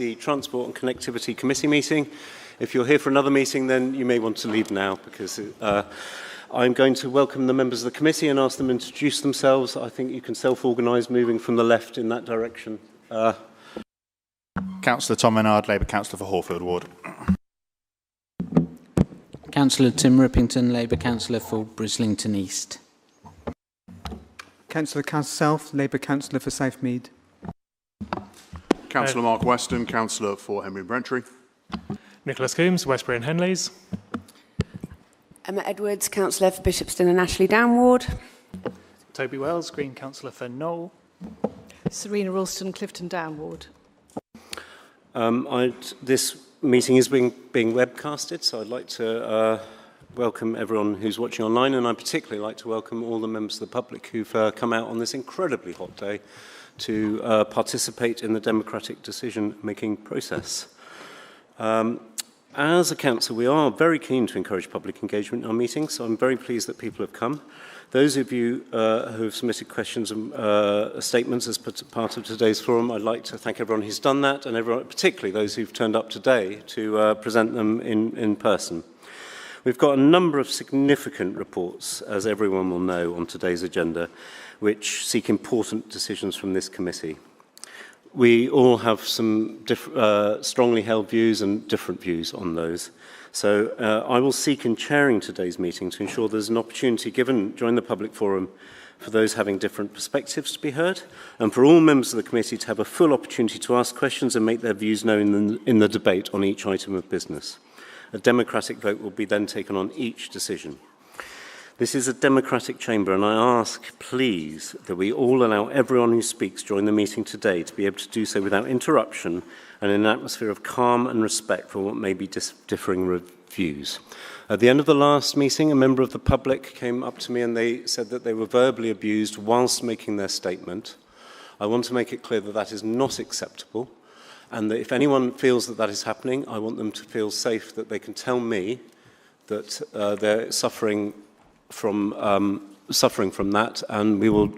The Transport and Connectivity Committee meeting. If you're here for another meeting, then you may want to leave now, because I'm going to welcome the members of the committee and ask them to introduce themselves. I think you can self-organise moving from the left in that direction. Councillor Tom Menard, Labour Councillor for Hawfield Ward. Councillor Tim Rippington, Labour Councillor for Brislington East. Councillor Kaz South, Labour Councillor for Southmead. Councillor Mark Weston, Councillor for Henry and Brentry. Nicholas Coombs, Westbury and Henleys. Emma Edwards, Councillor for Bishopston and Ashley Down Ward. Toby Wells, Green Councillor for Knoll. Serena Ralston, Clifton Down Ward. This meeting is being webcasted, so I'd like to welcome everyone who's watching online, and I'd particularly like to welcome all the members of the public who've come out on this incredibly hot day to participate in the democratic decision-making process. As a council, we are very keen to encourage public engagement in our meetings, so I'm very pleased that people have come. Those of you who have submitted questions and statements as part of today's forum, I'd like to thank everyone who's done that, and everyone, particularly those who've turned up today to present them in person. We've got a number of significant reports, as everyone will know, on today's agenda, which seek important decisions from this committee. We all have some strongly held views and different views on those. So I will seek in chairing today's meeting to ensure there's an opportunity given during the public forum for those having different perspectives to be heard, and for all members of the committee to have a full opportunity to ask questions and make their views known in the debate on each item of business. A democratic vote will be then taken on each decision. This is a democratic chamber, and I ask, please, that we all allow everyone who speaks during the meeting today to be able to do so without interruption and in an atmosphere of calm and respect for what may be differing views. At the end of the last meeting, a member of the public came up to me and they said that they were verbally abused whilst making their statement. I want to make it clear that that is not acceptable, and that if anyone feels that that is happening, I want them to feel safe that they can tell me that they're suffering from that, and we'll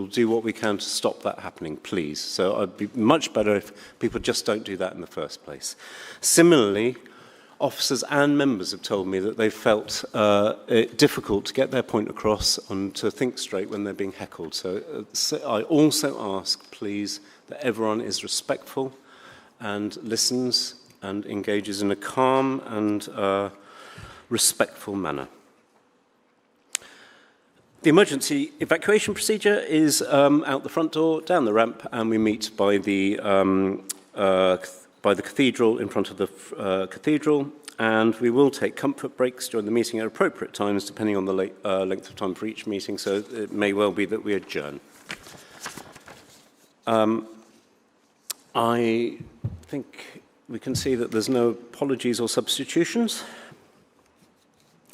do what we can to stop that happening, please. So it'd be much better if people just don't do that in the first place. Similarly, officers and members have told me that they felt it difficult to get their point across and to think straight when they're being heckled. So I also ask, please, that everyone is respectful and listens and engages in a calm and respectful manner. The emergency evacuation procedure is out the front door, down the ramp, and we meet by the cathedral, in front of the cathedral, and we will take comfort breaks during the meeting at appropriate times, depending on the length of time for each meeting, so it may well be that we adjourn. I think we can see that there's no apologies or substitutions.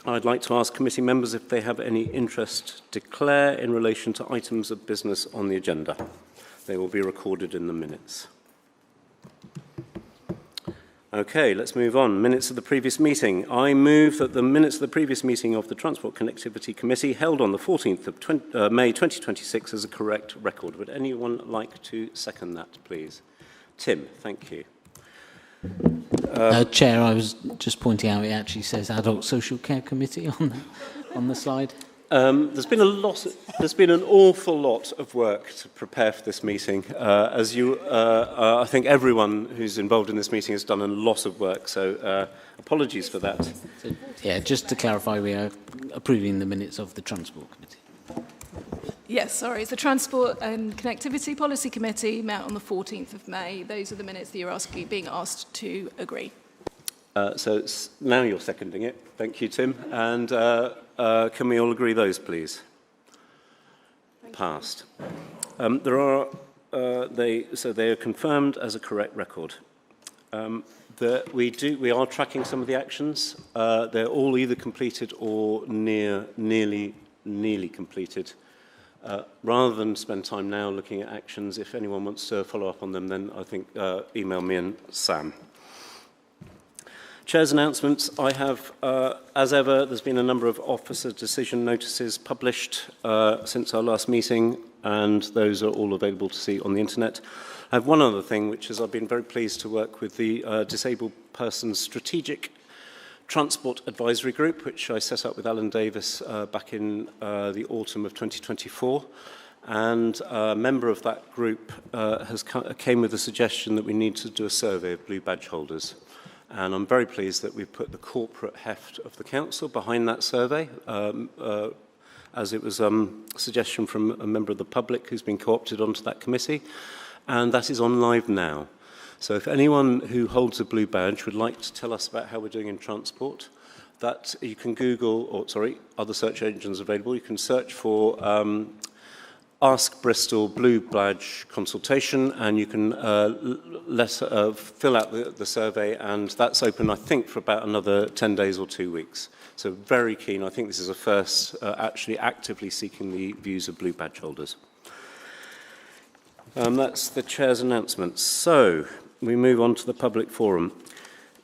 I'd like to ask committee members if they have any interest to declare in relation to items of business on the agenda. They will be recorded in the minutes. Okay, let's move on. Minutes of the previous meeting. I move that the minutes of the previous meeting of the Transport Connectivity Committee held on the 14th of May 2026 as a correct record. Would anyone like to second that, please? Tim, thank you. Chair, I was just pointing out it actually says Adult Social Care Committee on the slide. There's been an awful lot of work to prepare for this meeting. I think everyone who's involved in this meeting has done a lot of work, so apologies for that. So, yeah, just to clarify, we are approving the minutes of the Transport Committee. Yes, sorry. It's the Transport and Connectivity Policy Committee met on the 14th of May. Those are the minutes that you're being asked to agree. So now you're seconding it. Thank you, Tim. And can we all agree those, please? Passed. They are confirmed as a correct record. We are tracking some of the actions. They're all either completed or nearly completed. Rather than spend time now looking at actions, if anyone wants to follow up on them, then I think email me and Sam. Chair's announcements. I have, as ever, there's been a number of officer decision notices published since our last meeting, and those are all available to see on the internet. I have one other thing, which is I've been very pleased to work with the Disabled Persons Strategic Transport Advisory Group, which I set up with Alan Davis back in the autumn of 2024. And a member of that group came with a suggestion that we need to do a survey of blue badge holders. And I'm very pleased that we've put the corporate heft of the council behind that survey, as it was a suggestion from a member of the public who's been co-opted onto that committee. And that is on live now. So if anyone who holds a blue badge would like to tell us about how we're doing in transport, that you can Google, other search engines available. You can search for Ask Bristol Blue Badge Consultation, and you can fill out the survey, and that's open, I think, for about another 10 days or 2 weeks. So very keen. I think this is a first actually actively seeking the views of blue badge holders. That's the Chair's announcements. So we move on to the public forum.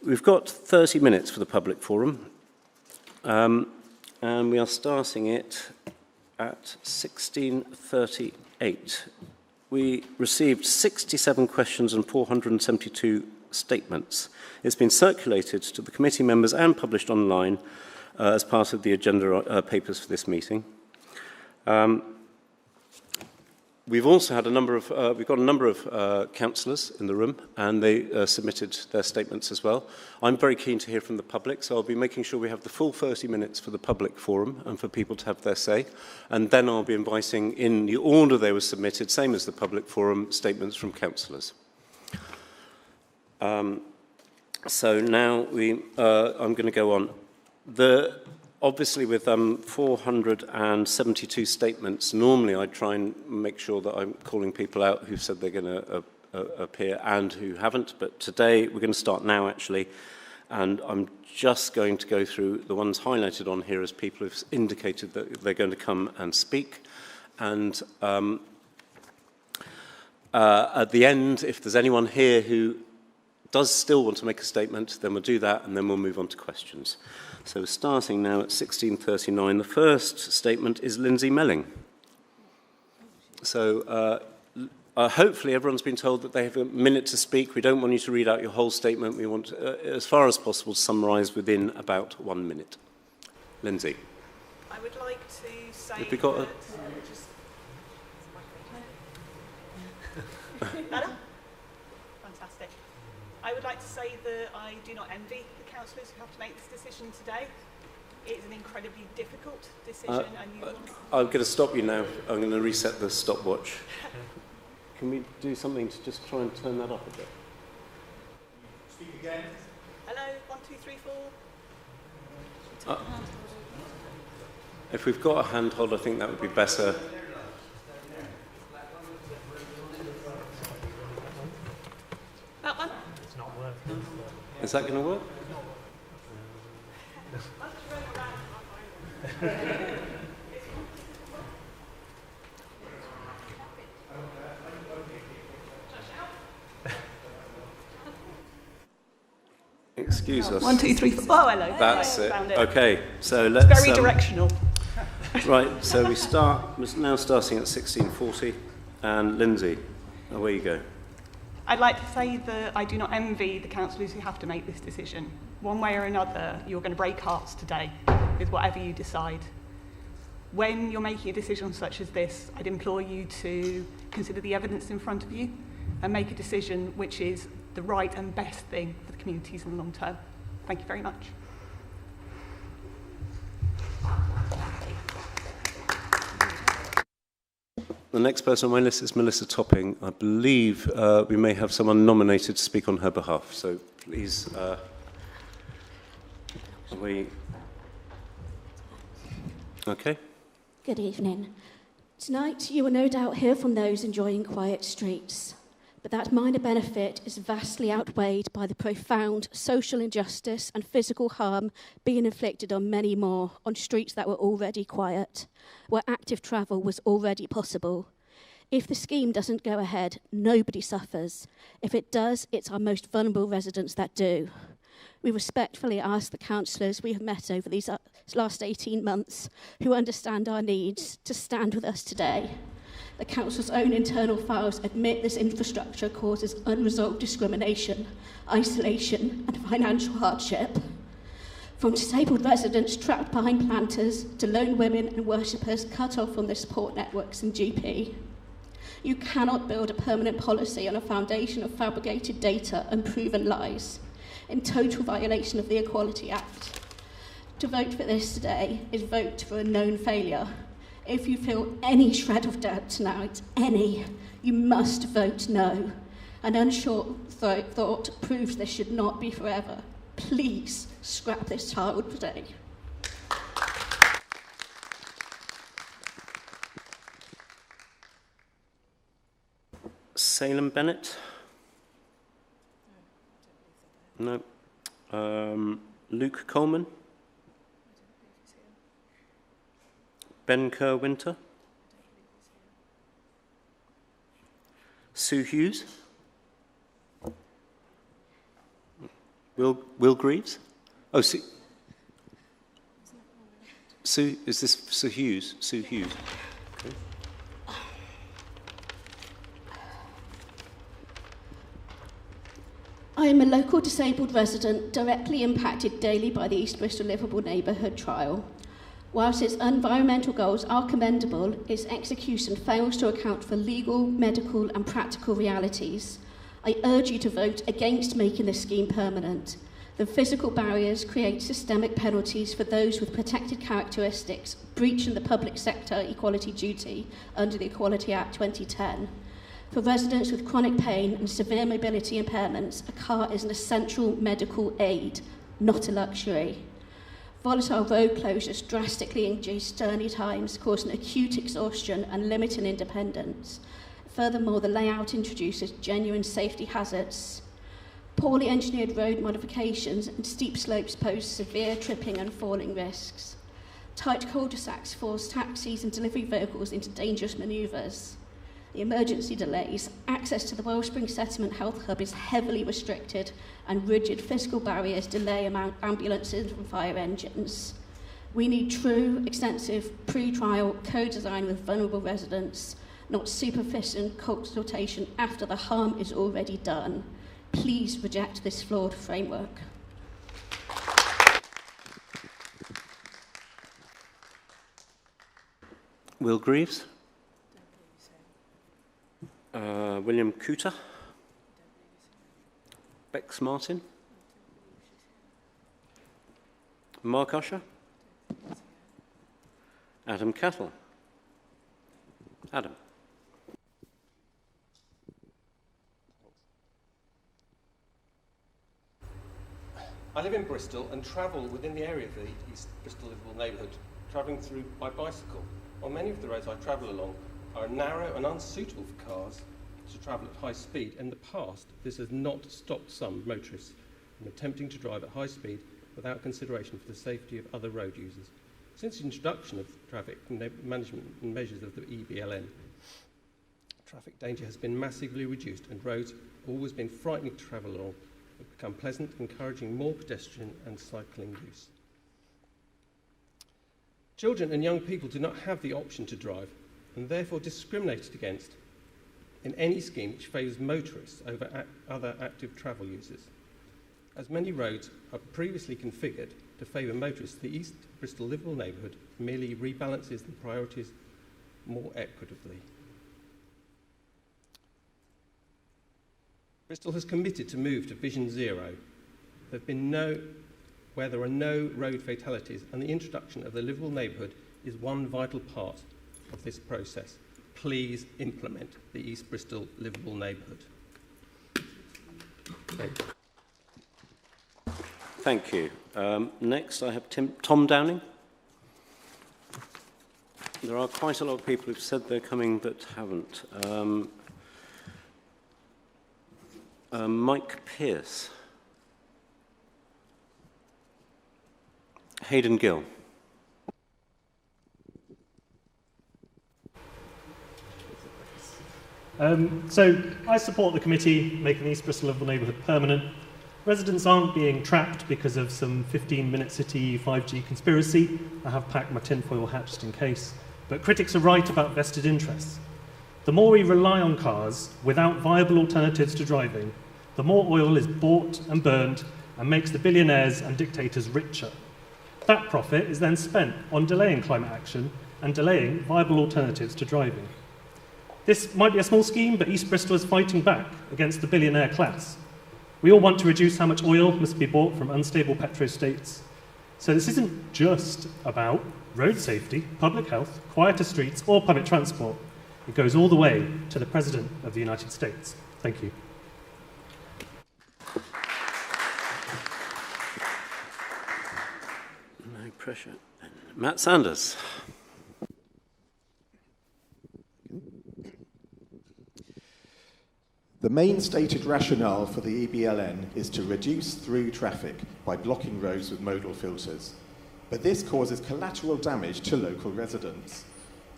We've got 30 minutes for the public forum, and we are starting it at 16:38. We received 67 questions and 472 statements. It's been circulated to the committee members and published online as part of the agenda papers for this meeting. We've also had we've got a number of councillors in the room, and they submitted their statements as well. I'm very keen to hear from the public, so I'll be making sure we have the full 30 minutes for the public forum and for people to have their say. And then I'll be inviting, in the order they were submitted, same as the public forum, statements from councillors. So now I'm going to go on. Obviously, with 472 statements, normally I try and make sure that I'm calling people out who said they're going to appear and who haven't. But today, we're going to start now, actually. And I'm just going to go through the ones highlighted on here as people who've indicated that they're going to come and speak. And at the end, if there's anyone here who does still want to make a statement, then we'll do that, and then we'll move on to questions. So starting now at 16:39, the first statement is Lindsay Melling. So hopefully everyone's been told that they have a minute to speak. We don't want you to read out your whole statement. We want, as far as possible, to summarise within about 1 minute. Lindsay. I would like to say Have we got that... Better? Fantastic. I would like to say that I do not envy the councillors who have to make this decision today. It is an incredibly difficult decision. I'm going to stop you now. I'm going to reset the stopwatch. Can we do something to just try and turn that up a bit? Speak again. Hello, 1, 2, 3, 4. If we've got a handhold, I think that would be better. That one? Is that going to work? Excuse us. 1, 2, 3, 4. Oh, hello. That's it. Found it. Okay, so let's... Very directional. Right, so we're now starting at 16:40, and Lindsay, away you go. I'd like to say that I do not envy the councillors who have to make this decision. One way or another, you're going to break hearts today with whatever you decide. When you're making a decision such as this, I'd implore you to consider the evidence in front of you and make a decision which is the right and best thing for the communities in the long term. Thank you very much. The next person on my list is Melissa Topping. I believe we may have someone nominated to speak on her behalf, so please, Okay. Good evening. Tonight you will no doubt hear from those enjoying quiet streets, but that minor benefit is vastly outweighed by the profound social injustice and physical harm being inflicted on many more on streets that were already quiet, where active travel was already possible. If the scheme doesn't go ahead, nobody suffers. If it does, it's our most vulnerable residents that do. We respectfully ask the councillors we have met over these last 18 months who understand our needs to stand with us today. The council's own internal files admit this infrastructure causes unresolved discrimination, isolation and financial hardship. From disabled residents trapped behind planters to lone women and worshippers cut off from their support networks and GP. You cannot build a permanent policy on a foundation of fabricated data and proven lies, in total violation of the Equality Act. To vote for this today is vote for a known failure. If you feel any shred of doubt tonight, you must vote no. An unsure thought proves this should not be forever. Please scrap this child today. Salem Bennett? No. Luke Coleman? Ben Kerr-Winter? Sue Hughes? Will Greaves? Oh, Sue, is this Sue Hughes? Sue Hughes. Okay. I am a local disabled resident directly impacted daily by the East Bristol Liveable Neighbourhood trial. Whilst its environmental goals are commendable, its execution fails to account for legal, medical and practical realities. I urge you to vote against making this scheme permanent. The physical barriers create systemic penalties for those with protected characteristics, breaching the public sector equality duty under the Equality Act 2010. For residents with chronic pain and severe mobility impairments, a car is an essential medical aid, not a luxury. Volatile road closures drastically induce journey times, causing acute exhaustion and limiting independence. Furthermore, the layout introduces genuine safety hazards. Poorly engineered road modifications and steep slopes pose severe tripping and falling risks. Tight cul-de-sacs force taxis and delivery vehicles into dangerous manoeuvres. The emergency delays, access to the Wellspring Settlement Health Hub is heavily restricted, and rigid physical barriers delay ambulances and fire engines. We need true, extensive, pre-trial co-design with vulnerable residents, not superficial consultation after the harm is already done. Please reject this flawed framework. Will Greaves? William Cooter? Bex Martin? Mark Usher? Adam Cattle? Adam. I live in Bristol and travel within the area of the East Bristol Liveable Neighbourhood, travelling through by bicycle. On many of the roads I travel along are narrow and unsuitable for cars to travel at high speed. In the past, this has not stopped some motorists from attempting to drive at high speed without consideration for the safety of other road users. Since the introduction of traffic management measures of the EBLN, traffic danger has been massively reduced and roads have always been frightening to travel along, have become pleasant, encouraging more pedestrian and cycling use. Children and young people do not have the option to drive and therefore discriminated against in any scheme which favours motorists over other active travel users. As many roads are previously configured to favour motorists, the East Bristol Liveable Neighbourhood merely rebalances the priorities more equitably. Bristol has committed to move to Vision Zero. Where there are no road fatalities, and the introduction of the Liveable Neighbourhood is one vital part of this process. Please implement the East Bristol Liveable Neighbourhood. Thank you. Next, I have Tom Downing. There are quite a lot of people who've said they're coming but haven't. Mike Pearce. Hayden Gill. So I support the committee making the East Bristol Liveable Neighbourhood permanent. Residents aren't being trapped because of some 15-minute city 5G conspiracy. I have packed my tinfoil hat just in case. But critics are right about vested interests. The more we rely on cars without viable alternatives to driving, the more oil is bought and burned and makes the billionaires and dictators richer. That profit is then spent on delaying climate action and delaying viable alternatives to driving. This might be a small scheme, but East Bristol is fighting back against the billionaire class. We all want to reduce how much oil must be bought from unstable petrostates. So this isn't just about road safety, public health, quieter streets, or public transport. It goes all the way to the President of the United States. Thank you. No pressure. Matt Sanders. The main stated rationale for the EBLN is to reduce through traffic by blocking roads with modal filters. But this causes collateral damage to local residents.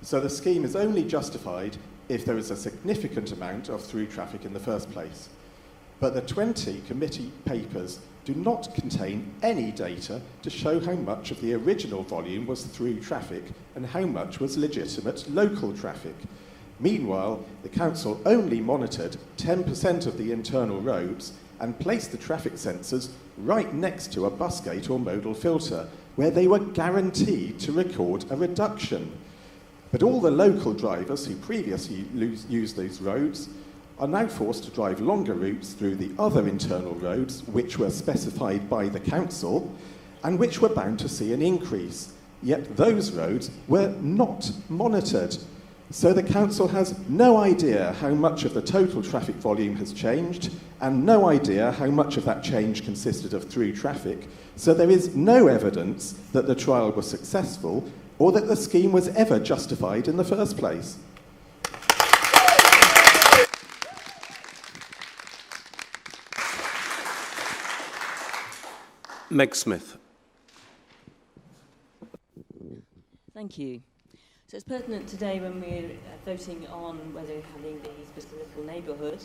So the scheme is only justified if there is a significant amount of through traffic in the first place. But the 20 committee papers do not contain any data to show how much of the original volume was through traffic and how much was legitimate local traffic. Meanwhile, the council only monitored 10% of the internal roads and placed the traffic sensors right next to a bus gate or modal filter, where they were guaranteed to record a reduction. But all the local drivers who previously used those roads are now forced to drive longer routes through the other internal roads, which were specified by the council and which were bound to see an increase. Yet those roads were not monitored. So the council has no idea how much of the total traffic volume has changed and no idea how much of that change consisted of through traffic. So there is no evidence that the trial was successful or that the scheme was ever justified in the first place. Meg Smith. Thank you. So it's pertinent today when we're voting on whether having the Bristol Liveable Neighbourhood.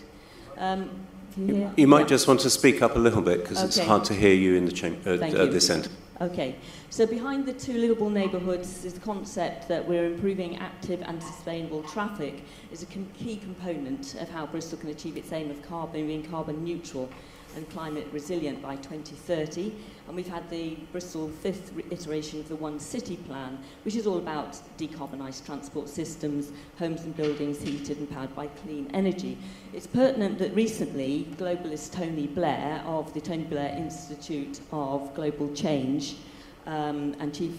You might just want to speak up a little bit because it's hard to hear you in the chamber at this end. Okay, so behind the two livable neighbourhoods is the concept that we're improving active and sustainable traffic is a key component of how Bristol can achieve its aim of being carbon neutral and climate resilient by 2030. And we've had the Bristol fifth iteration of the One City plan, which is all about decarbonised transport systems, homes and buildings heated and powered by clean energy. It's pertinent that recently globalist Tony Blair of the Tony Blair Institute of Global Change and chief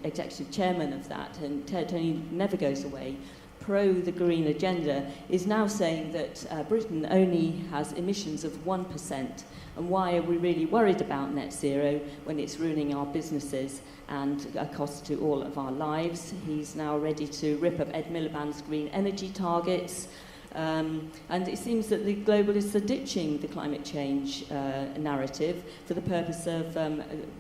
executive chairman of that, and Tony never goes away, pro the green agenda, is now saying that Britain only has emissions of 1%. And why are we really worried about net zero when it's ruining our businesses and a cost to all of our lives? He's now ready to rip up Ed Miliband's green energy targets. And it seems that the globalists are ditching the climate change narrative for the purpose of,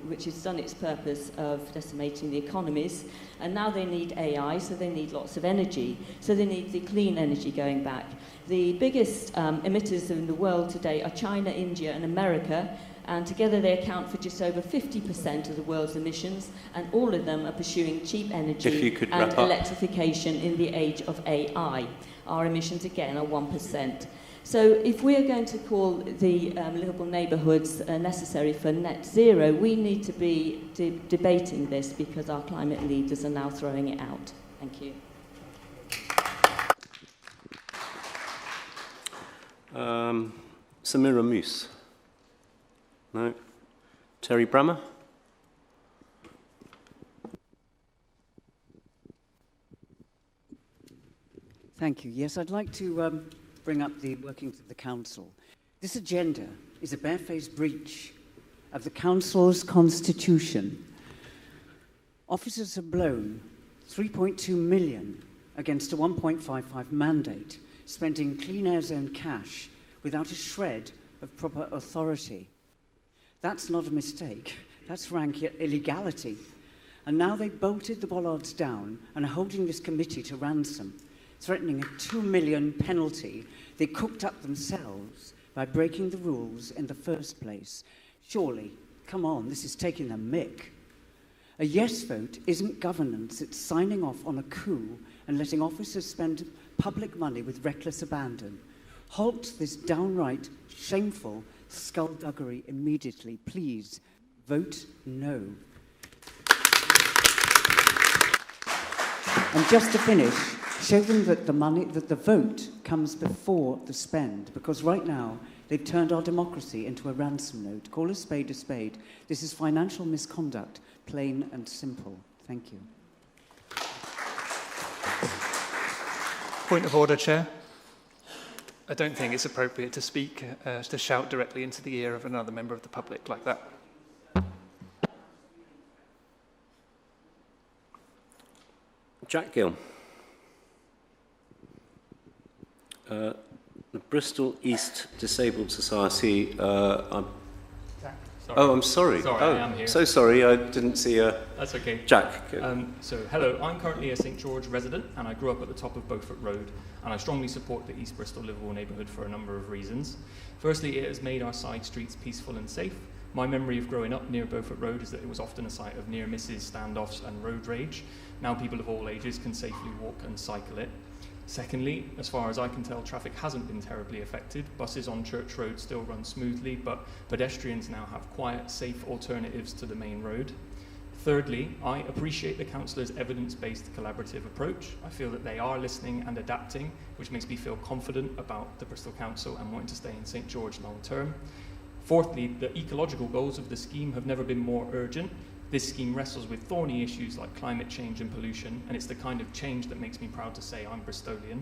which has done its purpose of decimating the economies. And now they need AI, so they need lots of energy. So they need the clean energy going back. The biggest emitters in the world today are China, India, and America. And together they account for just over 50% of the world's emissions, and all of them are pursuing cheap energy and electrification in the age of AI. Our emissions, again, are 1%. So if we are going to call the livable neighbourhoods necessary for net zero, we need to be debating this because our climate leaders are now throwing it out. Thank you. Samira Moose. No. Terry Brammer. Thank you. Yes, I'd like to bring up the workings of the Council. This agenda is a barefaced breach of the Council's constitution. Officers have blown 3.2 million against a 1.55 mandate, spending Clean Air Zone cash without a shred of proper authority. That's not a mistake. That's rank illegality. And now they've bolted the bollards down and are holding this committee to ransom, threatening a $2 million penalty they cooked up themselves by breaking the rules in the first place. Surely, come on, this is taking the mick. A yes vote isn't governance, it's signing off on a coup and letting officers spend public money with reckless abandon. Halt this downright shameful skullduggery immediately. Please vote no. And just to finish, show them that the vote comes before the spend, because right now they've turned our democracy into a ransom note. Call a spade a spade. This is financial misconduct, plain and simple. Thank you. Point of order, Chair. I don't think it's appropriate to speak, to shout directly into the ear of another member of the public like that. Jack Gill. The Bristol East Disabled Society. I'm sorry. Sorry, oh, I am here. So sorry, I didn't see a... That's okay. Jack. So, hello, I'm currently a St George resident and I grew up at the top of Beaufort Road, and I strongly support the East Bristol Liveable neighbourhood for a number of reasons. Firstly, it has made our side streets peaceful and safe. My memory of growing up near Beaufort Road is that it was often a site of near misses, standoffs and road rage. Now people of all ages can safely walk and cycle it. Secondly, as far as I can tell, traffic hasn't been terribly affected. Buses on Church Road still run smoothly, but pedestrians now have quiet, safe alternatives to the main road. Thirdly, I appreciate the councillors' evidence-based collaborative approach. I feel that they are listening and adapting, which makes me feel confident about the Bristol Council and wanting to stay in St George long term. Fourthly, the ecological goals of the scheme have never been more urgent. This scheme wrestles with thorny issues like climate change and pollution, and it's the kind of change that makes me proud to say I'm Bristolian.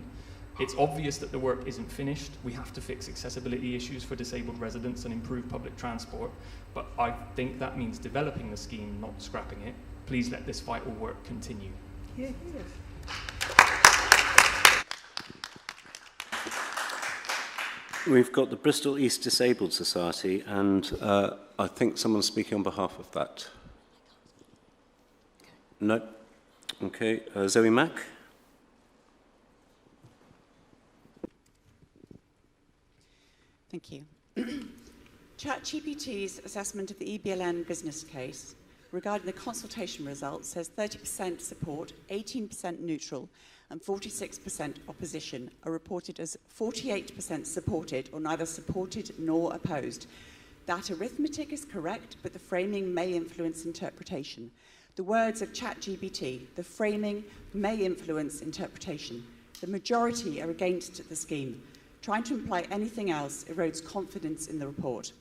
It's obvious that the work isn't finished. We have to fix accessibility issues for disabled residents and improve public transport, but I think that means developing the scheme, not scrapping it. Please let this vital work continue. Yeah, We've got the Bristol East Disabled Society, and I think someone's speaking on behalf of that. No? Okay. Zoe Mack? Thank you. ChatGPT's assessment of the EBLN business case regarding the consultation results says 30% support, 18% neutral, and 46% opposition are reported as 48% supported or neither supported nor opposed. That arithmetic is correct, but the framing may influence interpretation. The words of ChatGPT, the framing may influence interpretation. The majority are against the scheme. Trying to imply anything else erodes confidence in the report.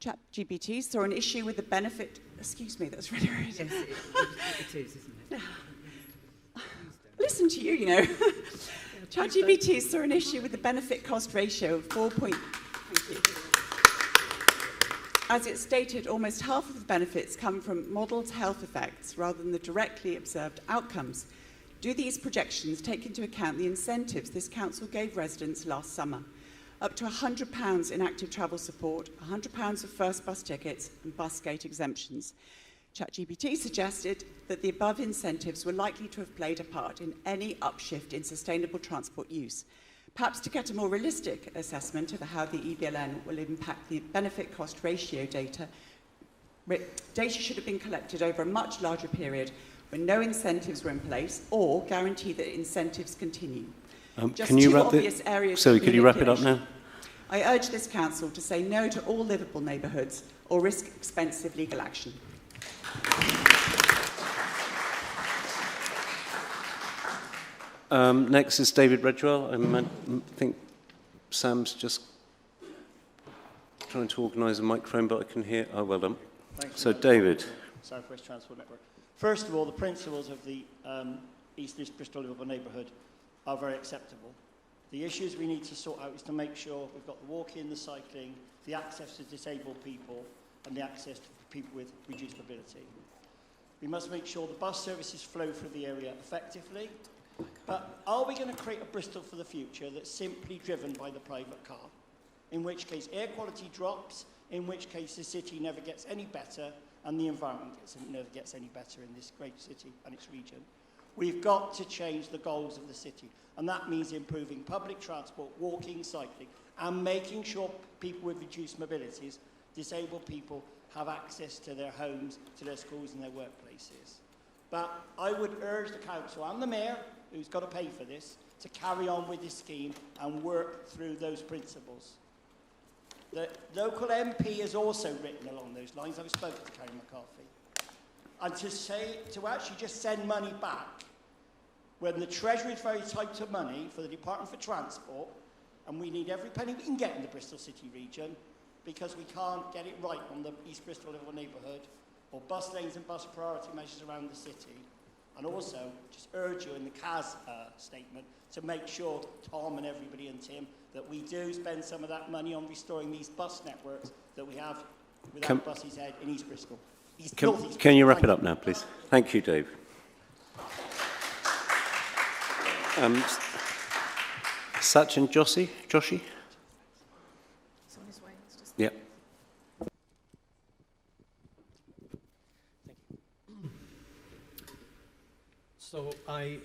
ChatGPT saw an issue with the benefit... Excuse me, that's really rude. Yes, it is, isn't it? Listen to you, you know. ChatGPT saw an issue with the benefit-cost ratio of 4. As it stated, almost half of the benefits come from modelled health effects rather than the directly observed outcomes. Do these projections take into account the incentives this council gave residents last summer? Up to £100 in active travel support, £100 of first bus tickets and bus gate exemptions. ChatGPT suggested that the above incentives were likely to have played a part in any upshift in sustainable transport use. Perhaps to get a more realistic assessment of how the EBLN will impact the benefit-cost ratio data should have been collected over a much larger period when no incentives were in place, or guarantee that incentives continue. Can you wrap it? Sorry, could you wrap it up now? I urge this council to say no to all livable neighbourhoods or risk expensive legal action. Next is David Redwell. I think Sam's just trying to organise a microphone, but I can hear... Oh, well done. So, David. South West Transport Network. First of all, the principles of the East Bristol Liveable neighbourhood are very acceptable. The issues we need to sort out is to make sure we've got the walking, the cycling, the access to disabled people, and the access to people with reduced mobility. We must make sure the bus services flow through the area effectively. But are we going to create a Bristol for the future that's simply driven by the private car? In which case air quality drops, in which case the city never gets any better and the environment never gets any better in this great city and its region. We've got to change the goals of the city, and that means improving public transport, walking, cycling, and making sure people with reduced mobilities, disabled people, have access to their homes, to their schools and their workplaces. But I would urge the council and the mayor, who's got to pay for this, to carry on with this scheme and work through those principles. The local MP has also written along those lines. I've spoken to Karen McCarthy. And to actually just send money back when the Treasury is very tight to money for the Department for Transport, and we need every penny we can get in the Bristol City region because we can't get it right on the East Bristol Liveable neighbourhood or bus lanes and bus priority measures around the city. And also, just urge you in the CAS statement to make sure, Tom and everybody and Tim, that we do spend some of that money on restoring these bus networks that we have without buses head in East Bristol. Can you wrap it up now, please? Thank you, Dave. Sachin Joshi? It's on his way. It's just... Yeah. So I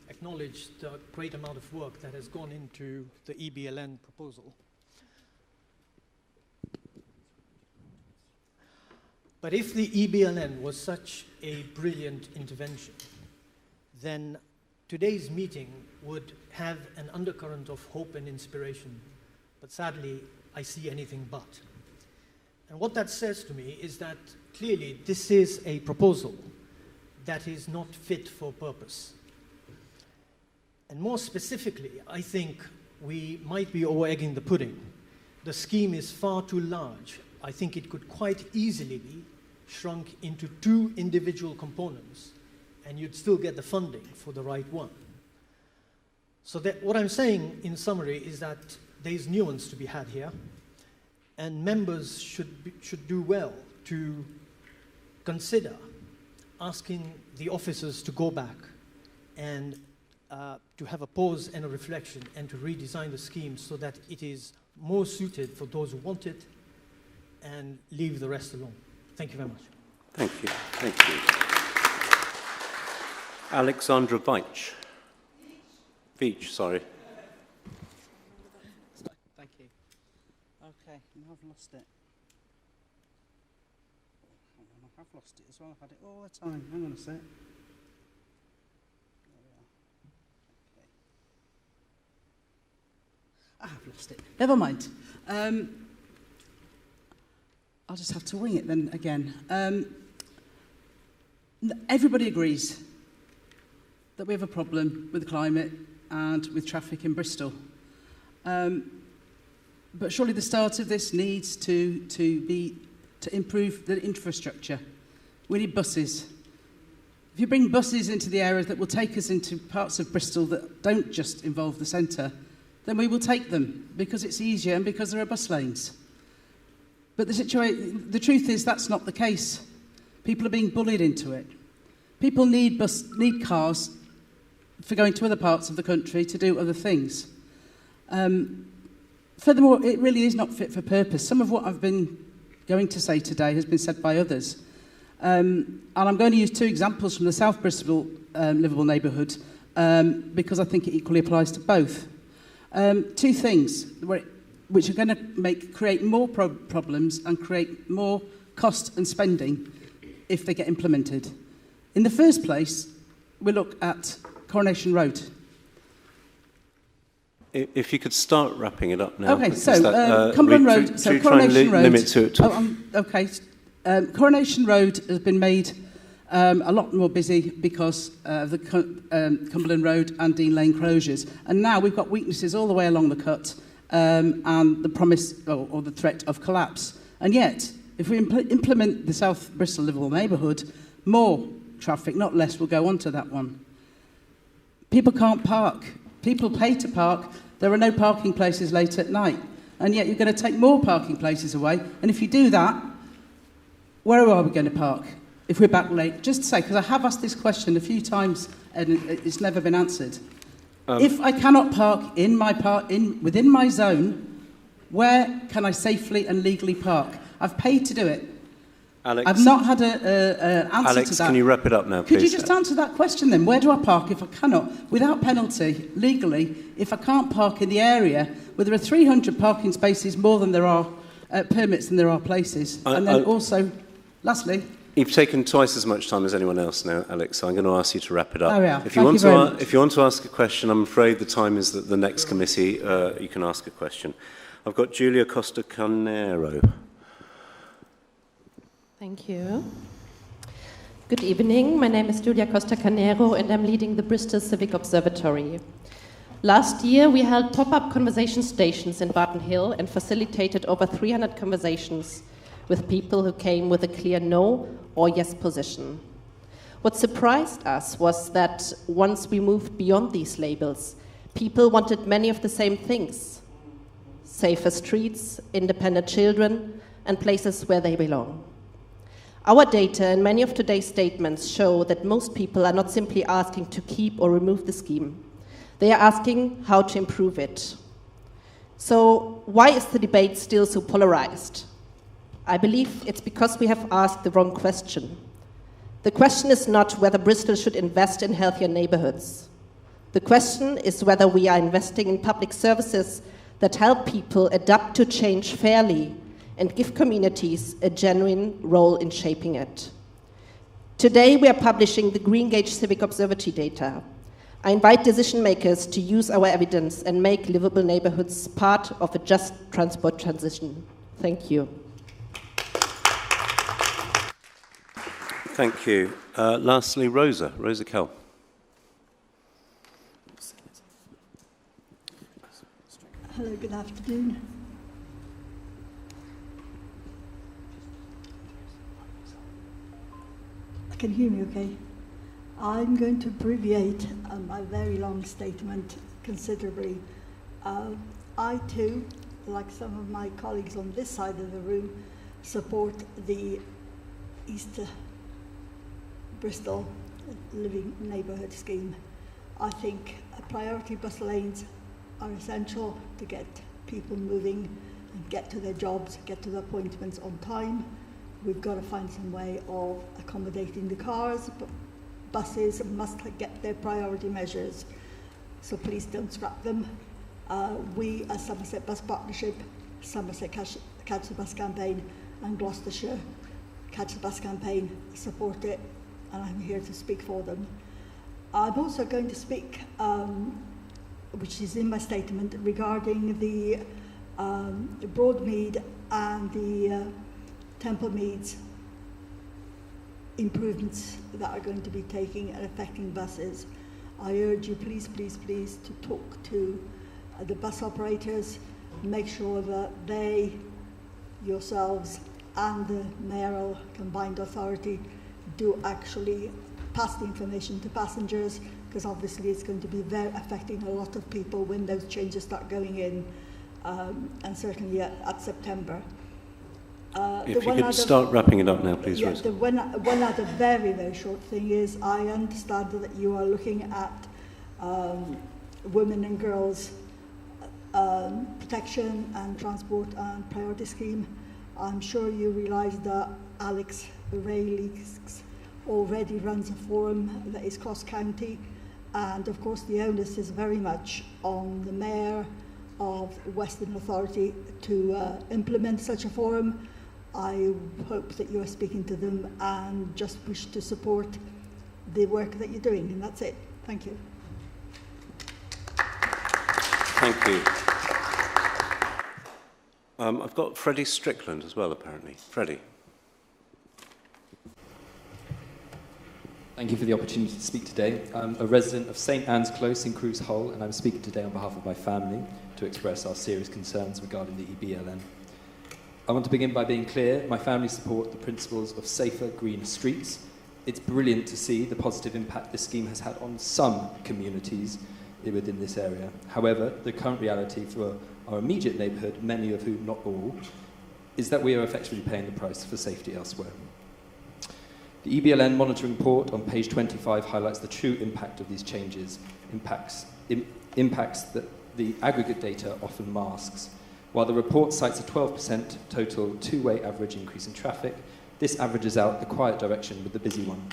acknowledge the great amount of work that has gone into the EBLN proposal. But if the EBLN was such a brilliant intervention, then today's meeting would have an undercurrent of hope and inspiration. But sadly, I see anything but. And what that says to me is that clearly this is a proposal that is not fit for purpose. And more specifically, I think we might be over-egging the pudding. The scheme is far too large. I think it could quite easily be shrunk into 2 individual components, and you'd still get the funding for the right one. So that what I'm saying in summary is that there's nuance to be had here, and members should do well to consider asking the officers to go back and to have a pause and a reflection and to redesign the scheme so that it is more suited for those who want it and leave the rest alone. Thank you very much. Thank you. Thank you. Alexandra Veitch. Veitch, sorry. Thank you. Okay, now I've lost it. I've lost it as well. I've had it all the time. Hang on a sec. There we are. Okay. I've lost it. Never mind. I'll just have to wing it then again. Everybody agrees that we have a problem with the climate and with traffic in Bristol. But surely the start of this needs to improve the infrastructure. We need buses. If you bring buses into the area that will take us into parts of Bristol that don't just involve the centre, then we will take them because it's easier and because there are bus lanes. But the truth is that's not the case. People are being bullied into it. People need cars for going to other parts of the country to do other things. Furthermore, it really is not fit for purpose. Some of what I've been going to say today has been said by others. And I'm going to use 2 examples from the South Bristol Liveable neighbourhood because I think it equally applies to both. 2 things which are going to create more problems and create more cost and spending if they get implemented. In the first place, we look at Coronation Road. If you could start wrapping it up now. Okay, so Cumberland Road, so Coronation Road. Limit to it. Okay, Coronation Road has been made a lot more busy because of the Cumberland Road and Dean Lane closures. And now we've got weaknesses all the way along the cut and the promise or the threat of collapse. And yet, if we implement the South Bristol Liveable neighbourhood, more traffic, not less, will go onto that one. People can't park. People pay to park. There are no parking places late at night. And yet you're going to take more parking places away. And if you do that, where are we going to park if we're back late? Just to say, because I have asked this question a few times and it's never been answered. If I cannot park within my zone, where can I safely and legally park? I've paid to do it. Alex, I've not had an answer Alex, to that. can you wrap it up now, please? Could you just answer that question then? Where do I park if I cannot, without penalty, legally, if I can't park in the area where there are 300 parking spaces more than there are permits than there are places? And then also, lastly, You've taken twice as much time as anyone else now, Alex, so I'm going to ask you to wrap it up. Oh, yeah. If you want to ask a question, I'm afraid the time is that the next committee you can ask a question. I've got Julia Costa-Canero. Thank you. Good evening. My name is Julia Costa-Canero, and I'm leading the Bristol Civic Observatory. Last year, we held pop-up conversation stations in Barton Hill and facilitated over 300 conversations with people who came with a clear no or yes position. What surprised us was that once we moved beyond these labels, people wanted many of the same things: safer streets, independent children, and places where they belong. Our data and many of today's statements show that most people are not simply asking to keep or remove the scheme. They are asking how to improve it. So why is the debate still so polarized? I believe it's because we have asked the wrong question. The question is not whether Bristol should invest in healthier neighbourhoods. The question is whether we are investing in public services that help people adapt to change fairly and give communities a genuine role in shaping it. Today we are publishing the Green Gauge Civic Observatory data. I invite decision makers to use our evidence and make livable neighbourhoods part of a just transport transition. Thank you. Thank you. Lastly, Rosa Kell. Hello, good afternoon. Can you hear me okay? I'm going to abbreviate my very long statement considerably. I too, like some of my colleagues on this side of the room, support the East Bristol Living Neighbourhood scheme. I think priority bus lanes are essential to get people moving and get to their jobs, get to their appointments on time. We've got to find some way of accommodating the cars, but buses must get their priority measures, so please don't scrap them. We, as Somerset Bus Partnership, Somerset Catch the Bus Campaign and Gloucestershire Catch the Bus Campaign, support it, and I'm here to speak for them. I'm also going to speak, which is in my statement, regarding the Broadmead and the Templemeads improvements that are going to be taking and affecting buses. I urge you, please, please, please, to talk to the bus operators, make sure that they, yourselves, and the mayoral combined authority do actually pass the information to passengers, because obviously it's going to be affecting a lot of people when those changes start going in, and certainly at September. If you could start wrapping it up now, please, yeah, Rose. One other very, very short thing is I understand that you are looking at women and girls protection and transport and priority scheme. I'm sure you realise that Alex Rayleigh already runs a forum that is cross-county, and of course the onus is very much on the Mayor of Western Authority to implement such a forum. I hope that you are speaking to them and just wish to support the work that you're doing, and that's it. Thank you. Thank you. I've got Freddie Strickland as well, apparently. Freddie. Thank you for the opportunity to speak today. I'm a resident of St Anne's Close in Cruise Hole, and I'm speaking today on behalf of my family to express our serious concerns regarding the EBLN. I want to begin by being clear, my family support the principles of safer, greener streets. It's brilliant to see the positive impact this scheme has had on some communities within this area. However, the current reality for our immediate neighbourhood, many of whom, not all, is that we are effectively paying the price for safety elsewhere. The EBLN monitoring report on page 25 highlights the true impact of these changes, impacts that the aggregate data often masks. While the report cites a 12% total two-way average increase in traffic, this averages out the quiet direction with the busy one.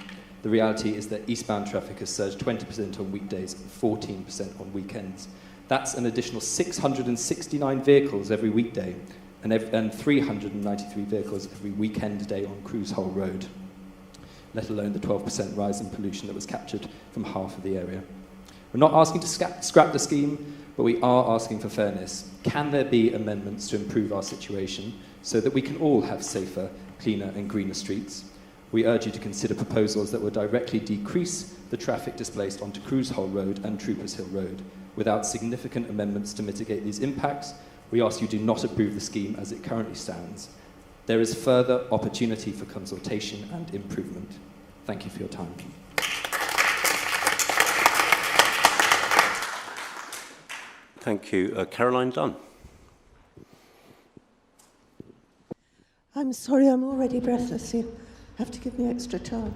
The reality is that eastbound traffic has surged 20% on weekdays and 14% on weekends. That's an additional 669 vehicles every weekday and 393 vehicles every weekend day on Cruise Hole Road. let alone the 12% rise in pollution that was captured from half of the area. We're not asking to scrap the scheme, but we are asking for fairness. Can there be amendments to improve our situation so that we can all have safer, cleaner and greener streets? We urge you to consider proposals that will directly decrease the traffic displaced onto Cruise Hole Road and Troopers Hill Road. Without significant amendments to mitigate these impacts, we ask you do not approve the scheme as it currently stands. There is further opportunity for consultation and improvement. Thank you for your time. Thank you. Caroline Dunn. I'm sorry, I'm already breathless. You have to give me extra time.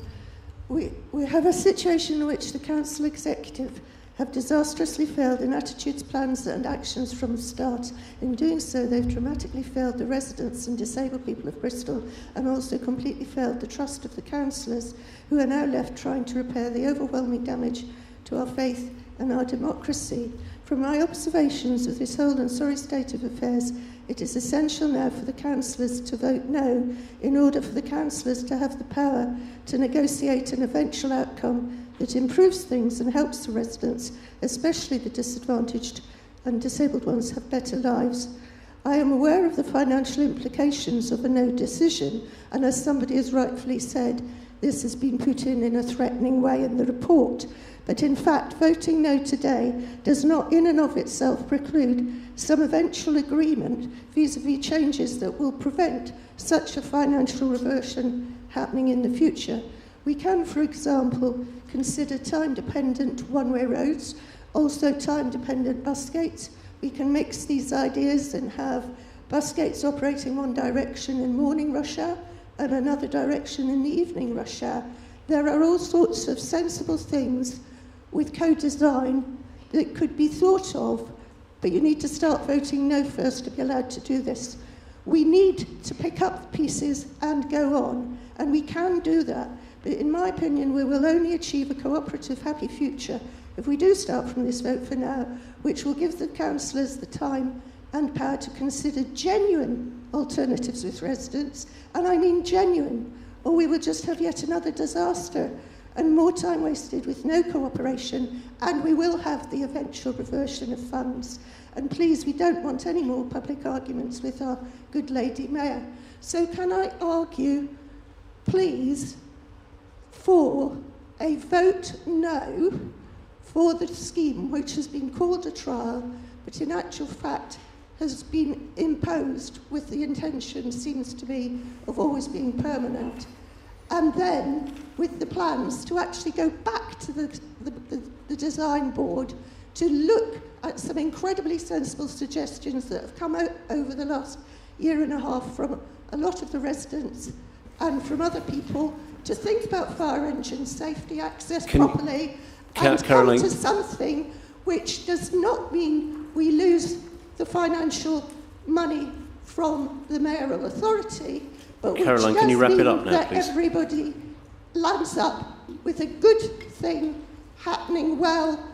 We have a situation in which the council executive have disastrously failed in attitudes, plans and actions from the start. In doing so, they've dramatically failed the residents and disabled people of Bristol and also completely failed the trust of the councillors, who are now left trying to repair the overwhelming damage to our faith and our democracy. From my observations of this whole and sorry state of affairs, it is essential now for the councillors to vote no in order for the councillors to have the power to negotiate an eventual outcome that improves things and helps the residents, especially the disadvantaged and disabled ones, have better lives. I am aware of the financial implications of a no decision, and as somebody has rightfully said, this has been put in a threatening way in the report. But in fact, voting no today does not in and of itself preclude some eventual agreement vis-à-vis changes that will prevent such a financial reversion happening in the future. We can, for example, consider time-dependent one-way roads, also time-dependent bus gates. We can mix these ideas and have bus gates operating one direction in morning rush hour and another direction in the evening rush hour. There are all sorts of sensible things with co-design that could be thought of, but you need to start voting no first to be allowed to do this. We need to pick up the pieces and go on, and we can do that. But in my opinion, we will only achieve a cooperative, happy future if we do start from this vote for now, which will give the councillors the time and power to consider genuine alternatives with residents, and I mean genuine, or we will just have yet another disaster and more time wasted with no cooperation, and we will have the eventual reversion of funds. And please, we don't want any more public arguments with our good lady mayor. So can I argue, please, for a vote no for the scheme, which has been called a trial, but in actual fact has been imposed with the intention, seems to be, of always being permanent. And then, with the plans to actually go back to the design board to look at some incredibly sensible suggestions that have come out over the last year and a half from a lot of the residents and from other people, to think about fire engine safety, access properly, and come to something which does not mean we lose the financial money from the mayoral authority, but which Caroline, can you wrap it up now, that please? everybody lands up with a good thing happening well,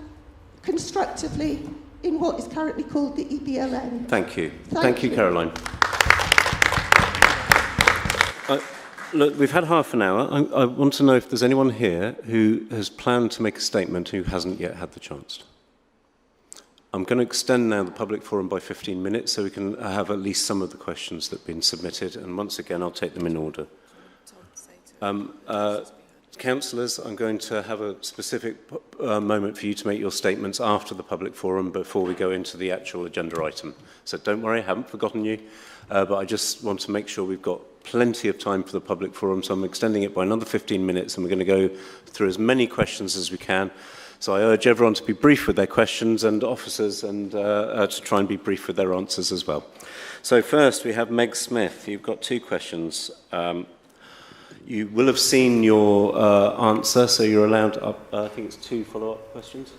constructively, in what is currently called the EBLN. Thank you. Thank you, Caroline. Look, we've had half an hour. I want to know if there's anyone here who has planned to make a statement who hasn't yet had the chance. I'm going to extend now the public forum by 15 minutes so we can have at least some of the questions that have been submitted, and once again I'll take them in order. Councillors, I'm going to have a specific moment for you to make your statements after the public forum before we go into the actual agenda item. So don't worry, I haven't forgotten you, but I just want to make sure we've got plenty of time for the public forum, so I'm extending it by another 15 minutes, and we're going to go through as many questions as we can. So I urge everyone to be brief with their questions, and officers and to try and be brief with their answers as well. So first we have Meg Smith. You've got two questions. You will have seen your answer, so you're allowed up, I think it's two follow-up questions.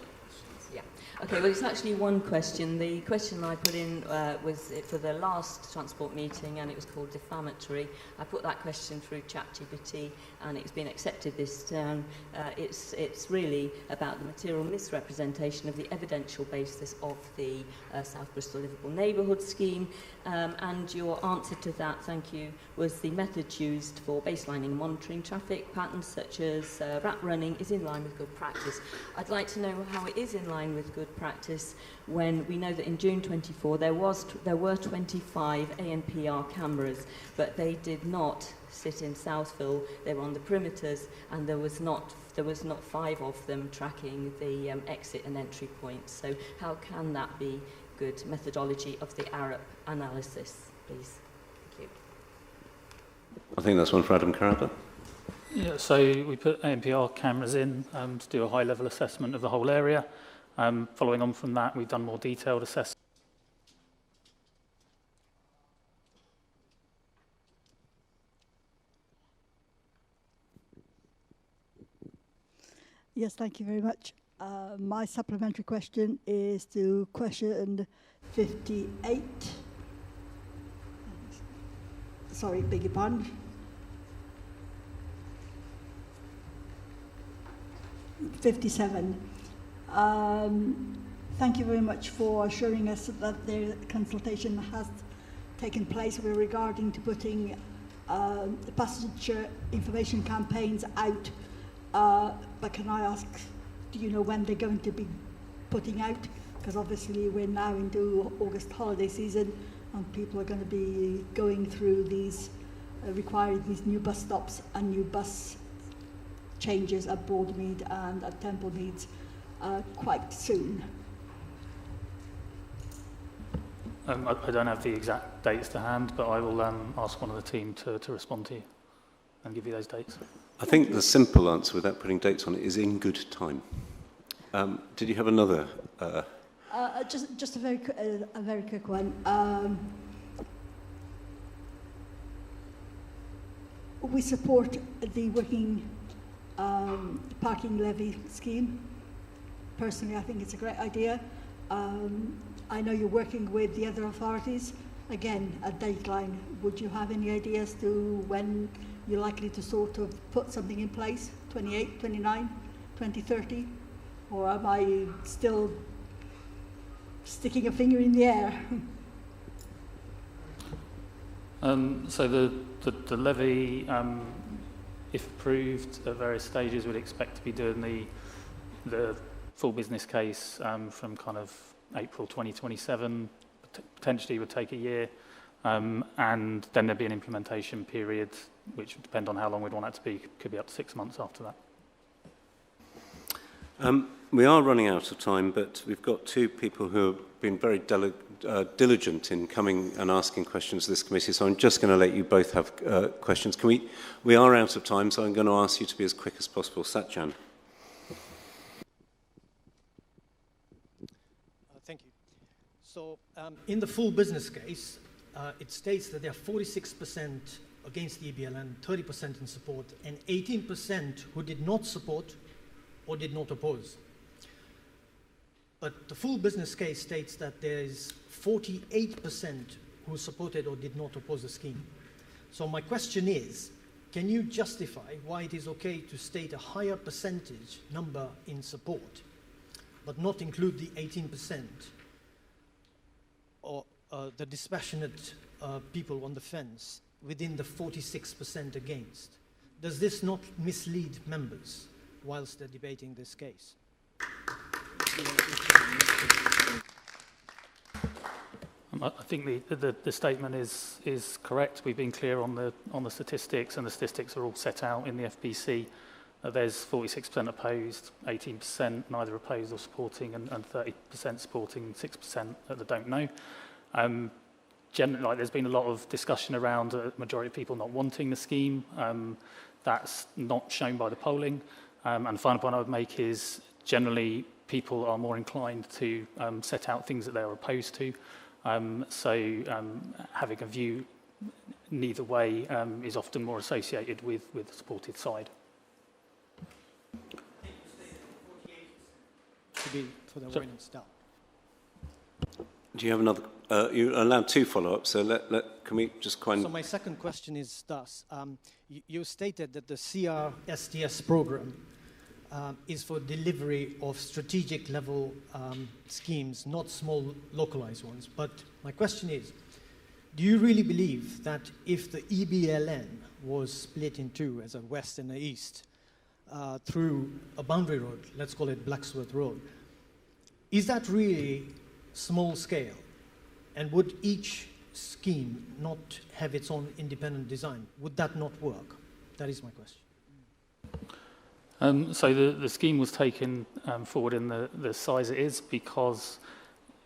Yeah. Okay, well, it's actually one question. The question I put in was for the last transport meeting, and it was called defamatory. I put that question through ChatGPT, and it's been accepted this term. It's really about the material misrepresentation of the evidential basis of the South Bristol Liveable Neighbourhood scheme. And your answer to that, thank you, was the methods used for baselining and monitoring traffic patterns, such as rat running, is in line with good practice. I'd like to know how it is in line with good practice when we know that in June 24 there were 25 ANPR cameras, but they did not sit in Southville. They were on the perimeters, and there was not 5 of them tracking the exit and entry points. So how can that be good methodology of the ARAP analysis, please? Thank you. I think that's one for Adam Carragher. Yeah, so we put ANPR cameras in to do a high-level assessment of the whole area. Following on from that, we've done more detailed assessment. Yes, thank you very much. My supplementary question is to question 58. Sorry, beg your pardon. 57. Thank you very much for assuring us that the consultation has taken place with regarding to putting the passenger information campaigns out. But can I ask, do you know when they're going to be putting out? Because obviously we're now into August holiday season, and people are going to be going through these, requiring these new bus stops and new bus changes at Broadmead and at Templemead quite soon. I don't have the exact dates to hand, but I will ask one of the team to respond to you and give you those dates. I think the simple answer, without putting dates on it, is in good time. Did you have another? Just a very quick one. We support the working parking levy scheme. Personally, I think it's a great idea. I know you're working with the other authorities. Again, a deadline. Would you have any ideas to when you're likely to sort of put something in place? 28, 29, 2030? Or am I still sticking a finger in the air? So the levy, if approved at various stages, would expect to be doing the full business case from kind of April 2027, potentially would take a year, and then there'd be an implementation period, which would depend on how long we'd want that to be, could be up to 6 months after that. We are running out of time, but we've got two people who have been very diligent in coming and asking questions to this committee, so I'm just going to let you both have questions. We are out of time, so I'm going to ask you to be as quick as possible. Satjan. Thank you. So in the full business case, it states that there are 46% against the EBLN, 30% in support, and 18% who did not support or did not oppose. But the full business case states that there is 48% who supported or did not oppose the scheme. So my question is, can you justify why it is okay to state a higher percentage number in support, but not include the 18% or the dispassionate people on the fence within the 46% against? Does this not mislead members whilst they're debating this case? I think the statement is correct. We've been clear on the statistics, and the statistics are all set out in the FBC. There's 46% opposed, 18% neither opposed or supporting, and 30% supporting, 6% that don't know. Generally, there's been a lot of discussion around a majority of people not wanting the scheme. That's not shown by the polling. And the final point I would make is generally people are more inclined to set out things that they're opposed to. So having a view neither way is often more associated with the supported side. be for the avoidance doubt. Do you have another? You're allowed 2 follow-ups, so can we just So my second question is thus. You stated that the CRSTS program is for delivery of strategic level schemes, not small localized ones. But my question is, do you really believe that if the EBLN was split in 2 as a west and a east through a boundary road, let's call it Blacksworth Road, is that really small scale? And would each scheme not have its own independent design? Would that not work? That is my question. So the scheme was taken forward in the size it is because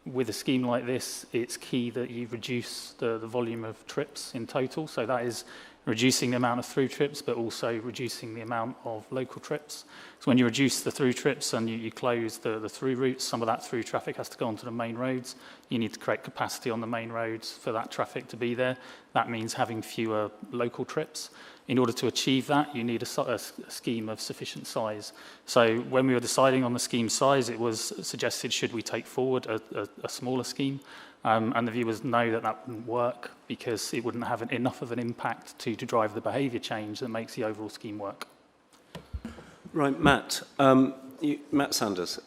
with a scheme like this, it's key that you reduce the volume of trips in total. So that is reducing the amount of through trips, but also reducing the amount of local trips. So when you reduce the through trips and you close the through routes, some of that through traffic has to go onto the main roads. You need to create capacity on the main roads for that traffic to be there. That means having fewer local trips. In order to achieve that, you need a scheme of sufficient size. So when we were deciding on the scheme size, it was suggested, should we take forward a smaller scheme? And the view was no, that wouldn't work because it wouldn't have enough of an impact to drive the behaviour change that makes the overall scheme work. Right, Matt. Matt Sanders.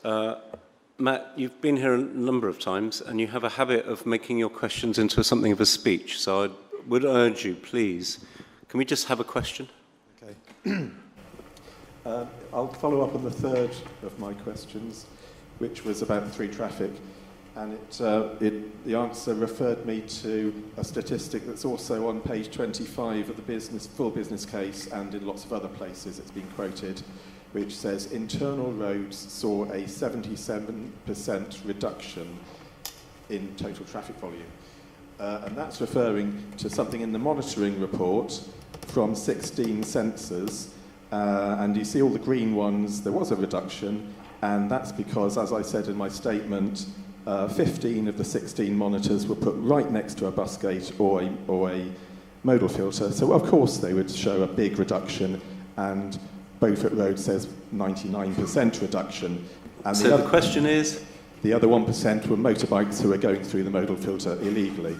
Matt, you've been here a number of times and you have a habit of making your questions into something of a speech. So I would urge you, please, can we just have a question? Okay. I'll follow up on the third of my questions, which was about through traffic. And the answer referred me to a statistic that's also on page 25 of the full business case and in lots of other places it's been quoted, which says internal roads saw a 77% reduction in total traffic volume. And that's referring to something in the monitoring report from 16 sensors. And you see all the green ones, there was a reduction, and that's because, as I said in my statement, 15 of the 16 monitors were put right next to a bus gate or a modal filter. So, of course, they would show a big reduction, and Beaufort Road says 99% reduction. And so the question is? The other 1% were motorbikes who were going through the modal filter illegally.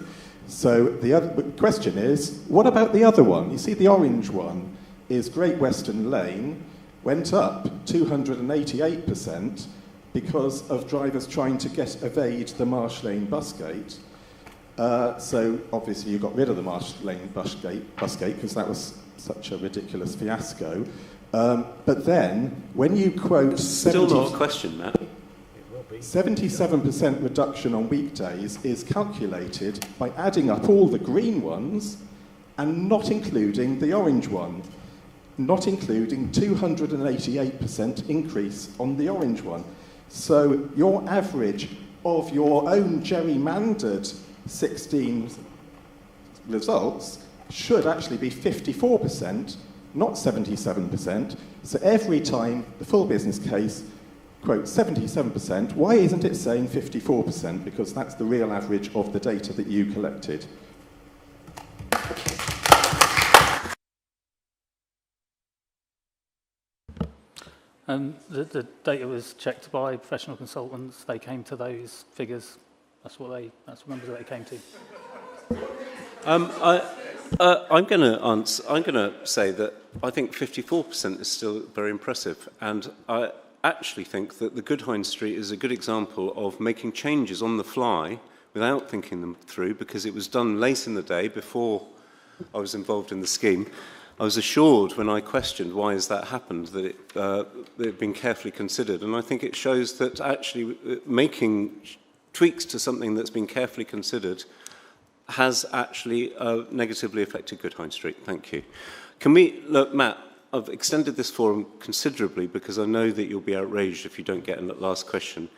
So the other question is, what about the other one? You see, the orange one is Great Western Lane, went up 288%, because of drivers trying to evade the Marsh Lane bus gate. So obviously you got rid of the Marsh Lane bus gate because that was such a ridiculous fiasco. But then when you quote... Still not a question, Matt. 77% reduction on weekdays is calculated by adding up all the green ones and not including the orange one, not including 288% increase on the orange one. So your average of your own gerrymandered 16 results should actually be 54%, not 77%. So every time the full business case quotes 77%, why isn't it saying 54%? Because that's the real average of the data that you collected. The data was checked by professional consultants. They came to those figures. That's the numbers that they came to. I'm going to say that I think 54% is still very impressive, and I actually think that the Goodhine Street is a good example of making changes on the fly without thinking them through, because it was done late in the day before I was involved in the scheme. I was assured when I questioned why has that happened that it had been carefully considered, and I think it shows that actually making tweaks to something that's been carefully considered has actually negatively affected Goodhine Street. Thank you. Can we, look, Matt, I've extended this forum considerably because I know that you'll be outraged if you don't get a last question.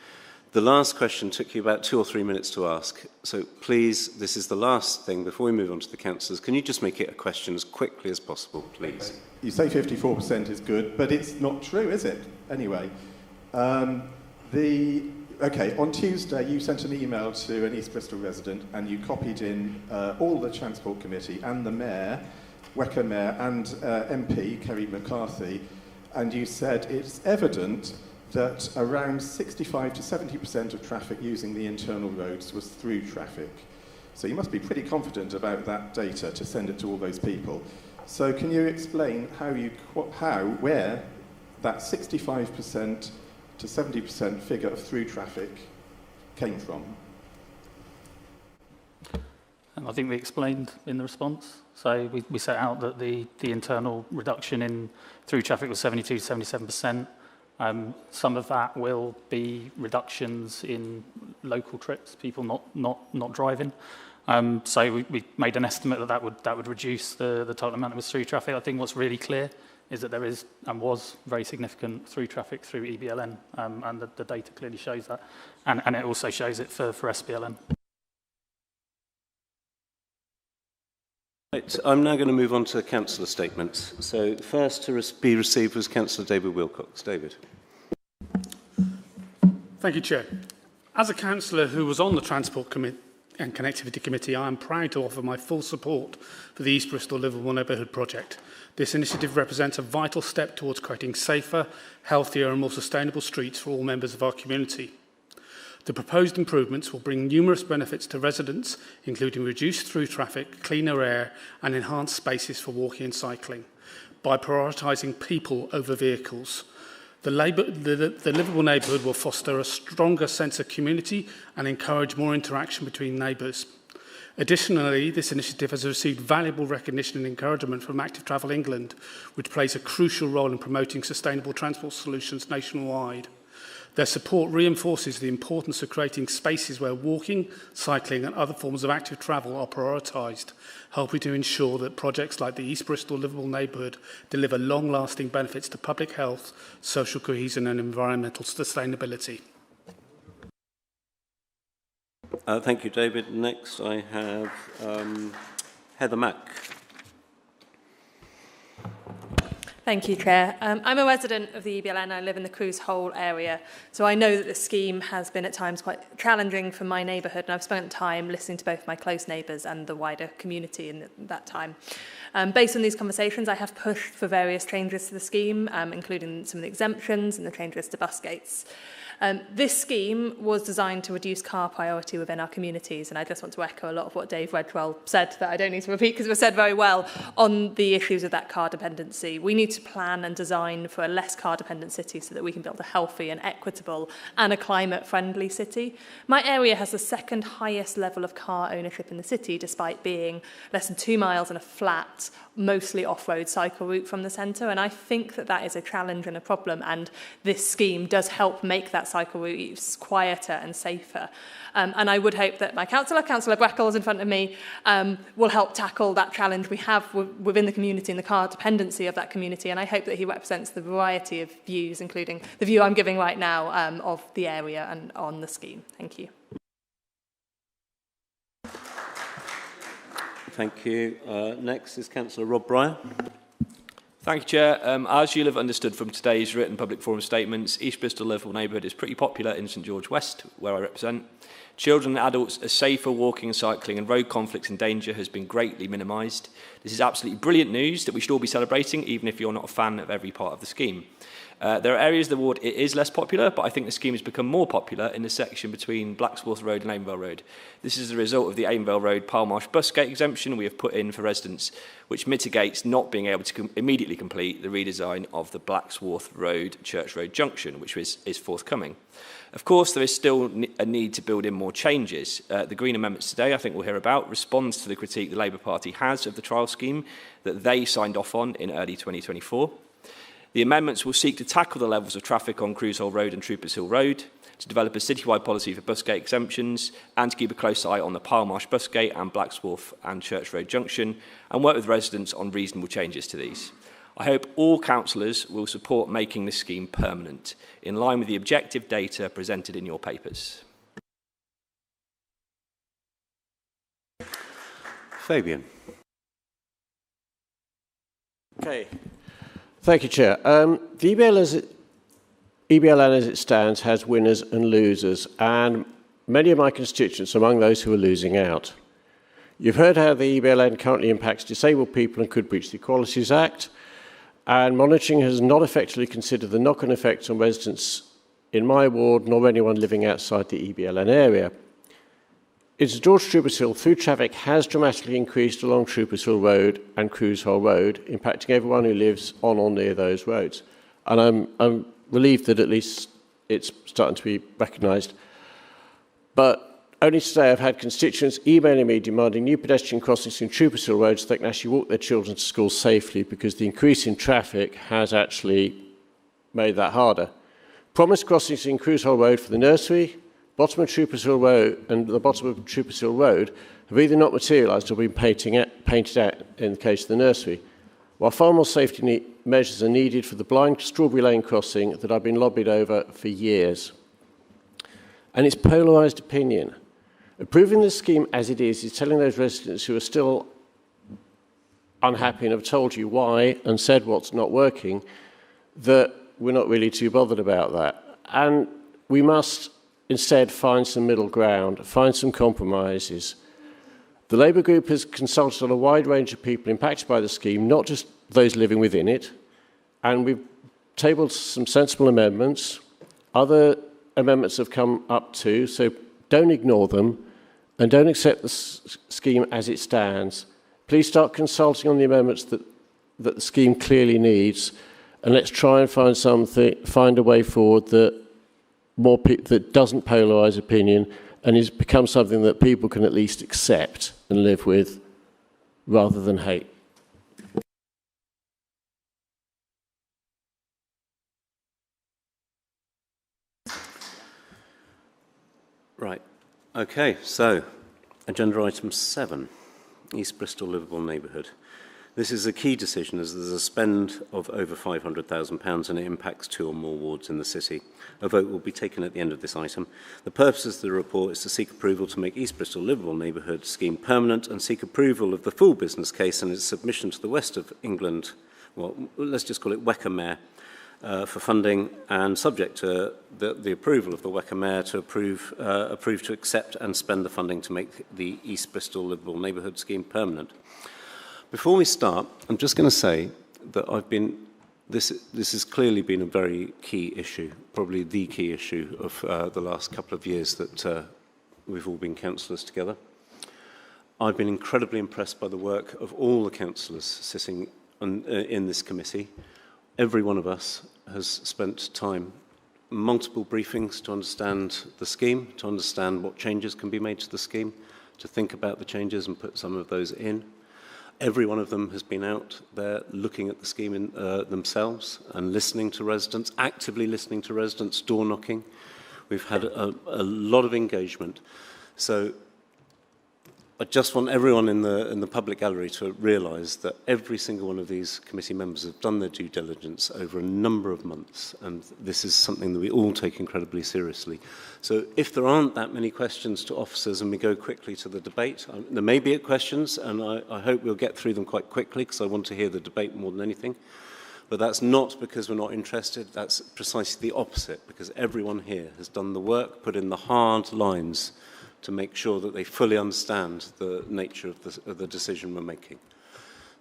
The last question took you about 2 or 3 minutes to ask. So please, this is the last thing before we move on to the councillors. Can you just make it a question as quickly as possible, please? You say 54% is good, but it's not true, is it? Anyway, okay, on Tuesday you sent an email to an East Bristol resident and you copied in all the Transport Committee and the Mayor, Weka Mayor and MP, Kerry McCarthy, and you said it's evident that around 65 to 70% of traffic using the internal roads was through traffic. So you must be pretty confident about that data to send it to all those people. So can you explain where that 65% to 70% figure of through traffic came from? And I think we explained in the response. So we set out that the internal reduction in through traffic was 72 to 77%. Some of that will be reductions in local trips, people not driving. So we made an estimate that would reduce the total amount of through traffic. I think what's really clear is that there is and was very significant through traffic through EBLN, and the data clearly shows that, and it also shows it for SBLN. Right, I'm now going to move on to councillor statements. So the first to be received was Councillor David Wilcox. David. Thank you, Chair. As a councillor who was on the Transport and Connectivity Committee, I am proud to offer my full support for the East Bristol Liveable Neighbourhood project. This initiative represents a vital step towards creating safer, healthier and more sustainable streets for all members of our community. The proposed improvements will bring numerous benefits to residents, including reduced through traffic, cleaner air and enhanced spaces for walking and cycling, by prioritising people over vehicles. The Liveable Neighbourhood will foster a stronger sense of community and encourage more interaction between neighbours. Additionally, this initiative has received valuable recognition and encouragement from Active Travel England, which plays a crucial role in promoting sustainable transport solutions nationwide. Their support reinforces the importance of creating spaces where walking, cycling and other forms of active travel are prioritised, helping to ensure that projects like the East Bristol Liveable Neighbourhood deliver long-lasting benefits to public health, social cohesion and environmental sustainability. Thank you, David. Next I have Heather Mack. Thank you, Chair. I'm a resident of the EBLN. I live in the Cruise Hole area, so I know that the scheme has been at times quite challenging for my neighbourhood, and I've spent time listening to both my close neighbours and the wider community in that time. Based on these conversations, I have pushed for various changes to the scheme, including some of the exemptions and the changes to bus gates. This scheme was designed to reduce car priority within our communities, and I just want to echo a lot of what Dave Redwell said that I don't need to repeat because it was said very well on the issues of that car dependency. We need to plan and design for a less car dependent city so that we can build a healthy and equitable and a climate friendly city. My area has the second highest level of car ownership in the city, despite being less than 2 miles and a flat, mostly off-road cycle route from the centre, and I think that that is a challenge and a problem, and this scheme does help make that cycle routes quieter and safer. And I would hope that my Councillor Breckles in front of me, will help tackle that challenge we have within the community and the car dependency of that community, and I hope that he represents the variety of views, including the view I'm giving right now of the area and on the scheme. Thank you. Thank you. Next is Councillor Rob Breyer. Thank you, Chair. As you'll have understood from today's written public forum statements, East Bristol Liveable Neighbourhood is pretty popular in St George West, where I represent. Children and adults are safer walking and cycling, and road conflicts and danger has been greatly minimised. This is absolutely brilliant news that we should all be celebrating, even if you're not a fan of every part of the scheme. There are areas of the ward it is less popular, but I think the scheme has become more popular in the section between Blacksworth Road and Avonvale Road. This is a result of the Avonvale Road Palmarsh bus gate exemption we have put in for residents, which mitigates not being able to immediately complete the redesign of the Blacksworth Road Church Road junction, which is forthcoming. Of course, there is still a need to build in more changes. The Green amendments today, I think we'll hear about, responds to the critique the Labour Party has of the trial scheme that they signed off on in early 2024. The amendments will seek to tackle the levels of traffic on Cruise Hole Road and Troopers Hill Road, to develop a citywide policy for bus gate exemptions, and to keep a close eye on the Palmarsh bus gate and Blacksworth and Church Road junction, and work with residents on reasonable changes to these. I hope all councillors will support making this scheme permanent, in line with the objective data presented in your papers. Fabian. Okay. Thank you, Chair. The EBLN as it stands has winners and losers, and many of my constituents among those who are losing out. You've heard how the EBLN currently impacts disabled people and could breach the Equalities Act, and monitoring has not effectively considered the knock-on effects on residents in my ward nor anyone living outside the EBLN area. In St George Troopers Hill, through traffic has dramatically increased along Troopers Hill Road and Cruise Hole Road, impacting everyone who lives on or near those roads. And I'm relieved that at least it's starting to be recognised. But only today I've had constituents emailing me demanding new pedestrian crossings in Troopers Hill Road so they can actually walk their children to school safely, because the increase in traffic has actually made that harder. Promised crossings in Cruise Hole Road for the nursery, bottom of Troopers Hill Road and the bottom of Troopers Hill Road have either not materialised or been painted out in the case of the nursery, while far more safety measures are needed for the blind Strawberry Lane crossing that I've been lobbied over for years. And it's polarised opinion. Approving the scheme as it is telling those residents who are still unhappy and have told you why and said what's not working that we're not really too bothered about that. And we must instead find some middle ground, find some compromises. The Labour group has consulted on a wide range of people impacted by the scheme, not just those living within it, and we've tabled some sensible amendments. Other amendments have come up too, so don't ignore them and don't accept the scheme as it stands. Please start consulting on the amendments that the scheme clearly needs, and let's try and find a way forward that that doesn't polarise opinion and becomes something that people can at least accept and live with rather than hate. Right. Okay, so agenda item 7, East Bristol Liveable Neighbourhood. This is a key decision as there's a spend of over £500,000 and it impacts 2 or more wards in the city. A vote will be taken at the end of this item. The purpose of the report is to seek approval to make East Bristol Liveable Neighbourhood scheme permanent and seek approval of the full business case and its submission to the West of England, well, let's just call it Wecker Mayor, for funding, and subject to the approval of the Wecker Mayor to approve to accept and spend the funding to make the East Bristol Liveable Neighbourhood scheme permanent. Before we start, I'm just going to say that this has clearly been a very key issue, probably the key issue of the last couple of years that we've all been councillors together. I've been incredibly impressed by the work of all the councillors sitting in this committee. Every one of us has spent time, multiple briefings to understand the scheme, to understand what changes can be made to the scheme, to think about the changes and put some of those in. Every one of them has been out there looking at the scheme themselves and listening to residents, actively listening to residents, door knocking. We've had a lot of engagement. So I just want everyone in the public gallery to realise that every single one of these committee members have done their due diligence over a number of months, and this is something that we all take incredibly seriously. So if there aren't that many questions to officers and we go quickly to the debate, there may be questions, and I hope we'll get through them quite quickly because I want to hear the debate more than anything. But that's not because we're not interested, that's precisely the opposite, because everyone here has done the work, put in the hard lines to make sure that they fully understand the nature of the decision we're making.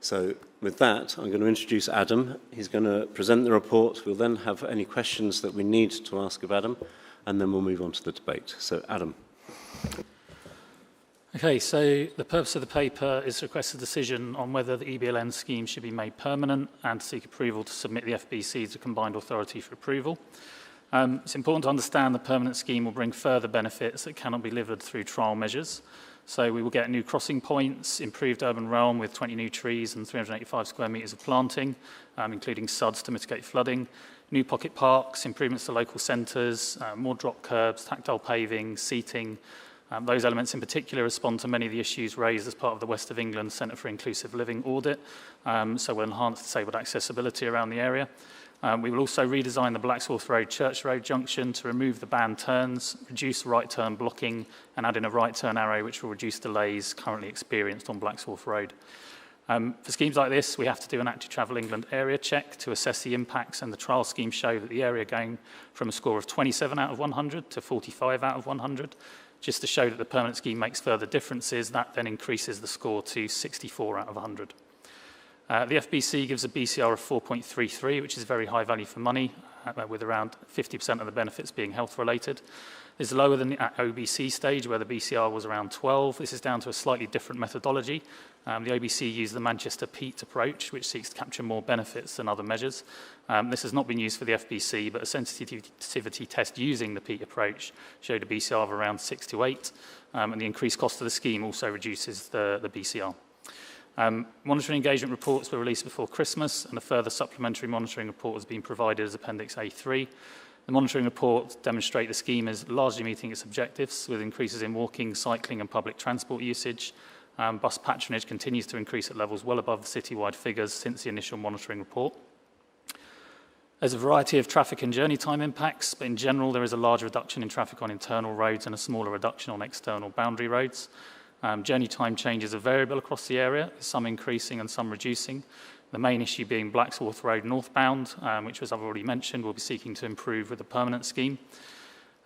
So with that, I'm going to introduce Adam. He's going to present the report. We'll then have any questions that we need to ask of Adam, and then we'll move on to the debate. So Adam. Okay, so the purpose of the paper is to request a decision on whether the EBLN scheme should be made permanent and to seek approval to submit the FBC to combined authority for approval. It's important to understand the permanent scheme will bring further benefits that cannot be delivered through trial measures. So we will get new crossing points, improved urban realm with 20 new trees and 385 square metres of planting, including SUDs to mitigate flooding, new pocket parks, improvements to local centres, more drop curbs, tactile paving, seating. Those elements in particular respond to many of the issues raised as part of the West of England Centre for Inclusive Living audit. So we'll enhance disabled accessibility around the area. We will also redesign the Blacksworth Road Church Road junction to remove the banned turns, reduce right turn blocking, and add in a right turn arrow which will reduce delays currently experienced on Blacksworth Road. For schemes like this, we have to do an Active Travel England area check to assess the impacts, and the trial schemes show that the area going from a score of 27 out of 100 to 45 out of 100. Just to show that the permanent scheme makes further differences, that then increases the score to 64 out of 100. The FBC gives a BCR of 4.33, which is very high value for money, with around 50% of the benefits being health related. This is lower than the OBC stage, where the BCR was around 12. This is down to a slightly different methodology. The OBC used the Manchester PEAT approach, which seeks to capture more benefits than other measures. This has not been used for the FBC, but a sensitivity test using the PEAT approach showed a BCR of around 6 to 8, and the increased cost of the scheme also reduces the BCR. Monitoring engagement reports were released before Christmas, and a further supplementary monitoring report has been provided as Appendix A3. The monitoring reports demonstrate the scheme is largely meeting its objectives, with increases in walking, cycling and public transport usage. Bus patronage continues to increase at levels well above the citywide figures since the initial monitoring report. There's a variety of traffic and journey time impacts, but in general there is a large reduction in traffic on internal roads and a smaller reduction on external boundary roads. Journey time changes are variable across the area, some increasing and some reducing. The main issue being Blacksworth Road northbound, which, as I've already mentioned, we'll be seeking to improve with the permanent scheme.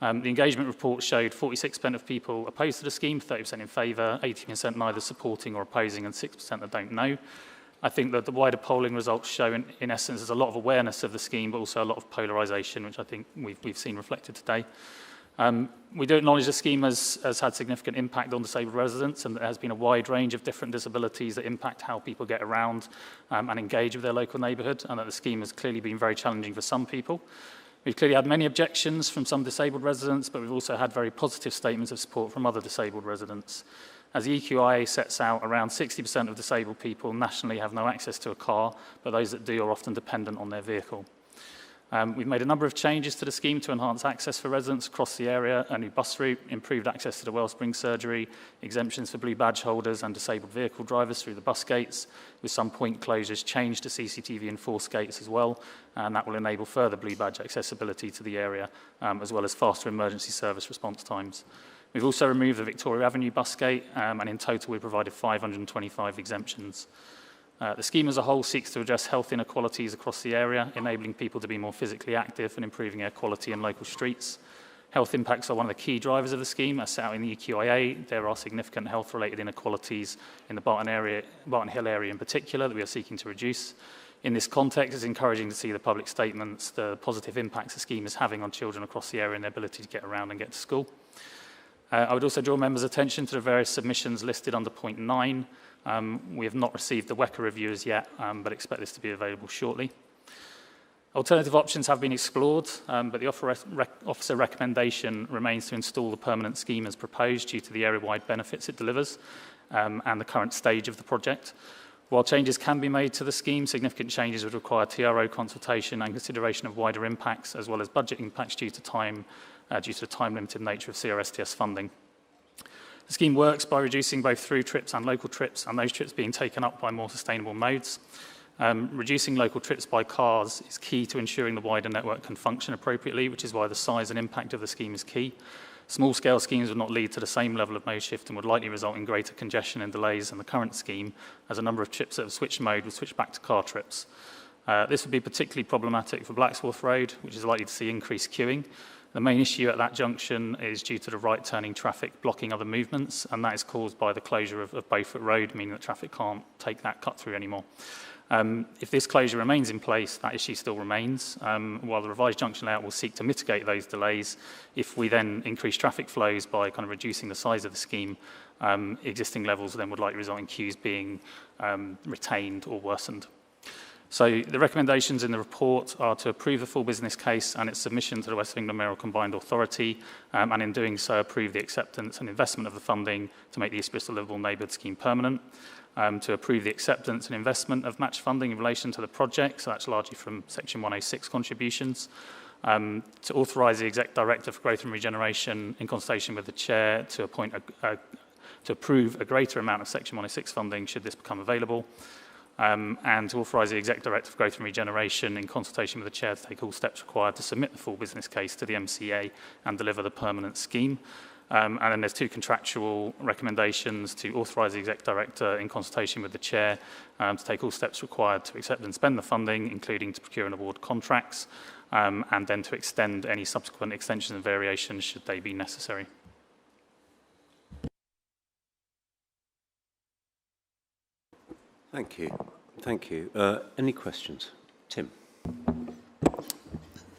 The engagement report showed 46% of people opposed to the scheme, 30% in favour, 80% neither supporting or opposing, and 6% that don't know. I think that the wider polling results show, in essence, there's a lot of awareness of the scheme, but also a lot of polarisation, which I think we've seen reflected today. We do acknowledge the scheme has had significant impact on disabled residents, and there has been a wide range of different disabilities that impact how people get around and engage with their local neighbourhood, and that the scheme has clearly been very challenging for some people. We've clearly had many objections from some disabled residents, but we've also had very positive statements of support from other disabled residents. As the EQIA sets out, around 60% of disabled people nationally have no access to a car, but those that do are often dependent on their vehicle. We've made a number of changes to the scheme to enhance access for residents across the area: a new bus route, improved access to the wellspring surgery, exemptions for blue badge holders and disabled vehicle drivers through the bus gates, with some point closures changed to CCTV enforced gates as well, and that will enable further blue badge accessibility to the area, as well as faster emergency service response times. We've also removed the Victoria Avenue bus gate, and in total we provided 525 exemptions. The scheme as a whole seeks to address health inequalities across the area, enabling people to be more physically active and improving air quality in local streets. Health impacts are one of the key drivers of the scheme. As set out in the EQIA, there are significant health-related inequalities in the Barton Hill area in particular that we are seeking to reduce. In this context, it's encouraging to see the public statements, the positive impacts the scheme is having on children across the area and their ability to get around and get to school. I would also draw members' attention to the various submissions listed under point 9. We have not received the WECA review as yet, but expect this to be available shortly. Alternative options have been explored, but the officer recommendation remains to install the permanent scheme as proposed due to the area-wide benefits it delivers and the current stage of the project. While changes can be made to the scheme, significant changes would require TRO consultation and consideration of wider impacts, as well as budget impacts due to the time-limited nature of CRSTS funding. The scheme works by reducing both through trips and local trips, and those trips being taken up by more sustainable modes. Reducing local trips by cars is key to ensuring the wider network can function appropriately, which is why the size and impact of the scheme is key. Small-scale schemes would not lead to the same level of mode shift and would likely result in greater congestion and delays than the current scheme, as a number of trips that have switched mode would switch back to car trips. This would be particularly problematic for Blacksworth Road, which is likely to see increased queuing. The main issue at that junction is due to the right-turning traffic blocking other movements, and that is caused by the closure of Beaufort Road, meaning that traffic can't take that cut-through anymore. If this closure remains in place, that issue still remains, while the revised junction layout will seek to mitigate those delays. If we then increase traffic flows by kind of reducing the size of the scheme, existing levels then would likely result in queues being retained or worsened. So the recommendations in the report are to approve the full business case and its submission to the West of England Mayoral Combined Authority, and in doing so approve the acceptance and investment of the funding to make the East Bristol Liveable Neighbourhood scheme permanent, to approve the acceptance and investment of match funding in relation to the project, so that's largely from Section 106 contributions, to authorise the Exec Director for Growth and Regeneration in consultation with the Chair to appoint to approve a greater amount of Section 106 funding should this become available, and to authorise the Exec Director for Growth and Regeneration in consultation with the Chair to take all steps required to submit the full business case to the MCA and deliver the permanent scheme. And then there's 2 contractual recommendations: to authorise the Exec Director in consultation with the Chair to take all steps required to accept and spend the funding, including to procure and award contracts, and then to extend any subsequent extensions and variations should they be necessary. Thank you. Thank you. Any questions? Tim.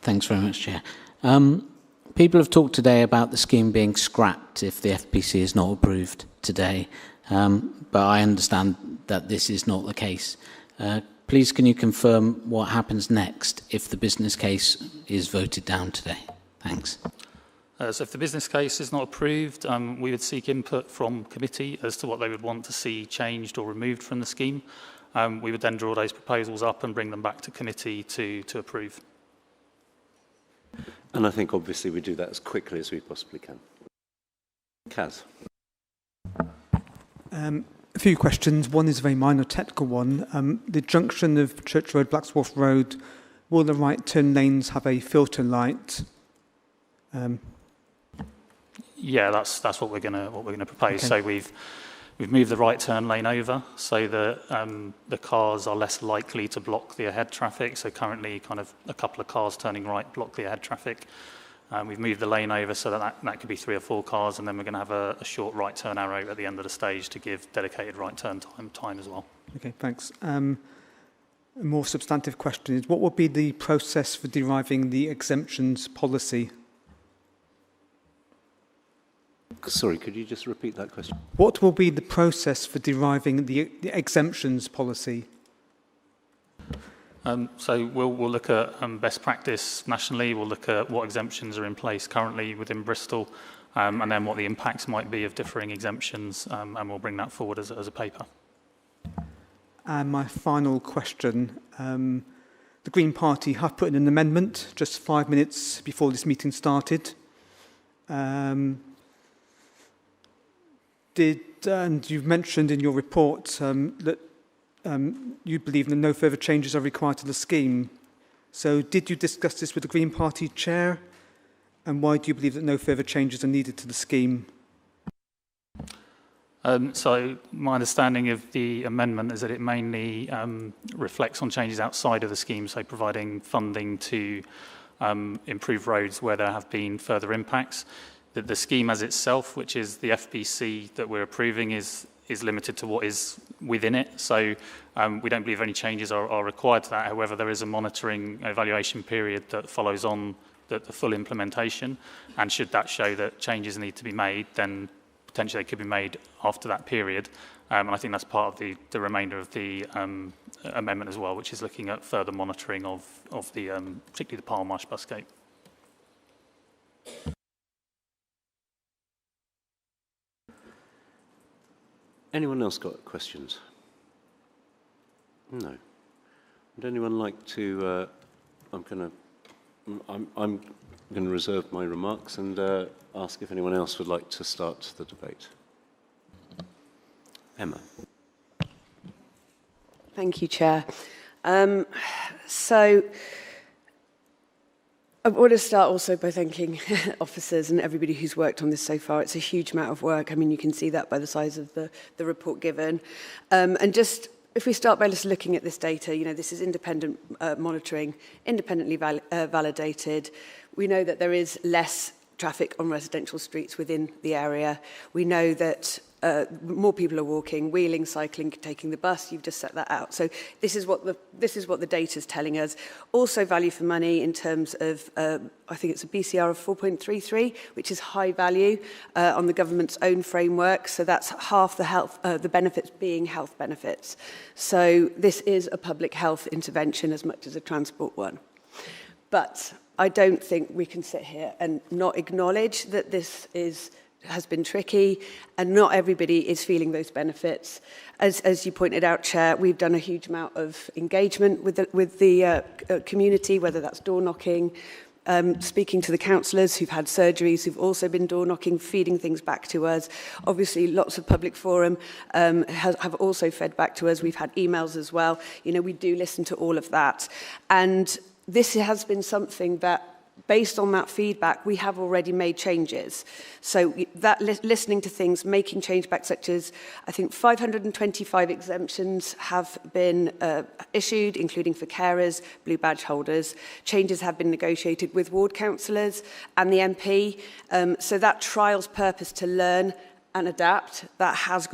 Thanks very much, Chair. People have talked today about the scheme being scrapped if the FPC is not approved today, but I understand that this is not the case. Please can you confirm what happens next if the business case is voted down today? Thanks. So if the business case is not approved, we would seek input from committee as to what they would want to see changed or removed from the scheme. We would then draw those proposals up and bring them back to committee to approve. And I think obviously we do that as quickly as we possibly can. Kaz. A few questions. One is a very minor technical one. The junction of Church Road, Blacksworth Road, will the right turn lanes have a filter light? Yeah, that's what we're gonna propose. Okay. So we've moved the right turn lane over so that the cars are less likely to block the ahead traffic. So currently, kind of a couple of cars turning right block the ahead traffic. We've moved the lane over so that could be 3 or 4 cars, and then we're going to have a short right turn arrow at the end of the stage to give dedicated right turn time as well. Okay, thanks. A more substantive question is, what will be the process for deriving the exemptions policy? Sorry, could you just repeat that question? What will be the process for deriving the exemptions policy? So we'll look at best practice nationally. We'll look at what exemptions are in place currently within Bristol, and then what the impacts might be of differing exemptions, and we'll bring that forward as a paper. And my final question. The Green Party have put in an amendment just 5 minutes before this meeting started. And you've mentioned in your report that you believe that no further changes are required to the scheme. So did you discuss this with the Green Party chair? And why do you believe that no further changes are needed to the scheme? So my understanding of the amendment is that it mainly reflects on changes outside of the scheme, so providing funding to improve roads where there have been further impacts. The scheme as itself, which is the FPC that we're approving, is limited to what is within it. So we don't believe any changes are required to that. However, there is a monitoring evaluation period that follows on the full implementation. And should that show that changes need to be made, then potentially they could be made after that period. And I think that's part of the remainder of the amendment as well, which is looking at further monitoring of the particularly the Palmarsh busgate. Anyone else got questions? No. Would anyone like to? I'm going to reserve my remarks and ask if anyone else would like to start the debate. Emma. Thank you, Chair. So I want to start also by thanking officers and everybody who's worked on this so far. It's a huge amount of work. I mean, you can see that by the size of the report given. And just, if we start by just looking at this data, you know, this is independent monitoring, independently validated. We know that there is less traffic on residential streets within the area. We know that more people are walking, wheeling, cycling, taking the bus. You've just set that out. So this is what the data is telling us. Also value for money in terms of, I think it's a BCR of 4.33, which is high value on the government's own framework. So that's half the benefits being health benefits. So this is a public health intervention as much as a transport one. But I don't think we can sit here and not acknowledge that this has been tricky and not everybody is feeling those benefits. As you pointed out, Chair, we've done a huge amount of engagement with the community, whether that's door knocking, speaking to the councillors who've had surgeries, who've also been door knocking, feeding things back to us. Obviously, lots of public forum have also fed back to us. We've had emails as well. You know, we do listen to all of that. And this has been something that, based on that feedback, we have already made changes. So that listening to things, making change back, such as, I think 525 exemptions have been issued, including for carers, blue badge holders. Changes have been negotiated with ward councillors and the MP. So that trial's purpose to learn and adapt, that has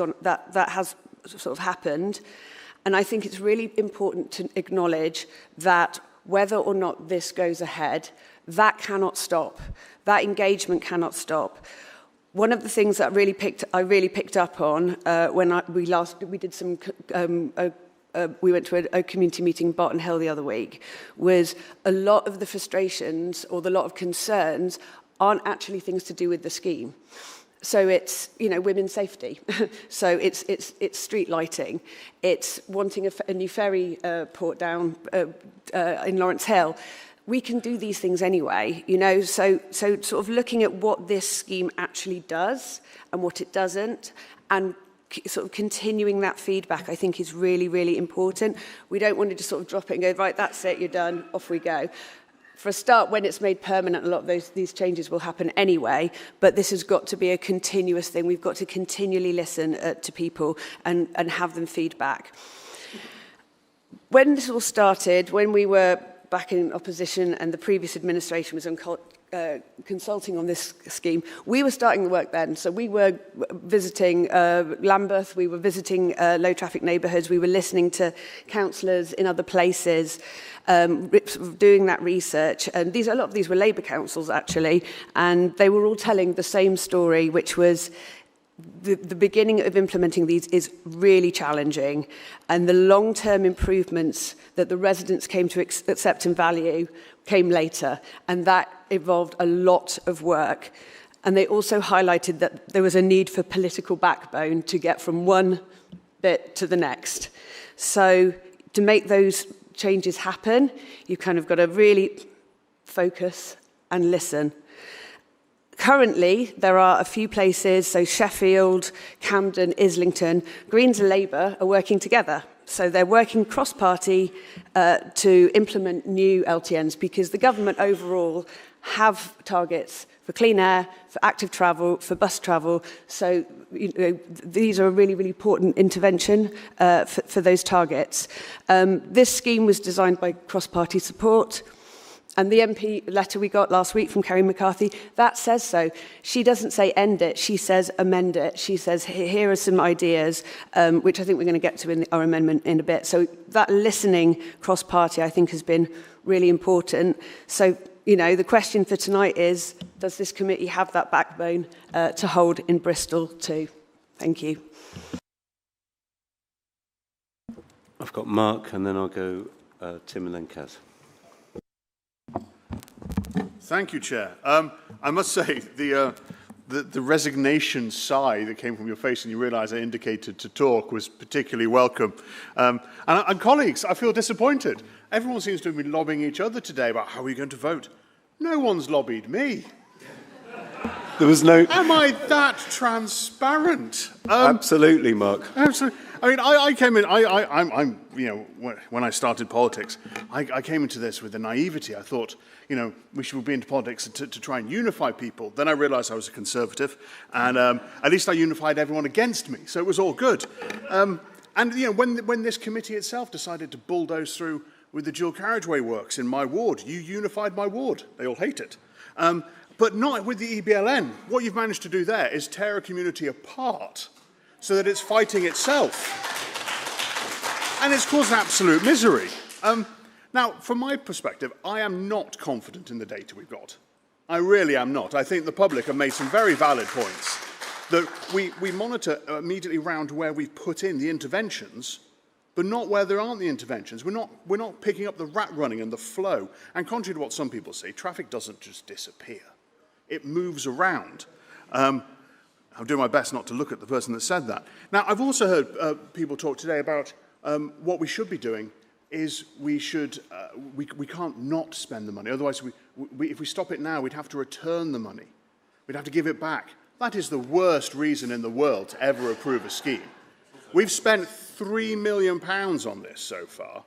sort of happened. And I think it's really important to acknowledge that whether or not this goes ahead, that cannot stop. That engagement cannot stop. One of the things that I really picked up on when we went to a community meeting in Barton Hill the other week was a lot of the frustrations or the lot of concerns aren't actually things to do with the scheme. So it's, women's safety. So it's street lighting. It's wanting a new ferry port down in Lawrence Hill. We can do these things anyway, so sort of looking at what this scheme actually does and what it doesn't, and sort of continuing that feedback, I think, is really, really important. We don't want to just sort of drop it and go, right, that's it, you're done, off we go. For a start, when it's made permanent, a lot of these changes will happen anyway, but this has got to be a continuous thing. We've got to continually listen to people and have them feedback. When this all started, when we were back in opposition and the previous administration was consulting on this scheme, we were starting the work then. So we were visiting Lambeth, we were visiting low-traffic neighbourhoods, we were listening to councillors in other places, doing that research. And a lot of these were Labour councils, actually, and they were all telling the same story, which was the beginning of implementing these is really challenging, and the long-term improvements that the residents came to accept and value came later, and that involved a lot of work. And they also highlighted that there was a need for political backbone to get from one bit to the next. So to make those changes happen, you've kind of got to really focus and listen. Currently, there are a few places, so Sheffield, Camden, Islington, Greens and Labour are working together. So they're working cross-party to implement new LTNs, because the government overall have targets for clean air, for active travel, for bus travel. So these are a really, really important intervention for those targets. This scheme was designed by cross-party support. And the MP letter we got last week from Kerry McCarthy, that says so. She doesn't say end it, she says amend it. She says, here are some ideas, which I think we're going to get to in our amendment in a bit. So that listening cross-party, I think, has been really important. So, the question for tonight is, does this committee have that backbone to hold in Bristol too? Thank you. I've got Mark, and then I'll go Tim and then Kaz. Thank you, Chair. I must say, the resignation sigh that came from your face and you realise I indicated to talk was particularly welcome. And colleagues, I feel disappointed. Everyone seems to have been lobbying each other today about how are we going to vote. No one's lobbied me. There was no... Am I that transparent? Absolutely, Mark. Absolutely. I mean, I came in, I'm when I started politics, I came into this with a naivety. I thought, we should be into politics to try and unify people. Then I realised I was a Conservative, and at least I unified everyone against me, so it was all good. And when this committee itself decided to bulldoze through with the dual carriageway works in my ward, you unified my ward. They all hate it. But not with the EBLN. What you've managed to do there is tear a community apart so that it's fighting itself. And it's caused absolute misery. Now, from my perspective, I am not confident in the data we've got. I really am not. I think the public have made some very valid points that we monitor immediately round where we've put in the interventions, but not where there aren't the interventions. We're not picking up the rat running and the flow. And contrary to what some people say, traffic doesn't just disappear. It moves around. I'll do my best not to look at the person that said that. Now, I've also heard people talk today about what we should be doing is we can't not spend the money. Otherwise, if we stop it now, we'd have to return the money. We'd have to give it back. That is the worst reason in the world to ever approve a scheme. We've spent £3 million on this so far.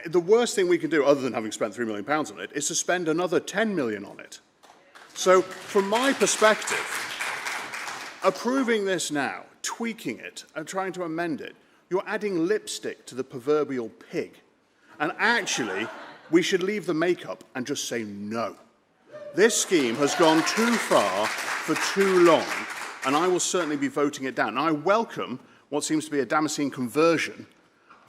The worst thing we can do, other than having spent £3 million on it, is to spend another £10 million on it. So, from my perspective, approving this now, tweaking it, and trying to amend it, you're adding lipstick to the proverbial pig. And actually, we should leave the makeup and just say no. This scheme has gone too far for too long, and I will certainly be voting it down. And I welcome what seems to be a Damascene conversion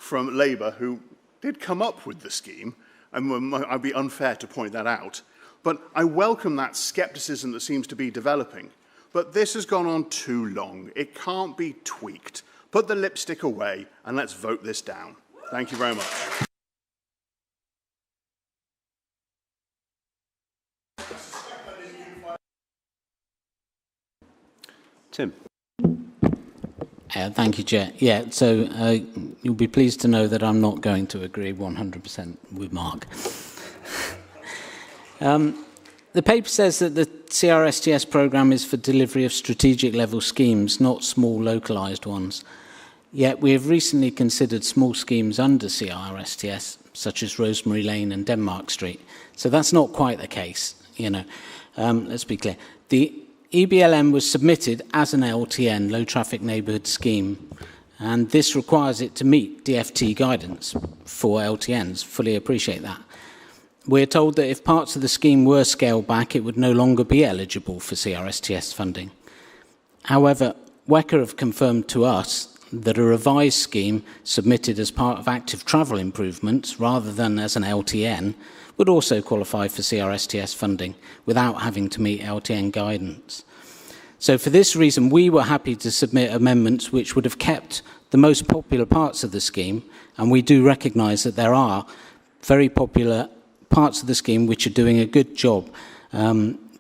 from Labour who did come up with the scheme, and I'd be unfair to point that out. But I welcome that scepticism that seems to be developing. But this has gone on too long. It can't be tweaked. Put the lipstick away and let's vote this down. Thank you very much. Tim. Thank you, Chair. Yeah, so you'll be pleased to know that I'm not going to agree 100% with Mark. The paper says that the CRSTS programme is for delivery of strategic level schemes, not small localised ones. Yet we have recently considered small schemes under CRSTS, such as Rosemary Lane and Denmark Street. So that's not quite the case, you know. Let's be clear. The EBLN was submitted as an LTN, low traffic neighbourhood scheme, and this requires it to meet DFT guidance for LTNs. Fully appreciate that. We're told that if parts of the scheme were scaled back, it would no longer be eligible for CRSTS funding. However, WECA have confirmed to us that a revised scheme submitted as part of active travel improvements rather than as an LTN would also qualify for CRSTS funding without having to meet LTN guidance. So for this reason, we were happy to submit amendments which would have kept the most popular parts of the scheme, and we do recognise that there are very popular parts of the scheme which are doing a good job.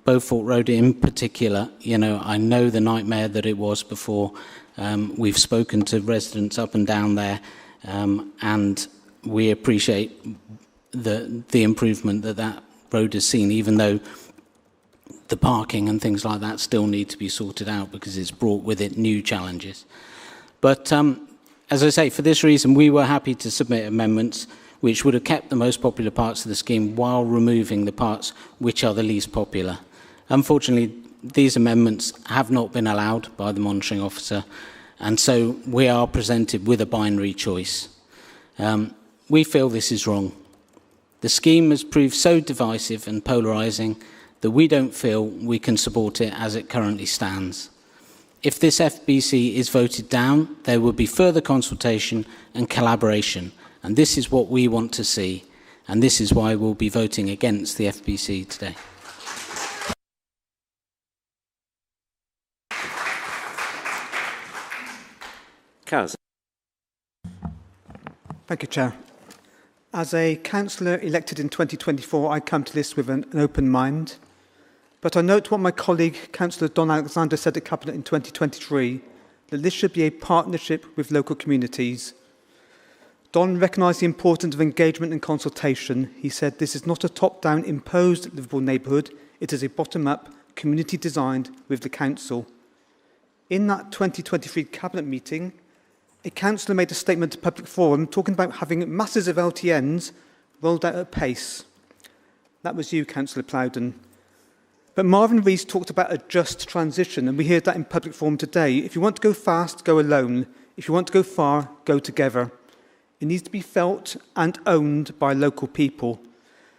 Beaufort Road in particular, you know, I know the nightmare that it was before. We've spoken to residents up and down there, and we appreciate the improvement that that road has seen, even though the parking and things like that still need to be sorted out because it's brought with it new challenges. But as I say, for this reason, we were happy to submit amendments which would have kept the most popular parts of the scheme while removing the parts which are the least popular. Unfortunately, these amendments have not been allowed by the monitoring officer, and so we are presented with a binary choice. We feel this is wrong. The scheme has proved so divisive and polarising that we don't feel we can support it as it currently stands. If this FBC is voted down, there will be further consultation and collaboration, and this is what we want to see, and this is why we'll be voting against the FBC today. Kaz. Thank you, Chair. As a councillor elected in 2024, I come to this with an open mind. But I note what my colleague, Councillor Don Alexander, said at Cabinet in 2023, that this should be a partnership with local communities. Don recognised the importance of engagement and consultation. He said this is not a top-down imposed livable neighbourhood, it is a bottom-up, community designed with the council. In that 2023 Cabinet meeting, a councillor made a statement to Public Forum talking about having masses of LTNs rolled out at pace. That was you, Councillor Plowden. But Marvin Rees talked about a just transition, and we heard that in Public Forum today. If you want to go fast, go alone. If you want to go far, go together. It needs to be felt and owned by local people.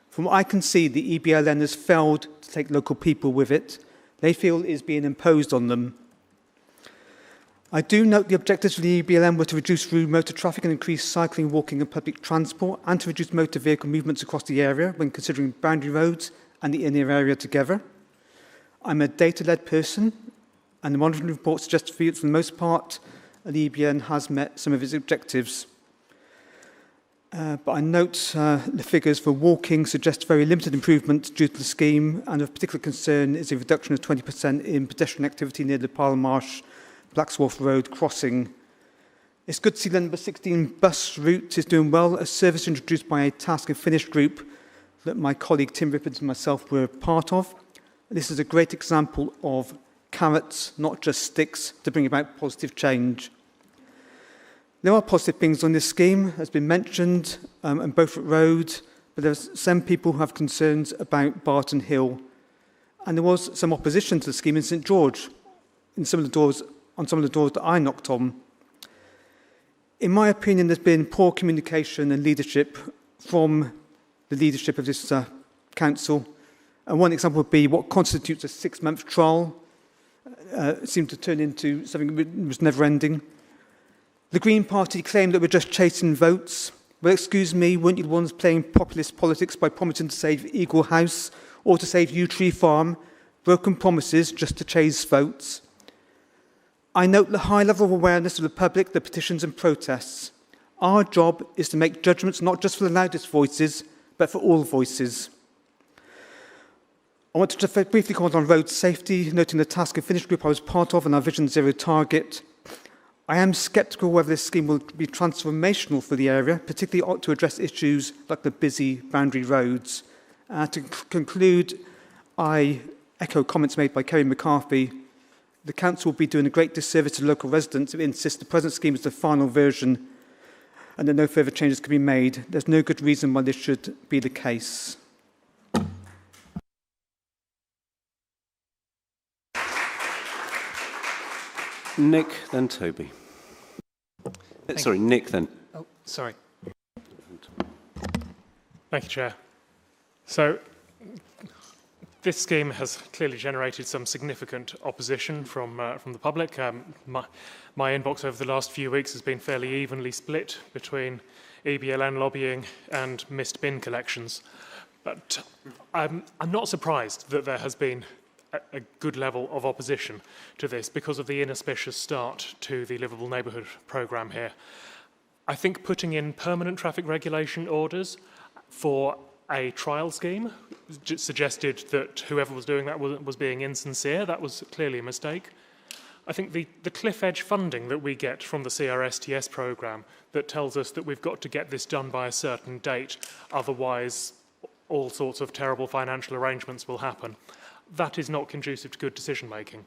From what I can see, the EBLN has failed to take local people with it. They feel it is being imposed on them. I do note the objectives of the EBLN were to reduce through motor traffic and increase cycling, walking and public transport, and to reduce motor vehicle movements across the area when considering boundary roads and the inner area together. I'm a data-led person, and the monitoring report suggests for the most part the EBLN has met some of its objectives. But I note the figures for walking suggest very limited improvement due to the scheme, and of particular concern is a reduction of 20% in pedestrian activity near the Parlemarsh Blacksworth Road crossing. It's good to see the number 16 bus route is doing well, a service introduced by a task and finish group that my colleague Tim Rippins and myself were part of. This is a great example of carrots, not just sticks, to bring about positive change. There are positive things on this scheme, as been mentioned, on Beaufort Road, but there are some people who have concerns about Barton Hill. And there was some opposition to the scheme in St George, on some of the doors that I knocked on. In my opinion, there's been poor communication and leadership from the leadership of this council. And one example would be what constitutes a 6-month trial seemed to turn into something that was never-ending. The Green Party claim that we're just chasing votes. Well, excuse me, weren't you the ones playing populist politics by promising to save Eagle House or to save Yew Tree Farm? Broken promises just to chase votes. I note the high level of awareness of the public, the petitions and protests. Our job is to make judgments not just for the loudest voices, but for all voices. I want to briefly comment on road safety, noting the task and finish group I was part of and our Vision Zero target. I am sceptical whether this scheme will be transformational for the area, particularly to address issues like the busy boundary roads. To conclude, I echo comments made by Kerry McCarthy. The Council will be doing a great disservice to local residents if it insists the present scheme is the final version and that no further changes can be made. There's no good reason why this should be the case. Nick, then Toby. Sorry, Nick, then. Oh, sorry. Thank you, Chair. So, this scheme has clearly generated some significant opposition from the public. My inbox over the last few weeks has been fairly evenly split between EBLN lobbying and missed bin collections. But I'm not surprised that there has been a good level of opposition to this because of the inauspicious start to the Liveable Neighbourhood programme here. I think putting in permanent traffic regulation orders for a trial scheme suggested that whoever was doing that was being insincere. That was clearly a mistake. I think the cliff edge funding that we get from the CRSTS programme that tells us that we've got to get this done by a certain date, otherwise all sorts of terrible financial arrangements will happen. That is not conducive to good decision making.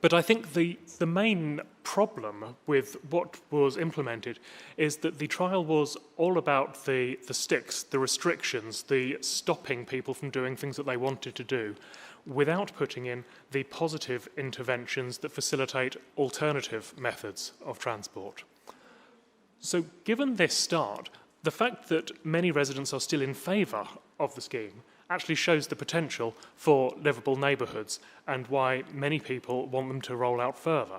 But I think the main problem with what was implemented is that the trial was all about the sticks, the restrictions, the stopping people from doing things that they wanted to do, without putting in the positive interventions that facilitate alternative methods of transport. So given this start, the fact that many residents are still in favour of the scheme actually shows the potential for livable neighbourhoods and why many people want them to roll out further.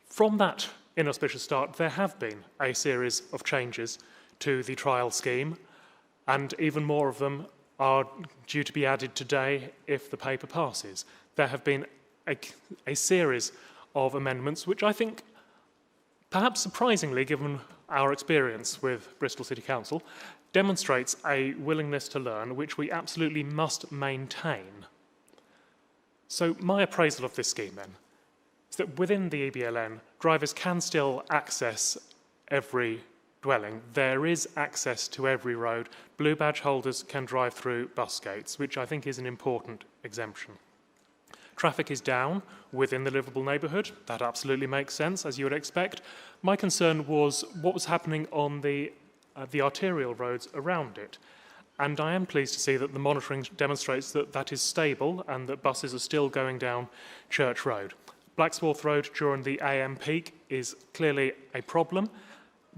From that inauspicious start, there have been a series of changes to the trial scheme, and even more of them are due to be added today if the paper passes. There have been a series of amendments which I think, perhaps surprisingly given our experience with Bristol City Council, demonstrates a willingness to learn which we absolutely must maintain. So my appraisal of this scheme then is that within the EBLN, drivers can still access every dwelling. There is access to every road. Blue badge holders can drive through bus gates, which I think is an important exemption. Traffic is down within the livable neighbourhood. That absolutely makes sense, as you would expect. My concern was what was happening on the arterial roads around it. And I am pleased to see that the monitoring demonstrates that that is stable and that buses are still going down Church Road. Blacksworth Road during the AM peak is clearly a problem,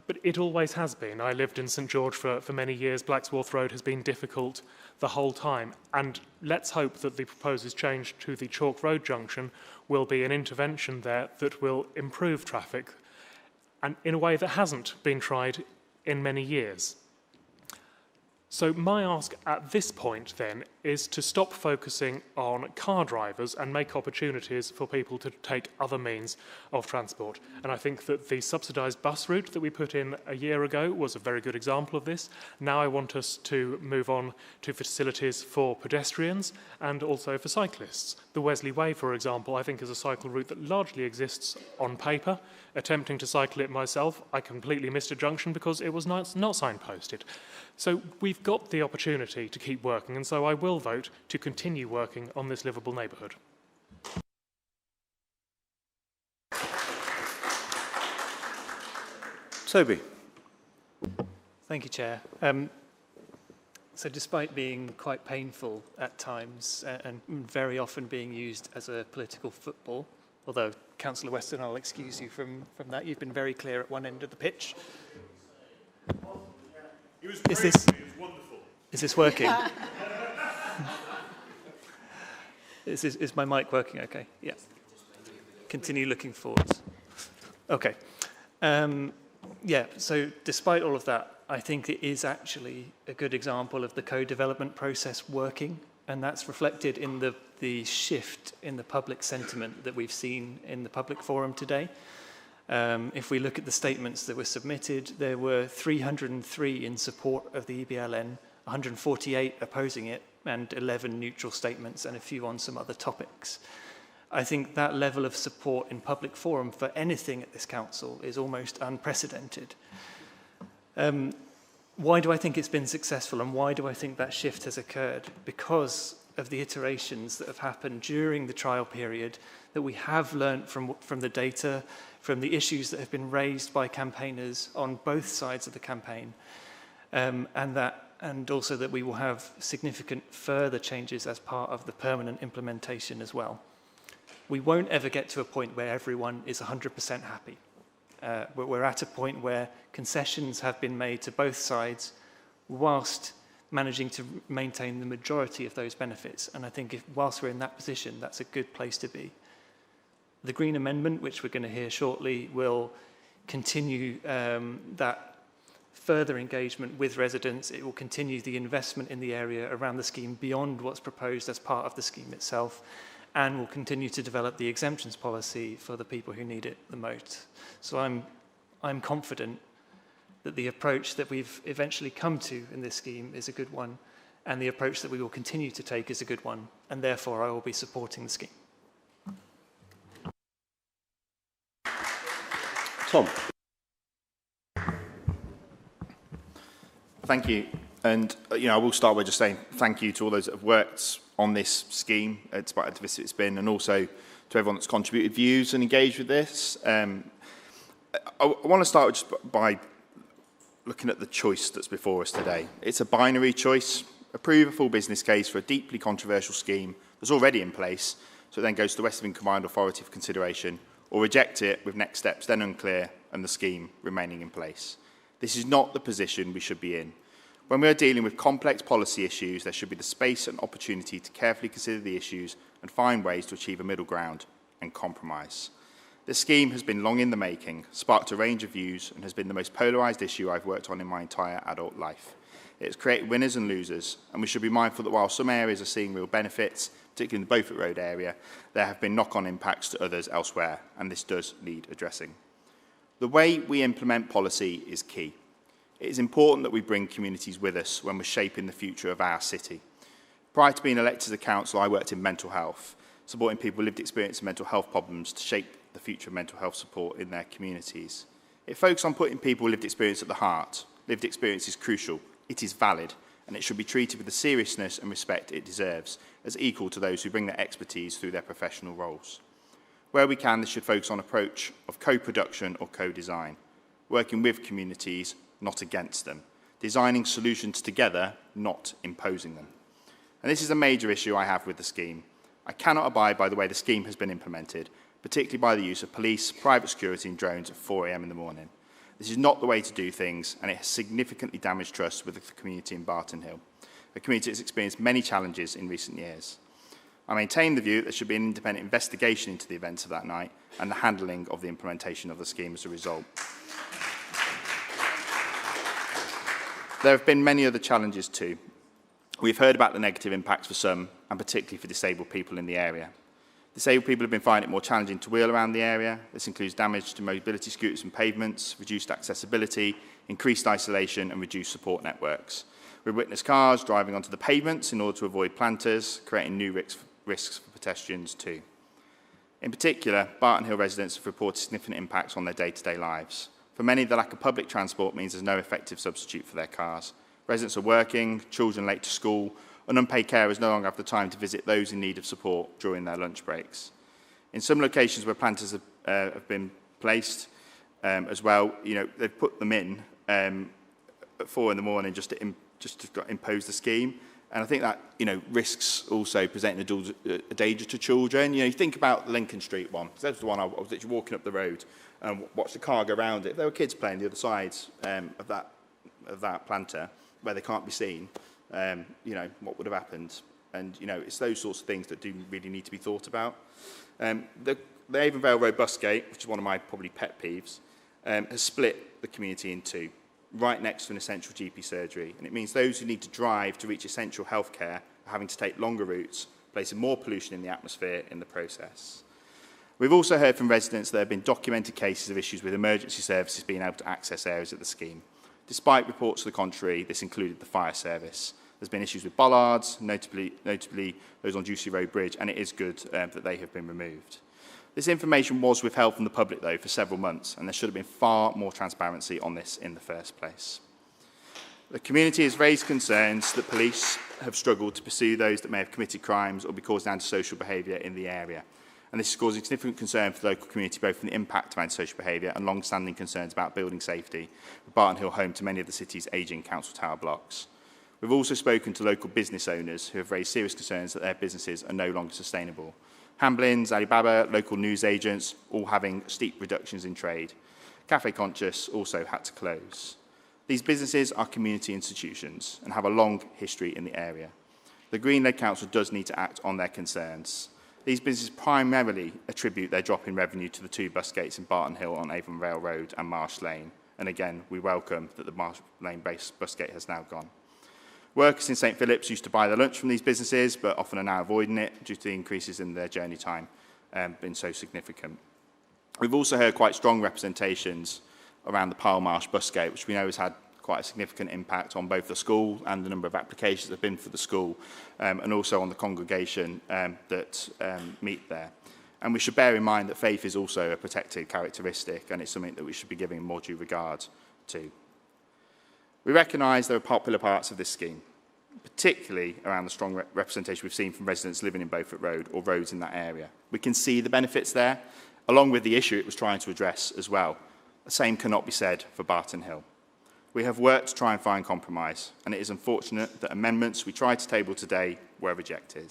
but it always has been. I lived in St George for many years. Blacksworth Road has been difficult the whole time. And let's hope that the proposed change to the Chalk Road junction will be an intervention there that will improve traffic, and in a way that hasn't been tried in many years. So my ask at this point then is to stop focusing on car drivers and make opportunities for people to take other means of transport. And I think that the subsidised bus route that we put in a year ago was a very good example of this. Now I want us to move on to facilities for pedestrians and also for cyclists. The Wesley Way, for example, I think is a cycle route that largely exists on paper. Attempting to cycle it myself, I completely missed a junction because it was not signposted. So we've got the opportunity to keep working, and so I will vote to continue working on this livable neighbourhood. Toby. Thank you, Chair. So despite being quite painful at times and very often being used as a political football, although Councillor Weston, I'll excuse you from that, you've been very clear at one end of the pitch. Is this working? Is my mic working okay? Yeah. Continue looking forwards. Okay. Yeah, so despite all of that, I think it is actually a good example of the co-development process working, and that's reflected in the shift in the public sentiment that we've seen in the public forum today. If we look at the statements that were submitted, there were 303 in support of the EBLN, 148 opposing it, and 11 neutral statements, and a few on some other topics. I think that level of support in public forum for anything at this council is almost unprecedented. Why do I think it's been successful, and why do I think that shift has occurred? Because of the iterations that have happened during the trial period, that we have learnt from the data, from the issues that have been raised by campaigners on both sides of the campaign, and also that we will have significant further changes as part of the permanent implementation as well. We won't ever get to a point where everyone is 100% happy. We're at a point where concessions have been made to both sides whilst managing to maintain the majority of those benefits. And I think whilst we're in that position, that's a good place to be. The Green Amendment, which we're going to hear shortly, will continue that further engagement with residents. It will continue the investment in the area around the scheme beyond what's proposed as part of the scheme itself, and will continue to develop the exemptions policy for the people who need it the most. So I'm confident that the approach that we've eventually come to in this scheme is a good one, and the approach that we will continue to take is a good one, and therefore I will be supporting the scheme. Tom. Thank you. And, I will start by just saying thank you to all those that have worked on this scheme, despite how divisive it's been, and also to everyone that's contributed views and engaged with this. I want to start just by looking at the choice that's before us today. It's a binary choice. Approve a full business case for a deeply controversial scheme that's already in place, so it then goes to the West of England Combined Authority for consideration, or reject it with next steps then unclear and the scheme remaining in place. This is not the position we should be in. When we are dealing with complex policy issues, there should be the space and opportunity to carefully consider the issues and find ways to achieve a middle ground and compromise. This scheme has been long in the making, sparked a range of views, and has been the most polarised issue I've worked on in my entire adult life. It has created winners and losers, and we should be mindful that while some areas are seeing real benefits, particularly in the Beaufort Road area, there have been knock-on impacts to others elsewhere, and this does need addressing. The way we implement policy is key. It is important that we bring communities with us when we're shaping the future of our city. Prior to being elected as a council, I worked in mental health, supporting people with lived experience of mental health problems to shape the future of mental health support in their communities. It focused on putting people with lived experience at the heart. Lived experience is crucial, it is valid, and it should be treated with the seriousness and respect it deserves, as equal to those who bring their expertise through their professional roles. Where we can, this should focus on an approach of co-production or co-design, working with communities, not against them, designing solutions together, not imposing them. And this is a major issue I have with the scheme. I cannot abide by the way the scheme has been implemented, particularly by the use of police, private security and drones at 4 a.m. in the morning. This is not the way to do things, and it has significantly damaged trust with the community in Barton Hill, a community that has experienced many challenges in recent years. I maintain the view that there should be an independent investigation into the events of that night and the handling of the implementation of the scheme as a result. There have been many other challenges too. We've heard about the negative impacts for some, and particularly for disabled people in the area. Disabled people have been finding it more challenging to wheel around the area. This includes damage to mobility scooters and pavements, reduced accessibility, increased isolation and reduced support networks. We've witnessed cars driving onto the pavements in order to avoid planters, creating new risks for pedestrians too. In particular, Barton Hill residents have reported significant impacts on their day-to-day lives. For many, the lack of public transport means there's no effective substitute for their cars. Residents are working, children late to school, and unpaid carers no longer have the time to visit those in need of support during their lunch breaks. In some locations where planters have been placed as well, they've put them in at 4 in the morning just to impose the scheme. And I think that, risks also presenting a danger to children. You think about the Lincoln Street one. That's the one I was literally walking up the road and watched the car go around it. There were kids playing the other side of that planter where they can't be seen. What would have happened? And, it's those sorts of things that do really need to be thought about. The the Avon Vale Road bus gate, which is one of my probably pet peeves, has split the community in two, right next to an essential GP surgery. And it means those who need to drive to reach essential healthcare are having to take longer routes, placing more pollution in the atmosphere in the process. We've also heard from residents that there have been documented cases of issues with emergency services being able to access areas of the scheme. Despite reports to the contrary, this included the fire service. There's been issues with bollards, notably those on Ducie Road Bridge, and it is good that they have been removed. This information was withheld from the public, though, for several months, and there should have been far more transparency on this in the first place. The community has raised concerns that police have struggled to pursue those that may have committed crimes or be causing antisocial behaviour in the area. And this is causing significant concern for the local community, both from the impact of antisocial behaviour and long-standing concerns about building safety, with Barton Hill home to many of the city's ageing council tower blocks. We've also spoken to local business owners who have raised serious concerns that their businesses are no longer sustainable. Hamblins, Alibaba, local news agents, all having steep reductions in trade. Cafe Conscious also had to close. These businesses are community institutions and have a long history in the area. The Green-led council does need to act on their concerns. These businesses primarily attribute their drop in revenue to the two bus gates in Barton Hill on Avon Vale Road and Marsh Lane. And again, we welcome that the Marsh Lane-based bus gate has now gone. Workers in St Phillips used to buy their lunch from these businesses, but often are now avoiding it due to the increases in their journey time being so significant. We've also heard quite strong representations around the Pile Marsh bus gate, which we know has had quite a significant impact on both the school and the number of applications that have been for the school, and also on the congregation that meet there. And we should bear in mind that faith is also a protected characteristic, and it's something that we should be giving more due regard to. We recognise there are popular parts of this scheme, particularly around the strong representation we've seen from residents living in Beaufort Road or roads in that area. We can see the benefits there, along with the issue it was trying to address as well. The same cannot be said for Barton Hill. We have worked to try and find compromise, and it is unfortunate that amendments we tried to table today were rejected.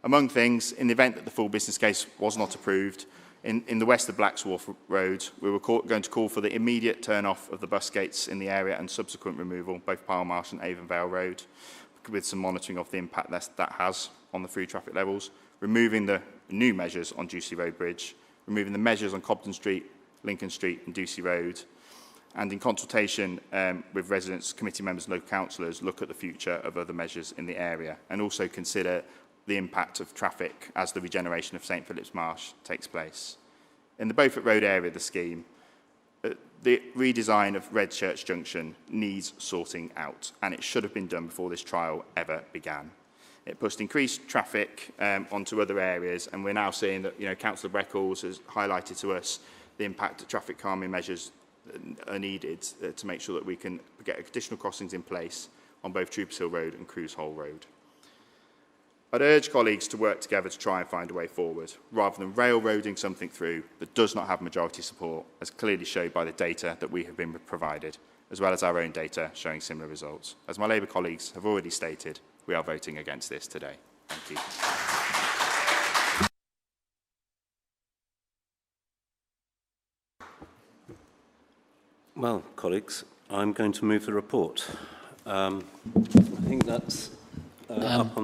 Among things, in the event that the full business case was not approved, in the west of Blackswharf Road, we were going to call for the immediate turn-off of the bus gates in the area and subsequent removal, both Pile Marsh and Avon Vale Road, with some monitoring of the impact that has on the through traffic levels, removing the new measures on Ducie Road Bridge, removing the measures on Cobden Street, Lincoln Street and Ducie Road, and in consultation with residents, committee members and local councillors, look at the future of other measures in the area and also consider the impact of traffic as the regeneration of St Phillips Marsh takes place. In the Beaufort Road area of the scheme, the redesign of Red Church Junction needs sorting out, and it should have been done before this trial ever began. It pushed increased traffic onto other areas, and we're now seeing that, Councillor Breckles has highlighted to us the impact that traffic calming measures are needed to make sure that we can get additional crossings in place on both Troopers Hill Road and Cruise Hole Road. I'd urge colleagues to work together to try and find a way forward, rather than railroading something through that does not have majority support, as clearly showed by the data that we have been provided, as well as our own data showing similar results. As my Labour colleagues have already stated, we are voting against this today. Thank you. Well, colleagues, I'm going to move the report. I think that's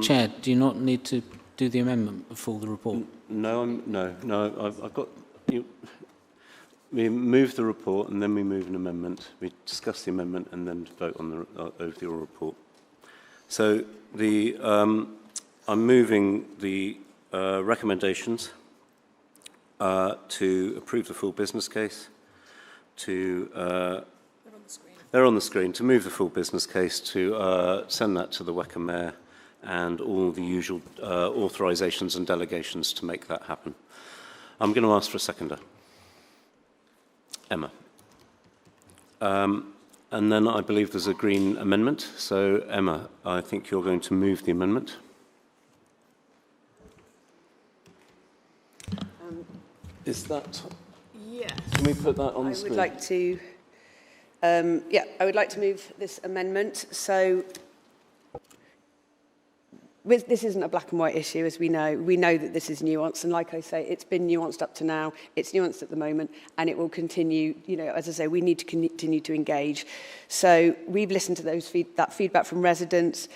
Chair, do you not need to do the amendment before the report? No. I've got. We move the report and then we move an amendment. We discuss the amendment and then vote on over the oral report. So I'm moving the recommendations to approve the full business case. They're on the screen. To move the full business case, to send that to the Weckham Mayor, and all the usual authorisations and delegations to make that happen. I'm going to ask for a seconder. Emma. And then I believe there's a Green amendment. So, Emma, I think you're going to move the amendment. Is that... Yes. Can we put that on the screen? I would like to move this amendment. So, this isn't a black and white issue, as we know. We know that this is nuanced, and like I say, it's been nuanced up to now. It's nuanced at the moment, and it will continue. As I say, we need to continue to engage. So we've listened to that feedback from residents,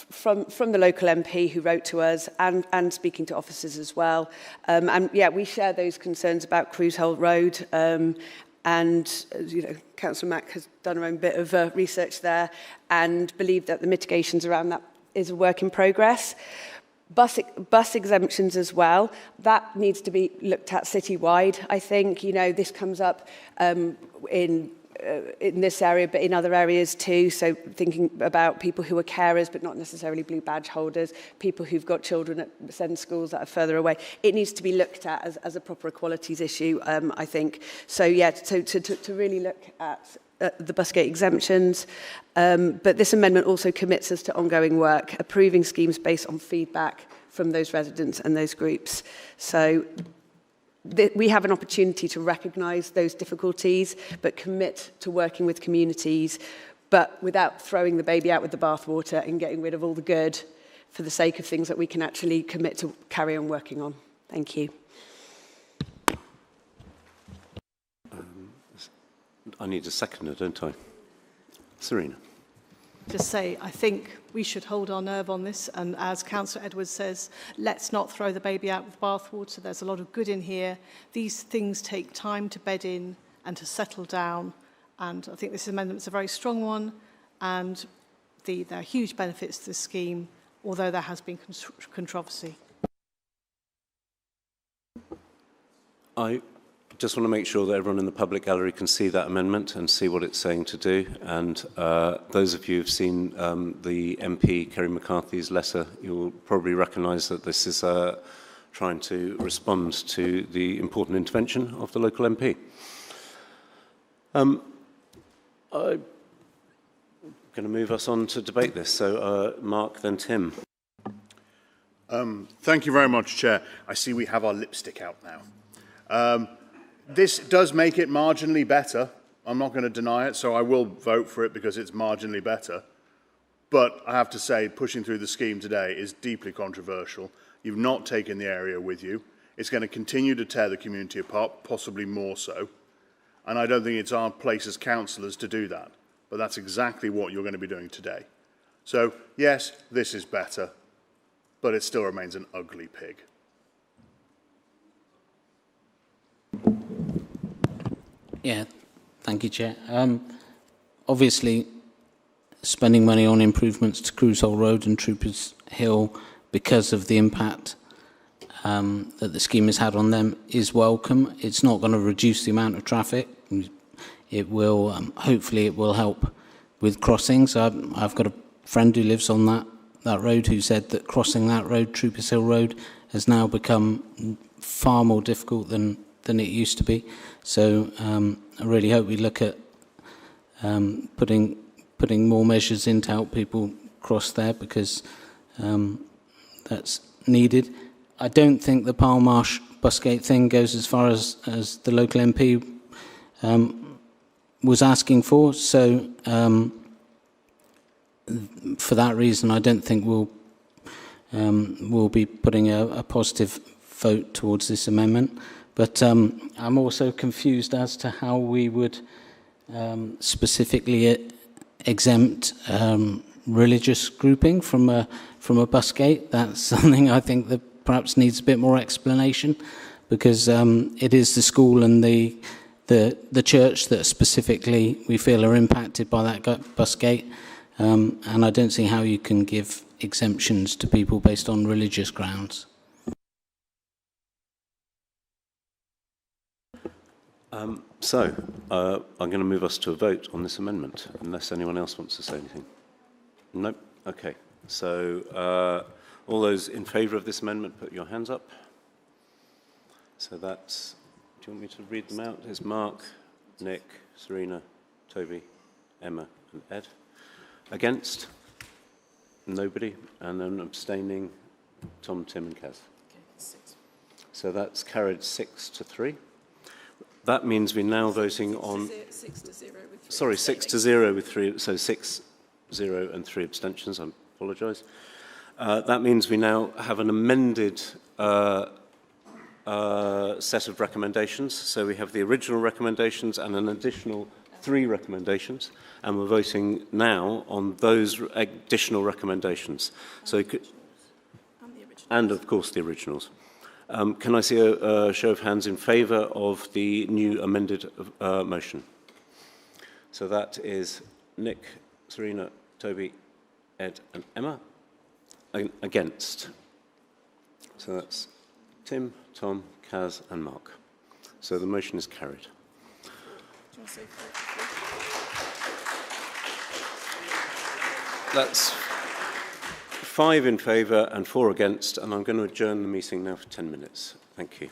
from the local MP who wrote to us and speaking to officers as well. And yeah, we share those concerns about Cruise Hole Road. And Councillor Mack has done her own bit of research there and believe that the mitigations around that is a work in progress. Bus exemptions as well, that needs to be looked at citywide. I think, this comes up in this area, but in other areas too. So thinking about people who are carers, but not necessarily blue badge holders, people who've got children at SEND schools that are further away. It needs to be looked at as a proper equalities issue, I think. So yeah, to really look at the busgate exemptions. But this amendment also commits us to ongoing work, approving schemes based on feedback from those residents and those groups. So we have an opportunity to recognise those difficulties, but commit to working with communities, but without throwing the baby out with the bathwater and getting rid of all the good for the sake of things that we can actually commit to carry on working on. Thank you. I need a seconder, don't I? Serena. Just say, I think we should hold our nerve on this, and as Councillor Edwards says, let's not throw the baby out with bathwater. There's a lot of good in here. These things take time to bed in and to settle down, and I think this amendment is a very strong one, and there are huge benefits to the scheme, although there has been controversy. I just want to make sure that everyone in the public gallery can see that amendment and see what it's saying to do. And those of you who've seen the MP, Kerry McCarthy's letter, you'll probably recognise that this is trying to respond to the important intervention of the local MP. I'm going to move us on to debate this. So Mark, then Tim. Thank you very much, Chair. I see we have our lipstick out now. This does make it marginally better. I'm not going to deny it, so I will vote for it because it's marginally better. But I have to say, pushing through the scheme today is deeply controversial. You've not taken the area with you. It's going to continue to tear the community apart, possibly more so. And I don't think it's our place as councillors to do that. But that's exactly what you're going to be doing today. So, yes, this is better, but it still remains an ugly pig. Yeah, thank you, Chair. Obviously, spending money on improvements to Cruise Hole Road and Troopers Hill because of the impact that the scheme has had on them is welcome. It's not going to reduce the amount of traffic. It will, hopefully, it will help with crossings. I've got a friend who lives on that road who said that crossing that road, Troopers Hill Road, has now become far more difficult than it used to be. So I really hope we look at putting more measures in to help people cross there, because that's needed. I don't think the Palmarsh busgate thing goes as far as the local MP was asking for. So for that reason, I don't think we'll be putting a positive vote towards this amendment. But I'm also confused as to how we would specifically exempt religious grouping from a busgate. That's something I think that perhaps needs a bit more explanation, because it is the school and the church that specifically we feel are impacted by that busgate, and I don't see how you can give exemptions to people based on religious grounds. I'm going to move us to a vote on this amendment, unless anyone else wants to say anything. Nope. Okay. So all those in favour of this amendment, put your hands up. So that's, do you want me to read them out? There's Mark, Nick, Serena, Toby, Emma and Ed. Against? Nobody. And then abstaining, Tom, Tim and Kaz. So that's carried 6-3. That means we're now voting on... 6-0 with 3. Sorry, 6-0 with 3. So 6-0 and 3 abstentions. I apologise. That means we now have an amended set of recommendations. So we have the original recommendations and an additional 3 recommendations, and we're voting now on those additional recommendations. So, and of course the originals. Can I see a show of hands in favour of the new amended motion? So that is Nick, Serena, Toby, Ed and Emma. Against. So that's Tim, Tom, Kaz and Mark. So the motion is carried. That's 5 in favour and 4 against, and I'm going to adjourn the meeting now for 10 minutes. Thank you.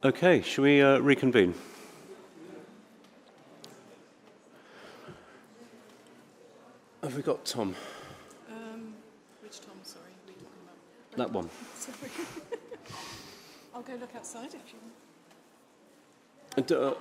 Okay, shall we reconvene? Have we got Tom? Which Tom, sorry? Are we talking about? That one. Sorry. I'll go look outside if you want. And,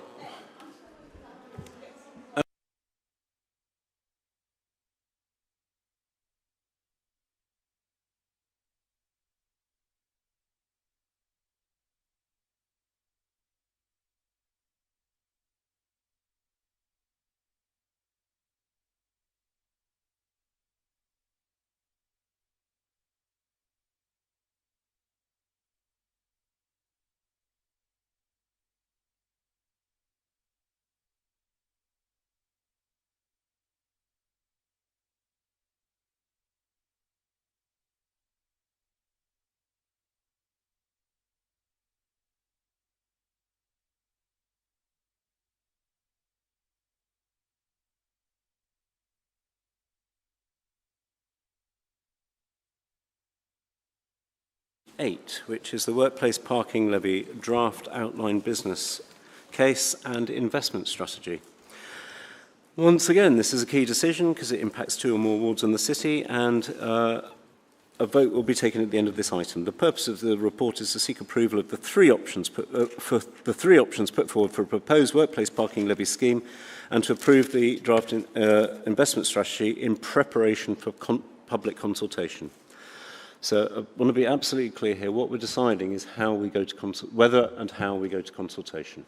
8, which is the Workplace Parking Levy Draft Outline Business Case and Investment Strategy. Once again, this is a key decision because it impacts 2 or more wards in the city, and a vote will be taken at the end of this item. The purpose of the report is to seek approval of the 3 options put forward for a proposed workplace parking levy scheme, and to approve the draft investment strategy in preparation for public consultation. So I want to be absolutely clear here. What we're deciding is how we go to whether and how we go to consultation.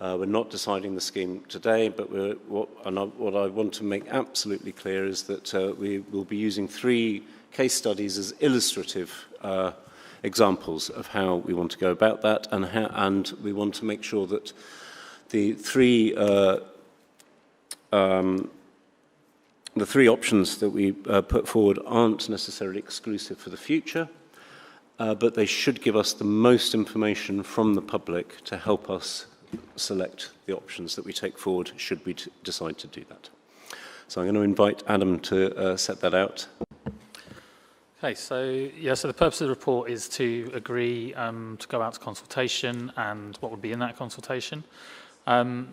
We're not deciding the scheme today, but what I want to make absolutely clear is that we will be using 3 case studies as illustrative examples of how we want to go about that, and we want to make sure that the 3 options that we put forward aren't necessarily exclusive for the future, but they should give us the most information from the public to help us select the options that we take forward should we decide to do that. So I'm going to invite Adam to set that out. Okay, so the purpose of the report is to agree to go out to consultation and what would be in that consultation.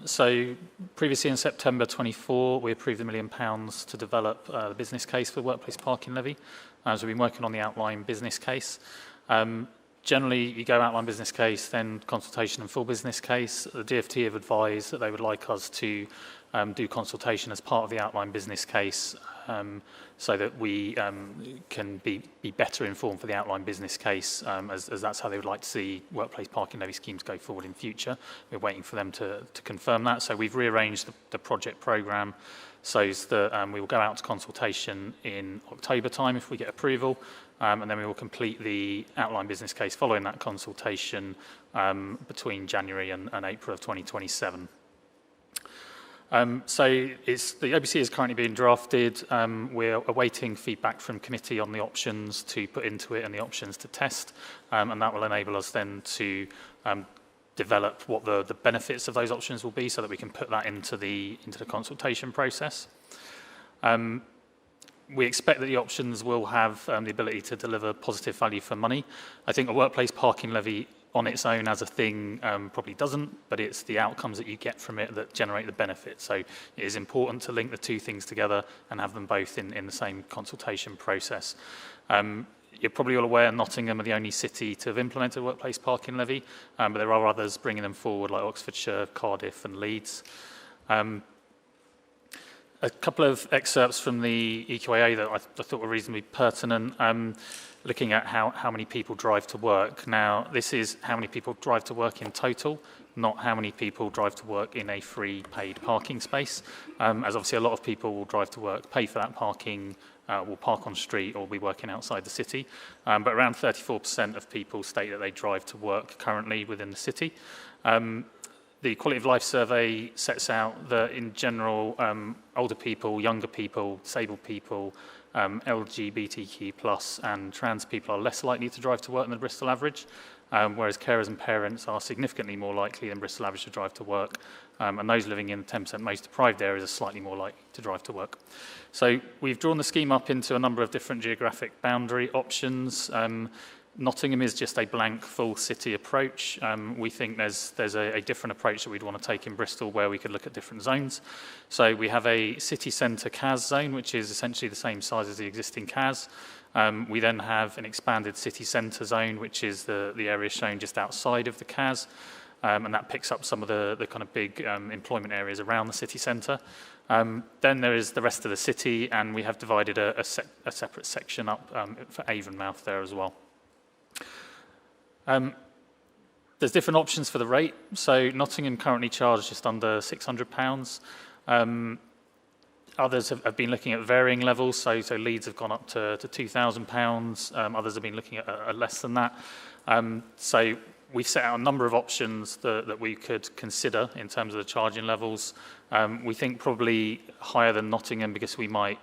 So previously in September 24, we approved £1 million to develop the business case for the workplace parking levy. So we've been working on the outline business case. Generally, you go outline business case, then consultation and full business case. The DfT have advised that they would like us to do consultation as part of the outline business case, so that we can be better informed for the outline business case, as that's how they would like to see workplace parking levy schemes go forward in future. We're waiting for them to confirm that. So we've rearranged the project programme so that we will go out to consultation in October time if we get approval, and then we will complete the outline business case following that consultation between January and April of 2027. So the OBC is currently being drafted. We're awaiting feedback from committee on the options to put into it and the options to test, and that will enable us then to develop what the benefits of those options will be, so that we can put that into the consultation process. We expect that the options will have the ability to deliver positive value for money. I think a workplace parking levy on its own as a thing probably doesn't, but it's the outcomes that you get from it that generate the benefit. So it is important to link the 2 things together and have them both in the same consultation process. You're probably all aware Nottingham are the only city to have implemented a workplace parking levy, but there are others bringing them forward like Oxfordshire, Cardiff and Leeds. A couple of excerpts from the EQAA that I thought were reasonably pertinent, looking at how many people drive to work. Now, this is how many people drive to work in total, not how many people drive to work in a free paid parking space, as obviously a lot of people will drive to work, pay for that parking, will park on street or be working outside the city. But around 34% of people state that they drive to work currently within the city. The Quality of Life Survey sets out that in general, older people, younger people, disabled people, LGBTQ+ and trans people are less likely to drive to work than the Bristol average, whereas carers and parents are significantly more likely than Bristol average to drive to work, and those living in the 10% most deprived areas are slightly more likely to drive to work. So we've drawn the scheme up into a number of different geographic boundary options. Nottingham is just a blank full city approach. We think there's a different approach that we'd want to take in Bristol where we could look at different zones. So we have a city centre CAS zone, which is essentially the same size as the existing CAS. We then have an expanded city centre zone, which is the area shown just outside of the CAS. And that picks up some of the kind of big employment areas around the city centre. Then there is the rest of the city, and we have divided a separate section up for Avonmouth there as well. There's different options for the rate. So Nottingham currently charge just under £600. Others have been looking at varying levels. So Leeds have gone up to £2,000. Others have been looking at less than that. So we've set out a number of options that we could consider in terms of the charging levels. We think probably higher than Nottingham because we might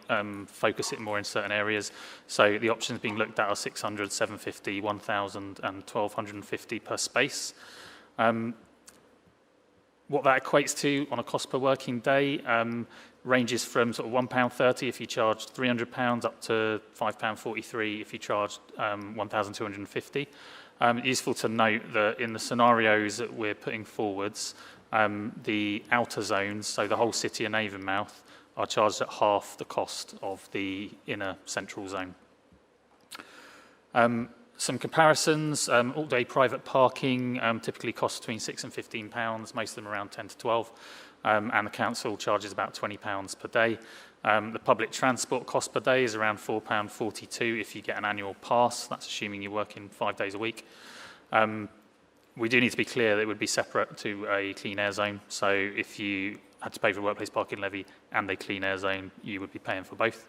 focus it more in certain areas. So the options being looked at are 600, 750, 1,000 and 1,250 per space. What that equates to on a cost per working day ranges from sort of £1.30 if you charge £300 up to £5.43 if you charge 1,250. Useful to note that in the scenarios that we're putting forwards, the outer zones, so the whole city and Avonmouth, are charged at half the cost of the inner central zone. Some comparisons, all-day private parking typically costs between £6 and £15, most of them around 10 to 12, and the council charges about £20 per day. The public transport cost per day is around £4.42 if you get an annual pass. That's assuming you're working 5 days a week. We do need to be clear that it would be separate to a clean air zone. So if you had to pay for a workplace parking levy and a clean air zone, you would be paying for both.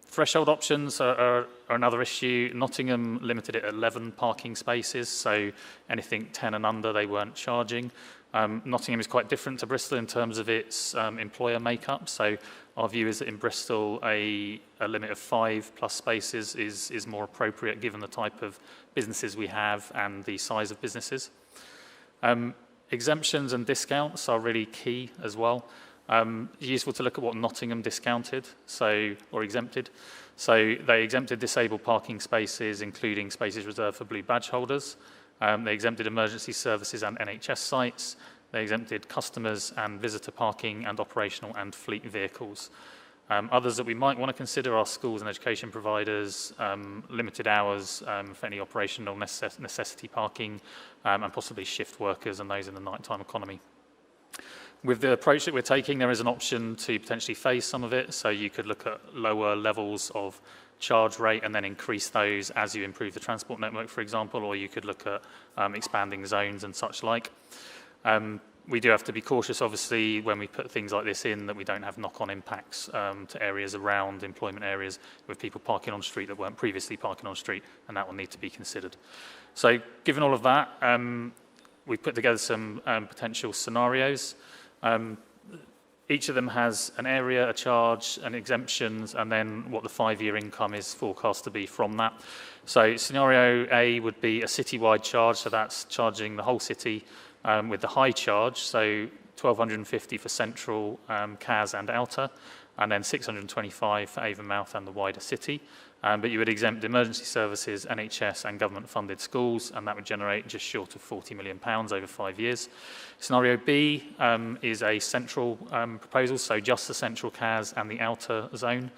Threshold options are another issue. Nottingham limited it at 11 parking spaces, so anything 10 and under they weren't charging. Nottingham is quite different to Bristol in terms of its employer makeup. So our view is that in Bristol, a limit of 5+ spaces is more appropriate given the type of businesses we have and the size of businesses. Exemptions and discounts are really key as well. Useful to look at what Nottingham discounted, or exempted. So they exempted disabled parking spaces, including spaces reserved for blue badge holders. They exempted emergency services and NHS sites. They exempted customers and visitor parking and operational and fleet vehicles. Others that we might want to consider are schools and education providers, limited hours for any operational necessity parking, and possibly shift workers and those in the nighttime economy. With the approach that we're taking, there is an option to potentially phase some of it. So you could look at lower levels of charge rate and then increase those as you improve the transport network, for example, or you could look at expanding zones and such like. We do have to be cautious, obviously, when we put things like this in, that we don't have knock-on impacts to areas around employment areas with people parking on street that weren't previously parking on street, and that will need to be considered. So given all of that, we've put together some potential scenarios. Each of them has an area, a charge, and exemptions, and then what the 5-year income is forecast to be from that. So scenario A would be a citywide charge, so that's charging the whole city with the high charge, so 1,250 for central, CAS and outer, and then 625 for Avonmouth and the wider city. But you would exempt emergency services, NHS and government-funded schools, and that would generate just short of £40 million over 5 years. Scenario B is a central proposal, so just the central CAS and the outer zone,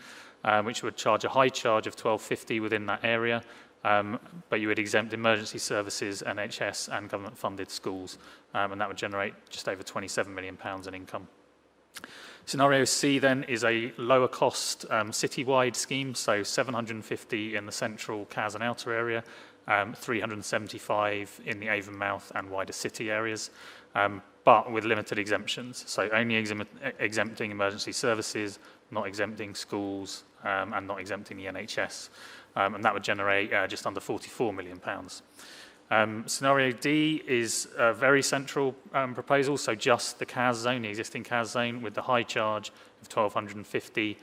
which would charge a high charge of £1,250 within that area, but you would exempt emergency services, NHS and government-funded schools, and that would generate just over £27 million in income. Scenario C then is a lower cost citywide scheme, so 750 in the central CAS and outer area, 375 in the Avonmouth and wider city areas, but with limited exemptions. So only exempting emergency services, not exempting schools, and not exempting the NHS. And that would generate just under £44 million. Scenario D is a very central proposal, so just the CAS zone, the existing CAS zone, with the high charge of 1,250,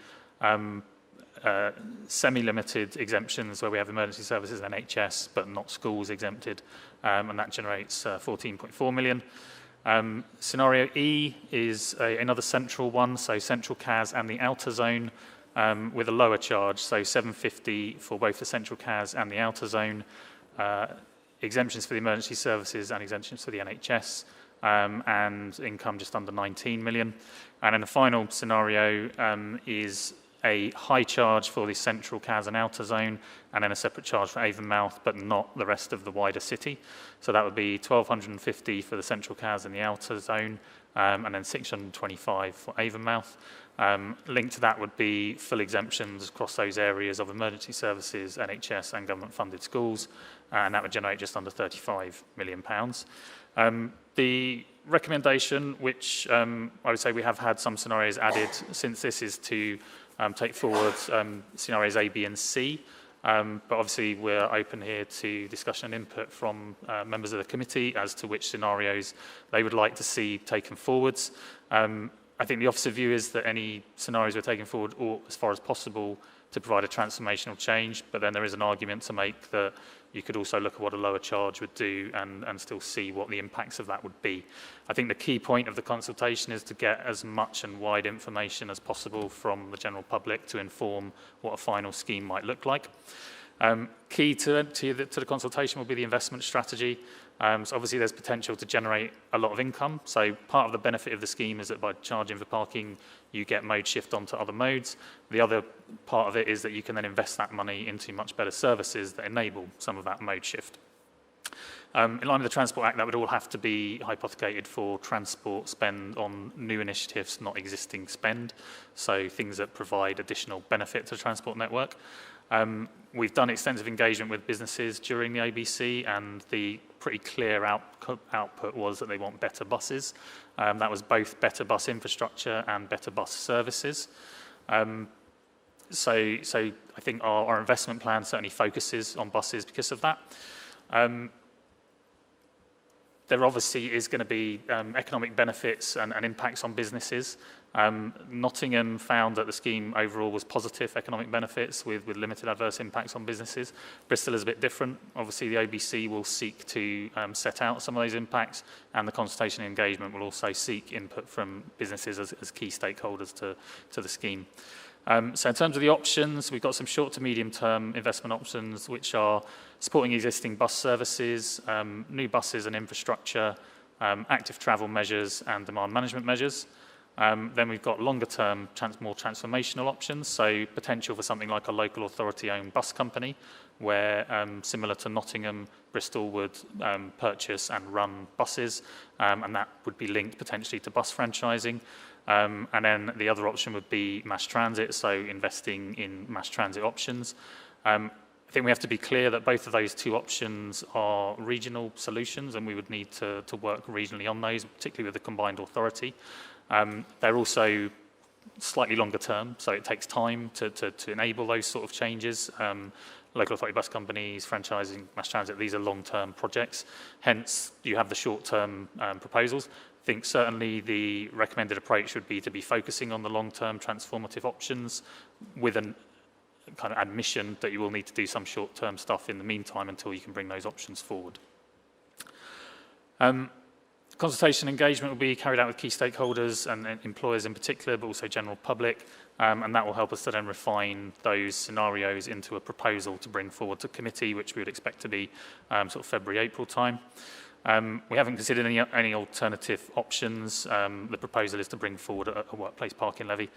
semi-limited exemptions where we have emergency services and NHS, but not schools exempted, and that generates 14.4 million. Scenario E is another central one, so central CAS and the outer zone, with a lower charge, so £7.50 for both the central CAS and the outer zone, exemptions for the emergency services and exemptions for the NHS, and income just under 19 million. And then the final scenario is a high charge for the central CAS and outer zone, and then a separate charge for Avonmouth, but not the rest of the wider city. So that would be £1,250 for the central CAS and the outer zone, and then 625 for Avonmouth. Linked to that would be full exemptions across those areas of emergency services, NHS and government-funded schools, and that would generate just under £35 million. The recommendation, which I would say we have had some scenarios added since this, is to take forward scenarios A, B and C. But obviously we're open here to discussion and input from members of the committee as to which scenarios they would like to see taken forwards. I think the officer view is that any scenarios we're taking forward ought, as far as possible, to provide a transformational change, but then there is an argument to make that you could also look at what a lower charge would do and still see what the impacts of that would be. I think the key point of the consultation is to get as much and wide information as possible from the general public to inform what a final scheme might look like. Key to the consultation will be the investment strategy. So obviously there's potential to generate a lot of income. So part of the benefit of the scheme is that by charging for parking, you get mode shift onto other modes. The other part of it is that you can then invest that money into much better services that enable some of that mode shift. In line with the Transport Act, that would all have to be hypothecated for transport spend on new initiatives, not existing spend. So things that provide additional benefit to the transport network. We've done extensive engagement with businesses during the ABC, and the pretty clear output was that they want better buses. That was both better bus infrastructure and better bus services. So I think our investment plan certainly focuses on buses because of that. There obviously is going to be economic benefits and impacts on businesses. Nottingham found that the scheme overall was positive economic benefits with limited adverse impacts on businesses. Bristol is a bit different. Obviously, the OBC will seek to set out some of those impacts, and the consultation and engagement will also seek input from businesses as key stakeholders to the scheme. So in terms of the options, we've got some short to medium term investment options, which are supporting existing bus services, new buses and infrastructure, active travel measures and demand management measures. Then we've got longer term, more transformational options, so potential for something like a local authority owned bus company, where similar to Nottingham, Bristol would purchase and run buses, and that would be linked potentially to bus franchising. And then the other option would be mass transit, so investing in mass transit options. I think we have to be clear that both of those two options are regional solutions, and we would need to work regionally on those, particularly with the combined authority. They're also slightly longer term, so it takes time to enable those sort of changes. Local authority bus companies, franchising, mass transit, these are long-term projects. Hence, you have the short-term proposals. I think certainly the recommended approach would be to be focusing on the long-term transformative options with an kind of admission that you will need to do some short-term stuff in the meantime until you can bring those options forward. Consultation engagement will be carried out with key stakeholders and employers in particular, but also general public, and that will help us to then refine those scenarios into a proposal to bring forward to committee, which we would expect to be sort of February, April time. We haven't considered any alternative options. The proposal is to bring forward a workplace parking levy.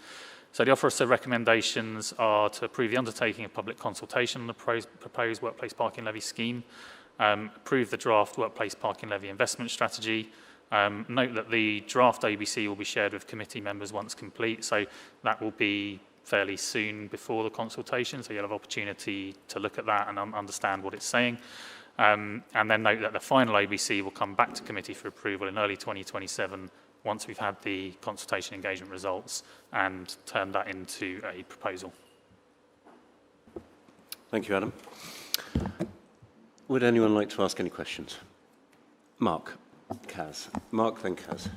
So the officer recommendations are to approve the undertaking of public consultation on the proposed workplace parking levy scheme, approve the draft workplace parking levy investment strategy. Note that the draft ABC will be shared with committee members once complete, so that will be fairly soon before the consultation, so you'll have opportunity to look at that and understand what it's saying. And then note that the final ABC will come back to committee for approval in early 2027 once we've had the consultation engagement results and turned that into a proposal. Thank you, Adam. Would anyone like to ask any questions? Mark, Kaz. Mark, then Kaz.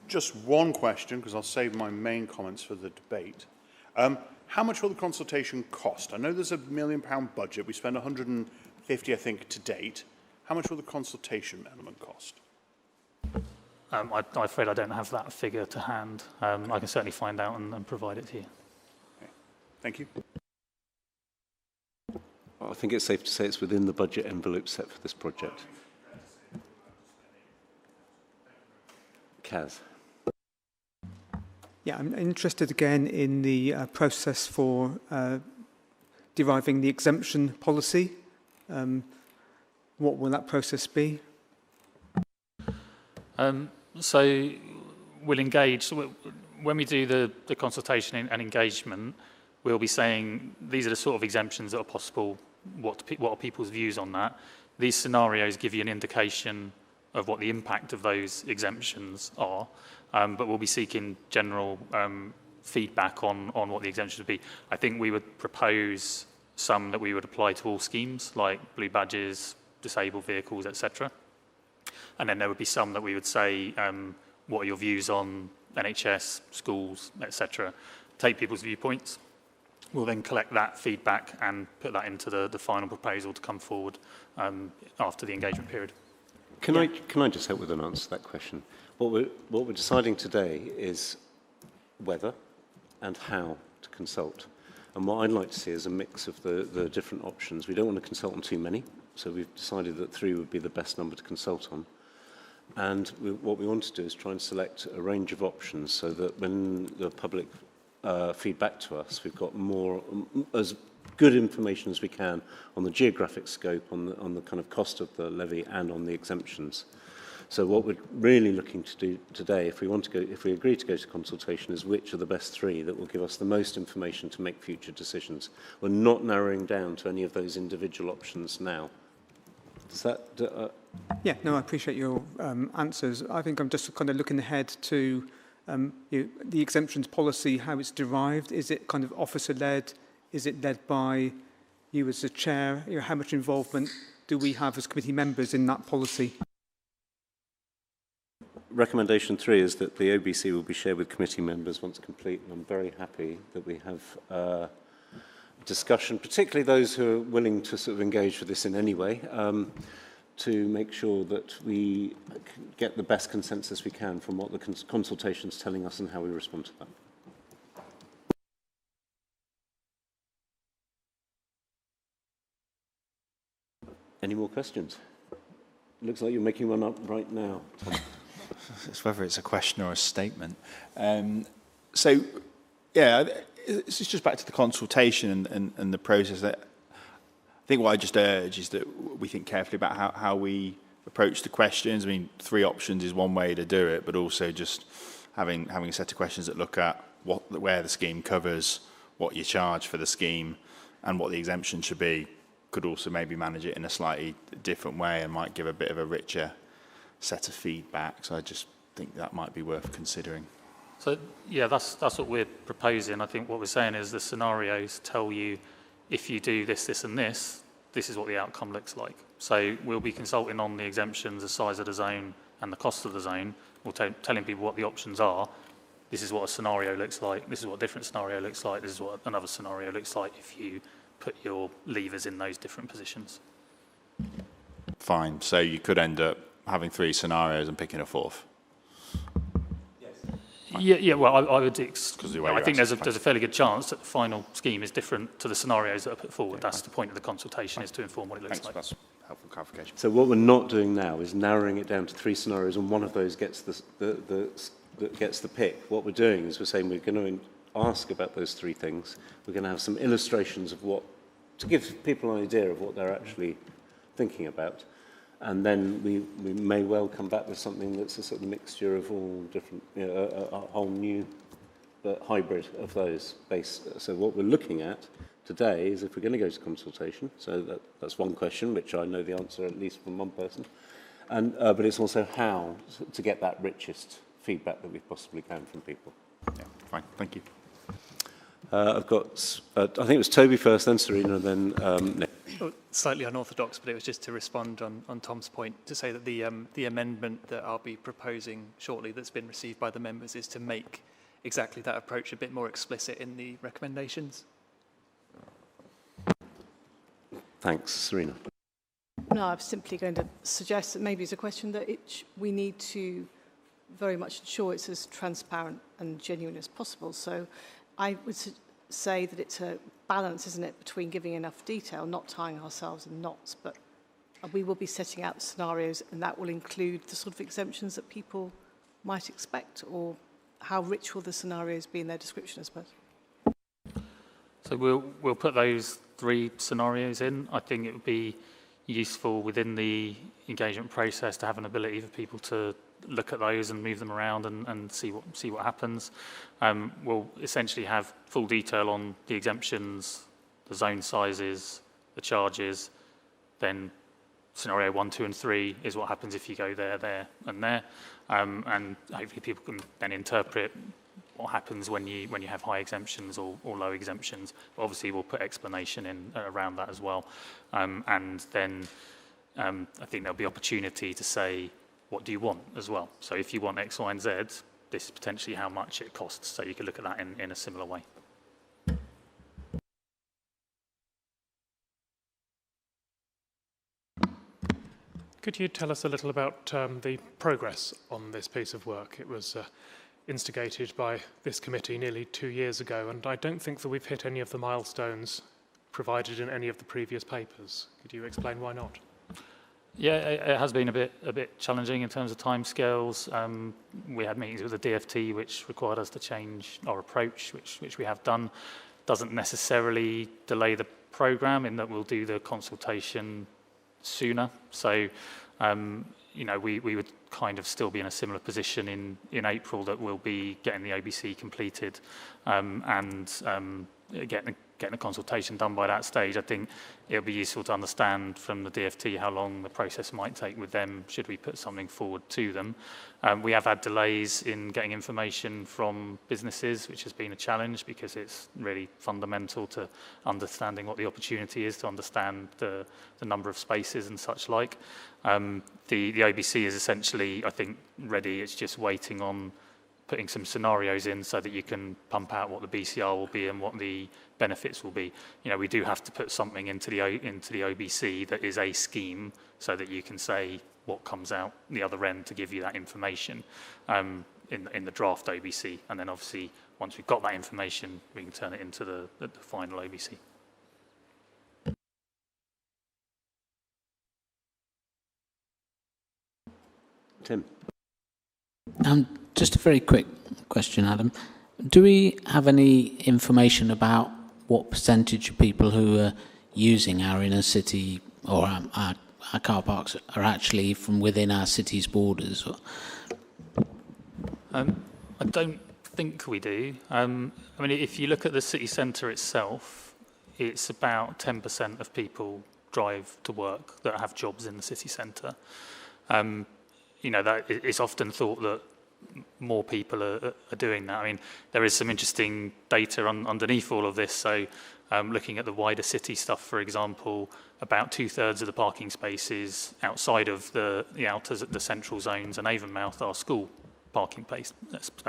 Just one question, because I'll save my main comments for the debate. How much will the consultation cost? I know there's £1 million budget. We spent 150, I think, to date. How much will the consultation element cost? I'm afraid I don't have that figure to hand. I can certainly find out and provide it to you. Okay. Thank you. I think it's safe to say it's within the budget envelope set for this project. Kaz. Yeah, I'm interested again in the process for deriving the exemption policy. What will that process be? So we'll engage, when we do the consultation and engagement, we'll be saying these are the sort of exemptions that are possible, what are people's views on that. These scenarios give you an indication of what the impact of those exemptions are, but we'll be seeking general feedback on what the exemptions would be. I think we would propose some that we would apply to all schemes, like blue badges, disabled vehicles, etc. And then there would be some that we would say, what are your views on NHS, schools, etc. Take people's viewpoints. We'll then collect that feedback and put that into the final proposal to come forward after the engagement period. Can I just help with an answer to that question? What we're deciding today is whether and how to consult. And what I'd like to see is a mix of the different options. We don't want to consult on too many, so we've decided that 3 would be the best number to consult on. And what we want to do is try and select a range of options so that when the public feedback to us, we've got more, as good information as we can on the geographic scope, on the kind of cost of the levy and on the exemptions. So what we're really looking to do today, if we agree to go to consultation, is which are the best 3 that will give us the most information to make future decisions. We're not narrowing down to any of those individual options now. Does that... Yeah, no, I appreciate your answers. I think I'm just kind of looking ahead to the exemptions policy, how it's derived. Is it kind of officer-led? Is it led by you as the chair? How much involvement do we have as committee members in that policy? Recommendation 3 is that the OBC will be shared with committee members once complete, and I'm very happy that we have discussion, particularly those who are willing to sort of engage with this in any way, to make sure that we get the best consensus we can from what the consultation is telling us and how we respond to that. Any more questions? It looks like you're making one up right now, Tom. It's whether it's a question or a statement. So, yeah, it's just back to the consultation and the process. I think what I just urge is that we think carefully about how we approach the questions. I mean, 3 options is one way to do it, but also just having a set of questions that look at where the scheme covers, what you charge for the scheme, and what the exemption should be. Could also maybe manage it in a slightly different way and might give a bit of a richer set of feedback. So I just think that might be worth considering. So, yeah, that's what we're proposing. I think what we're saying is the scenarios tell you if you do this, this and this is what the outcome looks like. So we'll be consulting on the exemptions, the size of the zone and the cost of the zone. We're telling people what the options are. This is what a scenario looks like. This is what a different scenario looks like. This is what another scenario looks like if you put your levers in those different positions. Fine. So you could end up having 3 scenarios and picking a 4th. Yeah. Well, I would. I think there's a fairly good chance that the final scheme is different to the scenarios that are put forward. That's the point of the consultation, is to inform what it looks like. That's helpful clarification. So what we're not doing now is narrowing it down to 3 scenarios, and one of those gets the pick. What we're doing is we're saying we're going to ask about those 3 things. We're going to have some illustrations of to give people an idea of what they're actually thinking about. And then we may well come back with something that's a sort of mixture of all different, a whole new hybrid of those base. So what we're looking at today is if we're going to go to consultation. So that's one question, which I know the answer at least from one person. And but it's also how to get that richest feedback that we possibly can from people. Yeah, fine. Thank you. I've got, I think it was Toby first, then Serena, and then Nick. Well, slightly unorthodox, but it was just to respond on Tom's point, to say that the amendment that I'll be proposing shortly that's been received by the members is to make exactly that approach a bit more explicit in the recommendations. Thanks, Serena. No, I'm simply going to suggest that maybe it's a question that we need to very much ensure it's as transparent and genuine as possible. So I would say that it's a balance, isn't it, between giving enough detail, not tying ourselves in knots, but we will be setting out scenarios, and that will include the sort of exemptions that people might expect, or how rich will the scenarios be in their description, I suppose. So we'll put those 3 scenarios in. I think it would be useful within the engagement process to have an ability for people to look at those and move them around and see what happens. We'll essentially have full detail on the exemptions, the zone sizes, the charges. Then scenario 1, 2, and 3 is what happens if you go there, there, and there. And hopefully people can then interpret what happens when you have high exemptions or low exemptions. But obviously, we'll put explanation in around that as well. And then I think there'll be opportunity to say, what do you want as well? So if you want X, Y, and Z, this is potentially how much it costs. So you could look at that in a similar way. Could you tell us a little about the progress on this piece of work? It was instigated by this committee nearly 2 years ago, and I don't think that we've hit any of the milestones provided in any of the previous papers. Could you explain why not? Yeah, it has been a bit challenging in terms of timescales. We had meetings with the DFT, which required us to change our approach, which we have done. Doesn't necessarily delay the programme in that we'll do the consultation sooner. So, you know, we would kind of still be in a similar position in April, that we'll be getting the OBC completed and getting the consultation done by that stage. I think it'll be useful to understand from the DFT how long the process might take with them should we put something forward to them. We have had delays in getting information from businesses, which has been a challenge because it's really fundamental to understanding what the opportunity is, to understand the number of spaces and such like. The OBC is essentially, I think, ready. It's just waiting on putting some scenarios in so that you can pump out what the BCR will be and what the benefits will be. You know, we do have to put something into the OBC that is a scheme so that you can say what comes out the other end to give you that information in the draft OBC. And then obviously, once we've got that information, we can turn it into the final OBC. Tim. Just a very quick question, Adam. Do we have any information about what percentage of people who are using our inner city or our car parks are actually from within our city's borders? I don't think we do. I mean, if you look at the city centre itself, it's about 10% of people drive to work that have jobs in the city centre. You know, that it's often thought that more people are doing that. I mean, there is some interesting data underneath all of this. So looking at the wider city stuff, for example, about 2/3 of the parking spaces outside of the outers, the central zones and Avonmouth are school parking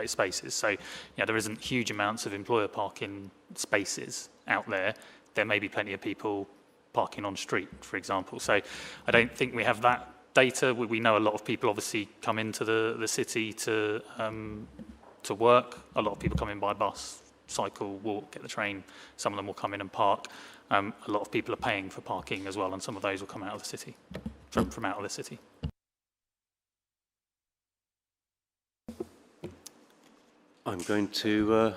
spaces. So, you know, there isn't huge amounts of employer parking spaces out there. There may be plenty of people parking on street, for example. So I don't think we have that data. We know a lot of people obviously come into the city to work. A lot of people come in by bus, cycle, walk, get the train. Some of them will come in and park. A lot of people are paying for parking as well, and some of those will come out of the city, from out of the city. I'm going to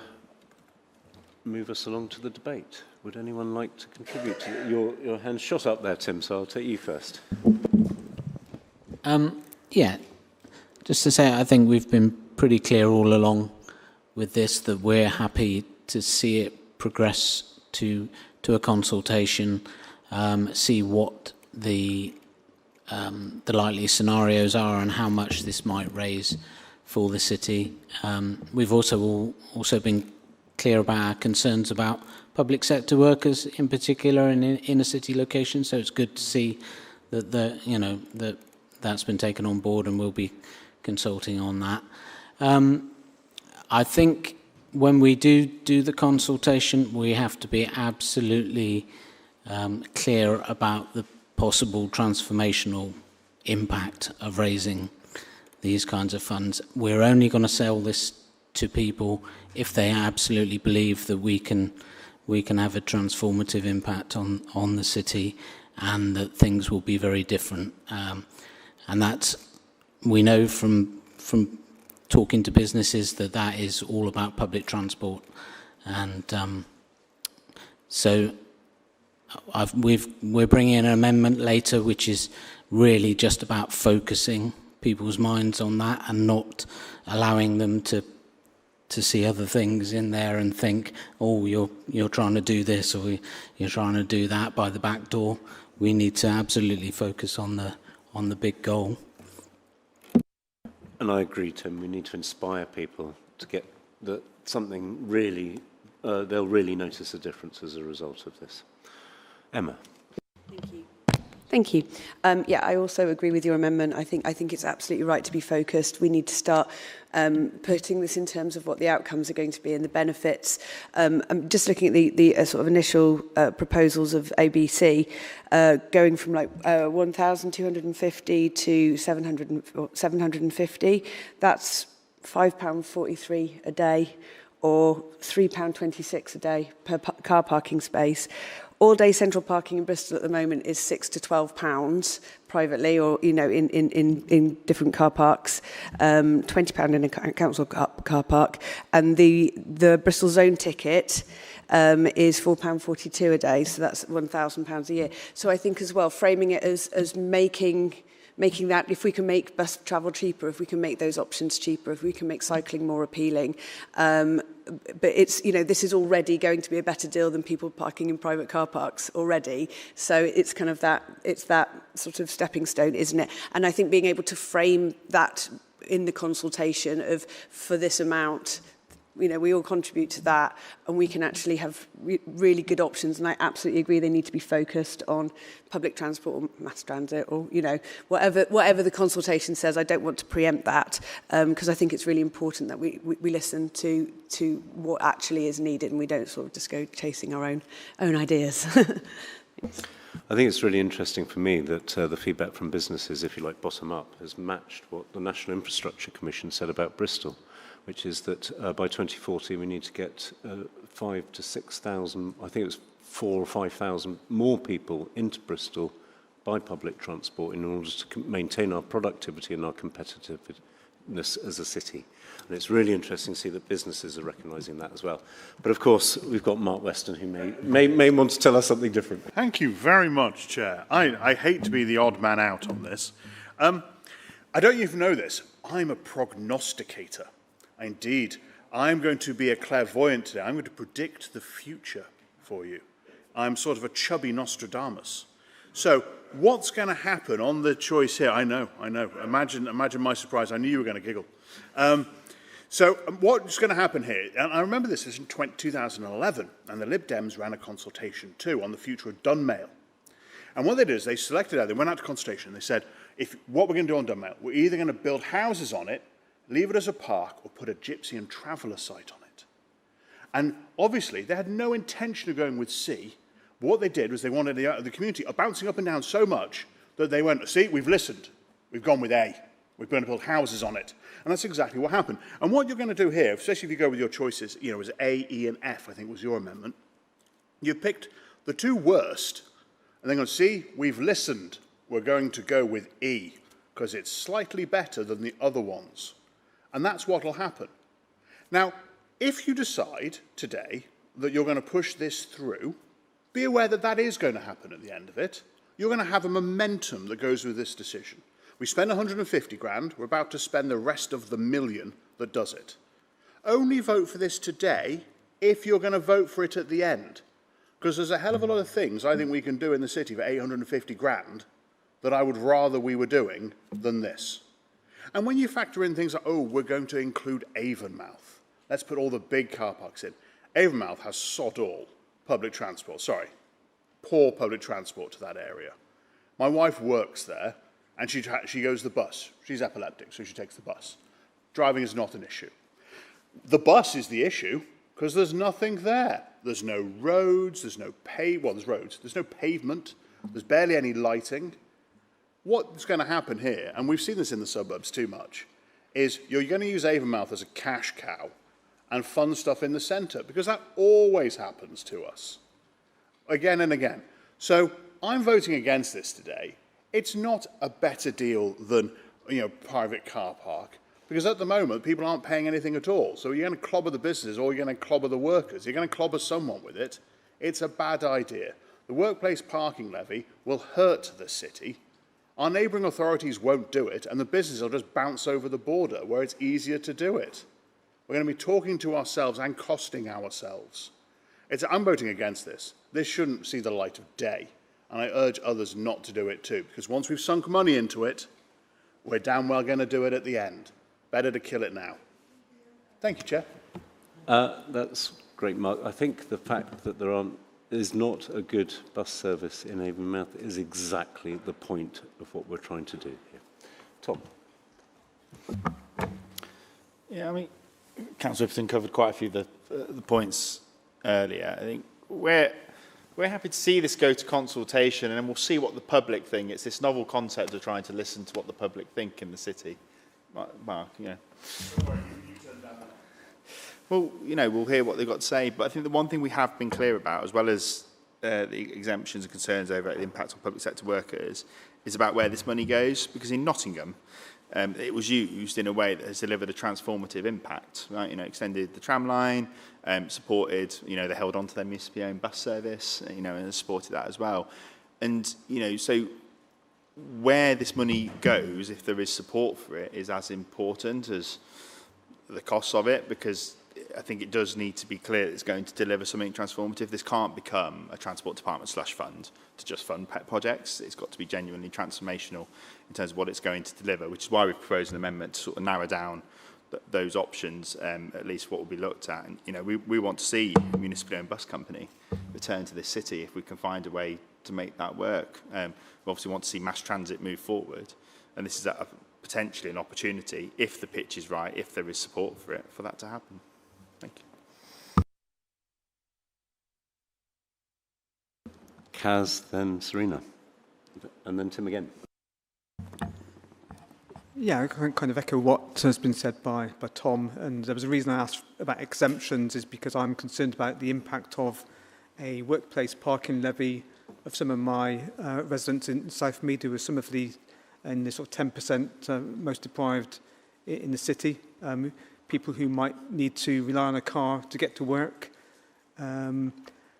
move us along to the debate. Would anyone like to contribute to your hand shot up there, Tim, so I'll take you first. Yeah, just to say, I think we've been pretty clear all along with this that we're happy to see it progress to a consultation, see what the likely scenarios are and how much this might raise for the city. We've also been clear about our concerns about public sector workers, in particular in inner city locations. So it's good to see that that's been taken on board, and we'll be consulting on that. I think when we do the consultation, we have to be absolutely clear about the possible transformational impact of raising these kinds of funds. We're only going to sell this to people if they absolutely believe that we can have a transformative impact on the city, and that things will be very different. And that's, we know from talking to businesses that is all about public transport. And so we're bringing an amendment later which is really just about focusing people's minds on that and not allowing them to see other things in there and think, oh, you're trying to do this or you're trying to do that by the back door. We need to absolutely focus on the big goal. And I agree, Tim. We need to inspire people to get that something really, they'll really notice a difference as a result of this. Emma. Thank you. Yeah, I also agree with your amendment. I think it's absolutely right to be focused. We need to start putting this in terms of what the outcomes are going to be and the benefits. I'm just looking at the sort of initial proposals of ABC, going from like 1,250 to 750. That's £5.43 a day, or £3.26 a day per car parking space. All-day central parking in Bristol at the moment is £6 to £12 privately, or in different car parks, £20 in a council car park, and the Bristol zone ticket is £4.42 a day, so that's £1,000 a year. So I think as well, framing it as making that, if we can make bus travel cheaper, if we can make those options cheaper, if we can make cycling more appealing, but it's, this is already going to be a better deal than people parking in private car parks already. So it's kind of that sort of stepping stone, isn't it? And I think being able to frame that in the consultation of, for this amount, we all contribute to that, and we can actually have really good options. And I absolutely agree they need to be focused on public transport or mass transit, or whatever the consultation says. I don't want to preempt that, because I think it's really important that we listen to what actually is needed, and we don't sort of just go chasing our own ideas. I think it's really interesting for me that the feedback from businesses, if you like, bottom up, has matched what the National Infrastructure Commission said about Bristol, which is that by 2040 we need to get 5,000 to 6,000, I think it was 4,000 or 5,000 more people into Bristol by public transport in order to maintain our productivity and our competitiveness as a city. And it's really interesting to see that businesses are recognising that as well. But of course, we've got Mark Weston, who may want to tell us something different. Thank you very much, Chair. I hate to be the odd man out on this. I don't even know this. I'm a prognosticator. Indeed, I'm going to be a clairvoyant today. I'm going to predict the future for you. I'm sort of a chubby Nostradamus. So what's going to happen on the choice here? I know. Imagine my surprise. I knew you were going to giggle. So what's going to happen here? And I remember this is in 2011, and the Lib Dems ran a consultation too on the future of Dunmail. And what they did is they selected out, they went out to consultation, and they said, what we're going to do on Dunmail, we're either going to build houses on it, leave it as a park, or put a gypsy and traveller site on it. And obviously, they had no intention of going with C. But what they did was they wanted the community bouncing up and down so much that they went, see, we've listened. We've gone with A. We're going to build houses on it. And that's exactly what happened. And what you're going to do here, especially if you go with your choices, it was A, E, and F, I think was your amendment. You picked the two worst, and they're going to see, we've listened. We're going to go with E, because it's slightly better than the other ones. And that's what will happen. Now, if you decide today that you're going to push this through, be aware that that is going to happen at the end of it. You're going to have a momentum that goes with this decision. We spend 150 grand. We're about to spend the rest of the million that does it. Only vote for this today if you're going to vote for it at the end. Because there's a hell of a lot of things I think we can do in the city for 850 grand that I would rather we were doing than this. And when you factor in things like, we're going to include Avonmouth. Let's put all the big car parks in. Avonmouth has sod all public transport. Sorry, poor public transport to that area. My wife works there, and she goes the bus. She's epileptic, so she takes the bus. Driving is not an issue. The bus is the issue, because there's nothing there. There's no roads, there's no there's roads. There's no pavement. There's barely any lighting. What's going to happen here, and we've seen this in the suburbs too much, is you're going to use Avonmouth as a cash cow and fund stuff in the centre, because that always happens to us, again and again. So I'm voting against this today. It's not a better deal than, private car park, because at the moment people aren't paying anything at all. So you're going to clobber the businesses or you're going to clobber the workers. You're going to clobber someone with it. It's a bad idea. The workplace parking levy will hurt the city. Our neighbouring authorities won't do it, and the businesses will just bounce over the border where it's easier to do it. We're going to be talking to ourselves and costing ourselves. I'm voting against this. This shouldn't see the light of day, and I urge others not to do it too, because once we've sunk money into it, we're damn well going to do it at the end. Better to kill it now. Thank you, Chair. That's great, Mark. I think the fact that there is not a good bus service in Avonmouth is exactly the point of what we're trying to do here. Tom. Yeah, I mean, Councillor Ipperton covered quite a few of the points earlier. I think we're happy to see this go to consultation, and then we'll see what the public think. It's this novel concept of trying to listen to what the public think in the city. Mark, yeah. Well, we'll hear what they've got to say, but I think the one thing we have been clear about, as well as the exemptions and concerns over the impact on public sector workers, is about where this money goes, because in Nottingham, it was used in a way that has delivered a transformative impact, right? Extended the tram line, supported, they held on to their municipally owned bus service, and supported that as well. And, so where this money goes, if there is support for it, is as important as the costs of it, because I think it does need to be clear that it's going to deliver something transformative. This can't become a transport department /fund to just fund pet projects. It's got to be genuinely transformational in terms of what it's going to deliver, which is why we've proposed an amendment to sort of narrow down those options, at least what will be looked at. And, we want to see a municipally owned bus company return to this city if we can find a way to make that work. We obviously want to see mass transit move forward, and this is potentially an opportunity, if the pitch is right, if there is support for it, for that to happen. Thank you. Kaz, then Serena, and then Tim again. Yeah, I can kind of echo what has been said by Tom, and there was a reason I asked about exemptions is because I'm concerned about the impact of a workplace parking levy of some of my residents in South Mead, who are some of the sort of 10% most deprived in the city, people who might need to rely on a car to get to work.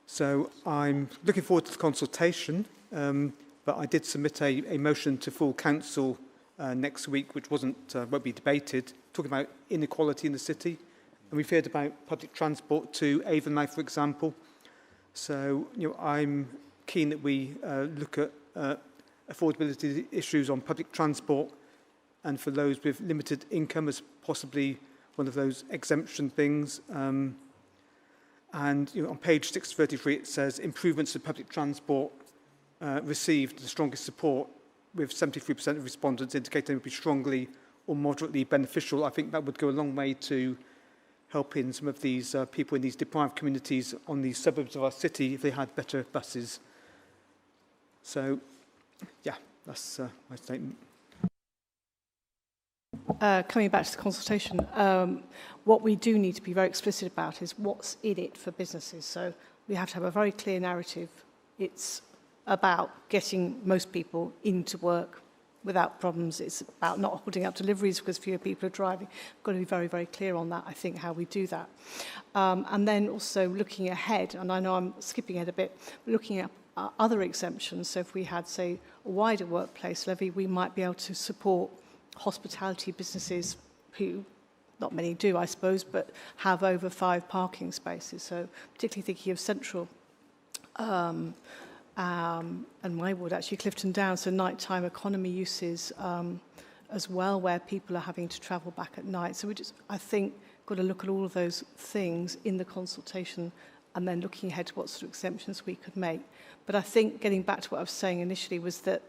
So I'm looking forward to the consultation, but I did submit a motion to full council next week, which won't be debated, talking about inequality in the city. And we've heard about public transport to Avonmouth, for example. So, I'm keen that we look at affordability issues on public transport, and for those with limited income as possibly one of those exemption things. And on page 633 it says improvements to public transport received the strongest support, with 73% of respondents indicating they would be strongly or moderately beneficial. I think that would go a long way to helping some of these people in these deprived communities on the suburbs of our city if they had better buses. So, yeah, that's my statement. Coming back to the consultation, what we do need to be very explicit about is what's in it for businesses. So we have to have a very clear narrative. It's about getting most people into work without problems. It's about not holding up deliveries because fewer people are driving. We've got to be very, very clear on that, I think, how we do that. And then also looking ahead, and I know I'm skipping ahead a bit, looking at other exemptions. So if we had, say, a wider workplace levy, we might be able to support hospitality businesses who, not many do, I suppose, but have over 5 parking spaces. So particularly thinking of Central and my ward, actually Clifton Down, so nighttime economy uses as well, where people are having to travel back at night. So we just, I think, got to look at all of those things in the consultation and then looking ahead to what sort of exemptions we could make. But I think getting back to what I was saying initially was that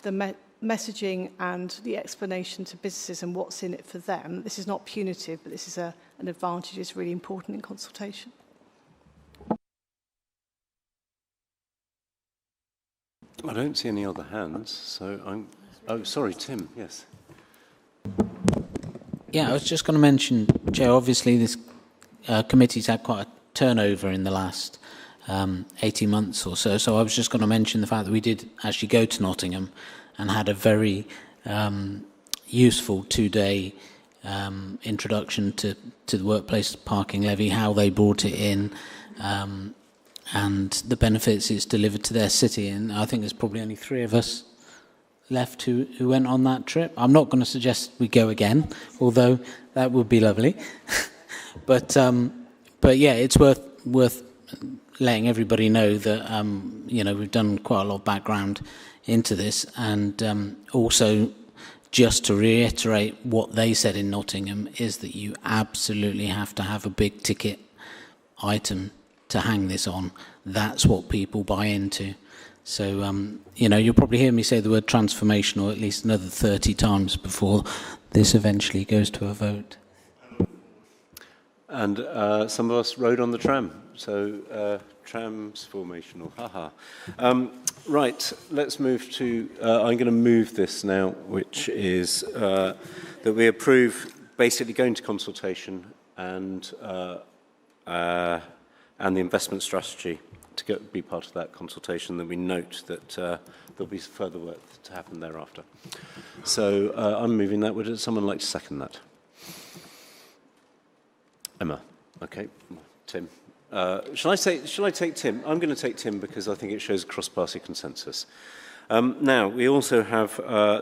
the messaging and the explanation to businesses and what's in it for them, this is not punitive, but this is an advantage, is really important in consultation. I don't see any other hands, so I'm... Oh, sorry, Tim, yes. Yeah, I was just going to mention, Joe, obviously this committee's had quite a turnover in the last 18 months or so. So I was just going to mention the fact that we did actually go to Nottingham and had a very useful 2-day introduction to the workplace parking levy, how they brought it in, and the benefits it's delivered to their city. And I think there's probably only 3 of us left who went on that trip. I'm not going to suggest we go again, although that would be lovely. but yeah, it's worth letting everybody know that we've done quite a lot of background into this, and also just to reiterate what they said in Nottingham is that you absolutely have to have a big ticket item to hang this on. That's what people buy into. So, you'll probably hear me say the word transformational at least another 30 times before this eventually goes to a vote. And some of us rode on the tram, so transformational, haha. Right, let's move to, I'm going to move this now, which is that we approve basically going to consultation and the investment strategy to be part of that consultation, that we note that there'll be further work to happen thereafter. So I'm moving that. Would someone like to second that? Emma. Okay. Tim. Shall I take Tim? I'm going to take Tim because I think it shows cross-party consensus. Now, we also have,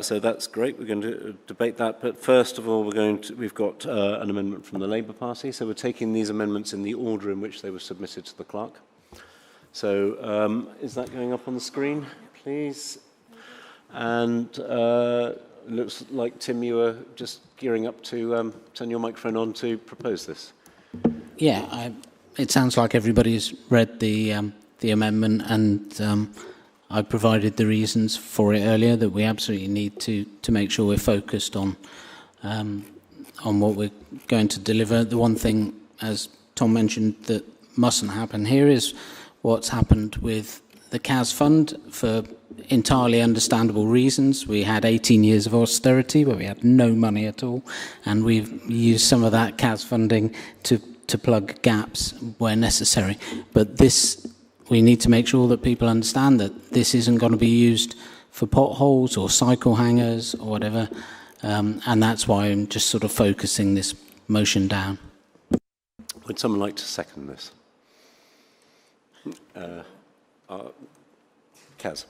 so that's great, we're going to debate that, but first of all, we've got an amendment from the Labour Party, so we're taking these amendments in the order in which they were submitted to the clerk. So is that going up on the screen, please? And looks like, Tim, you were just gearing up to turn your microphone on to propose this. Yeah, it sounds like everybody's read the amendment, and I provided the reasons for it earlier, that we absolutely need to make sure we're focused on what we're going to deliver. The one thing, as Tom mentioned, that mustn't happen here is what's happened with the CAS fund for entirely understandable reasons. We had 18 years of austerity where we had no money at all, and we've used some of that CAS funding to plug gaps where necessary. But this, we need to make sure that people understand that this isn't going to be used for potholes or cycle hangers or whatever, and that's why I'm just sort of focusing this motion down. Would someone like to second this? Kaz.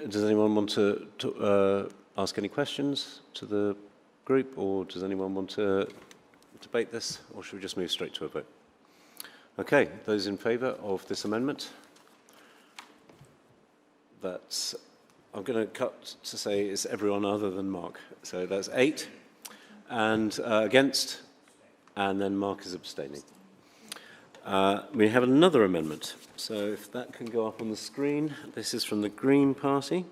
Does anyone want to ask any questions to the group, or does anyone want to debate this, or should we just move straight to a vote? Okay, those in favour of this amendment? I'm going to cut to say it's everyone other than Mark. So that's 8, and against, and then Mark is abstaining. We have another amendment. So if that can go up on the screen, this is from the Green Party.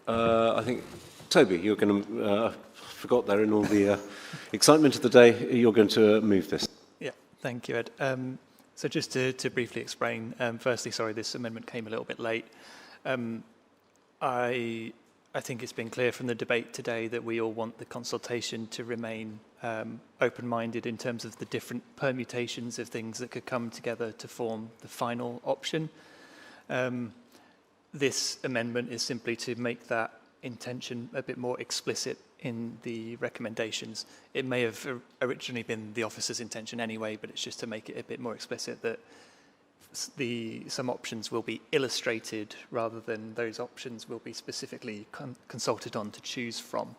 I think, Toby, you're going to, forgot there in all the excitement of the day, you're going to move this. Yeah, thank you, Ed. So just to briefly explain, firstly, sorry, this amendment came a little bit late. I think it's been clear from the debate today that we all want the consultation to remain open-minded in terms of the different permutations of things that could come together to form the final option. This amendment is simply to make that intention a bit more explicit in the recommendations. It may have originally been the officer's intention anyway, but it's just to make it a bit more explicit that some options will be illustrated rather than those options will be specifically consulted on to choose from.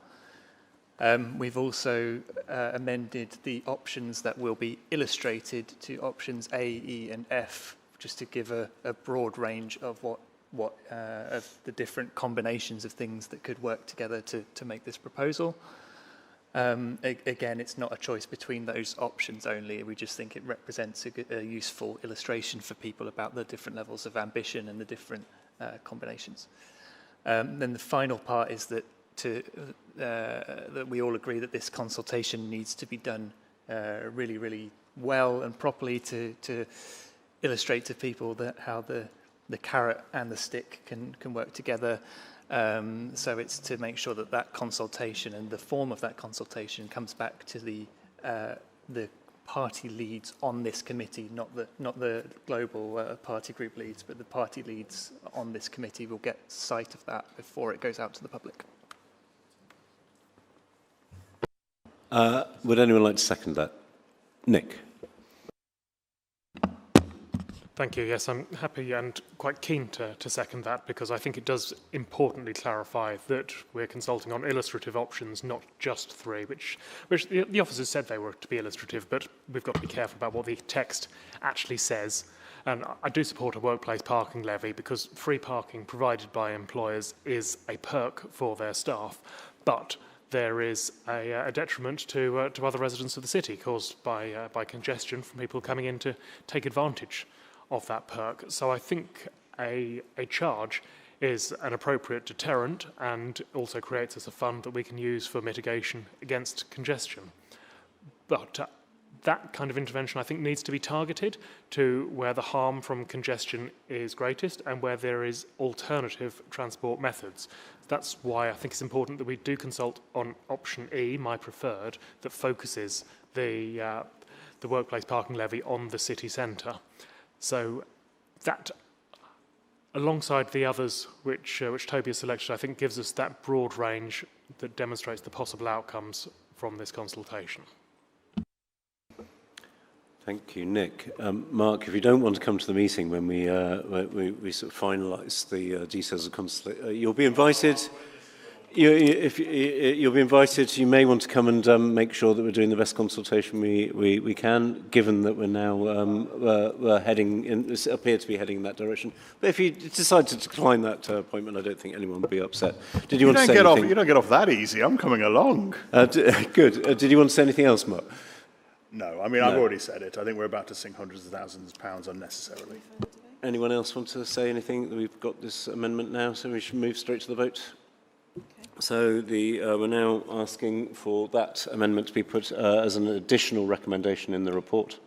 We've also amended the options that will be illustrated to options A, E and F, just to give a broad range of of the different combinations of things that could work together to make this proposal. Again, it's not a choice between those options only. We just think it represents a useful illustration for people about the different levels of ambition and the different combinations. Then the final part is that that we all agree that this consultation needs to be done really, really well and properly to illustrate to people how the the carrot and the stick can work together. So it's to make sure that that consultation and the form of that consultation comes back to the party leads on this committee, not the global party group leads, but the party leads on this committee will get sight of that before it goes out to the public. Would anyone like to second that? Nick. Thank you. Yes, I'm happy and quite keen to second that, because I think it does importantly clarify that we're consulting on illustrative options, not just three, which the officers said they were to be illustrative, but we've got to be careful about what the text actually says. And I do support a workplace parking levy, because free parking provided by employers is a perk for their staff, but there is a detriment to other residents of the city caused by congestion from people coming in to take advantage of that perk. So I think a charge is an appropriate deterrent and also creates us a fund that we can use for mitigation against congestion. But that kind of intervention, I think, needs to be targeted to where the harm from congestion is greatest and where there is alternative transport methods. That's why I think it's important that we do consult on option E, my preferred, that focuses the workplace parking levy on the city centre. So that, alongside the others which Toby has selected, I think gives us that broad range that demonstrates the possible outcomes from this consultation. Thank you, Nick. Mark, if you don't want to come to the meeting when we sort of finalise the details of the consultation, you'll be invited. You'll be invited. You may want to come and make sure that we're doing the best consultation we can, given that we're now we're heading in, appear to be heading in that direction. But if you decide to decline that appointment, I don't think anyone will be upset. Did you want to say anything? You don't get off that easy. I'm coming along. Good. Did you want to say anything else, Mark? No, I mean, I've already said it. I think we're about to sink hundreds of thousands of pounds unnecessarily. Anyone else want to say anything? We've got this amendment now, so we should move straight to the vote. So we're now asking for that amendment to be put as an additional recommendation in the report.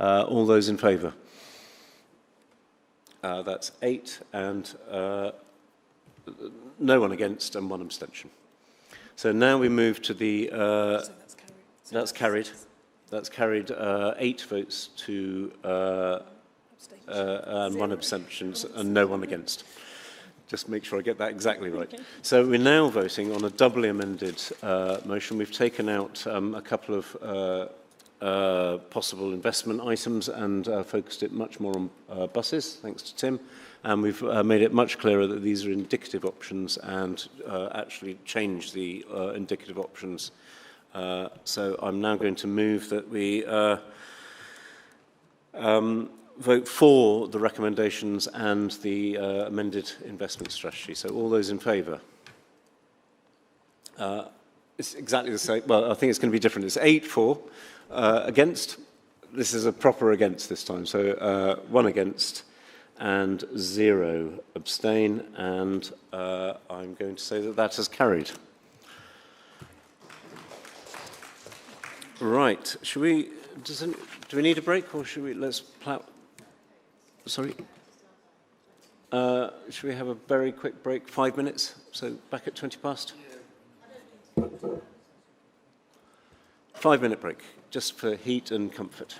All those in favour? That's 8, and no one against and 1 abstention. So now we move to the... that's carried. That's carried 8 votes to and 1 abstention and no one against. Just make sure I get that exactly right. So we're now voting on a doubly amended motion. We've taken out a couple of possible investment items and focused it much more on buses, thanks to Tim. And we've made it much clearer that these are indicative options and actually changed the indicative options. So I'm now going to move that we vote for the recommendations and the amended investment strategy. So all those in favour? It's exactly the same. Well, I think it's going to be different. It's 8 for, against. This is a proper against this time. So 1 against and 0 abstain. And I'm going to say that that has carried. Right. Should we? Do we need a break, or should we? Let's plough. Sorry. Should we have a very quick break? 5 minutes. So back at 20 past. 5-minute break, just for heat and comfort.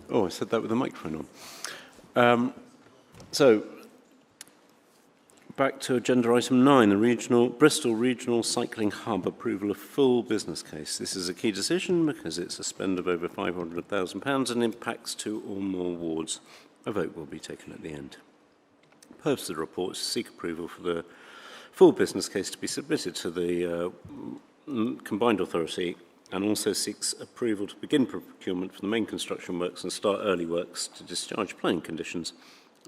Oh, I said that with the microphone on. So, back to agenda item 9, the Bristol Regional Cycling Hub approval of full business case. This is a key decision because it's a spend of over £500,000 and impacts 2 or more wards. A vote will be taken at the end. The purpose of the report is to seek approval for the full business case to be submitted to the combined authority, and also seeks approval to begin procurement for the main construction works and start early works to discharge planning conditions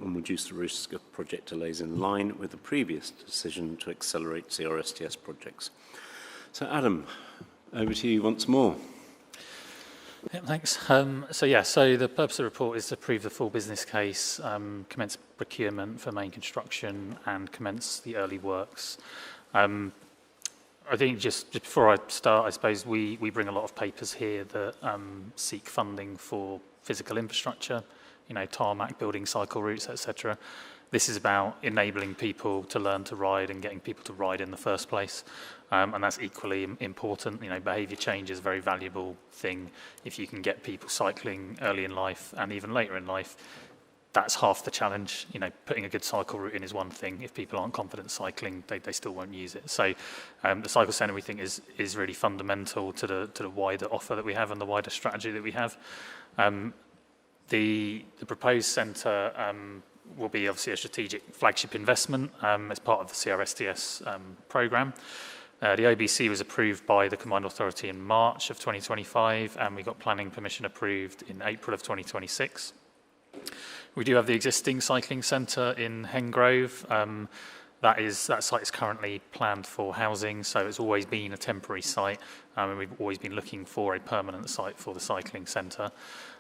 and reduce the risk of project delays in line with the previous decision to accelerate CRSTS projects. So Adam, over to you once more. Yeah, thanks. So the purpose of the report is to approve the full business case, commence procurement for main construction and commence the early works. I think just before I start, I suppose we bring a lot of papers here that seek funding for physical infrastructure, tarmac, building cycle routes, etc. This is about enabling people to learn to ride and getting people to ride in the first place. And that's equally important. Behaviour change is a very valuable thing. If you can get people cycling early in life and even later in life, that's half the challenge. Putting a good cycle route in is one thing. If people aren't confident cycling, they still won't use it. So the cycle centre, we think, is really fundamental to the wider offer that we have and the wider strategy that we have. The proposed centre will be obviously a strategic flagship investment as part of the CRSTS programme. The OBC was approved by the Combined Authority in March of 2025, and we got planning permission approved in April of 2026. We do have the existing cycling centre in Hengrove. That site is currently planned for housing, so it's always been a temporary site, and we've always been looking for a permanent site for the cycling centre.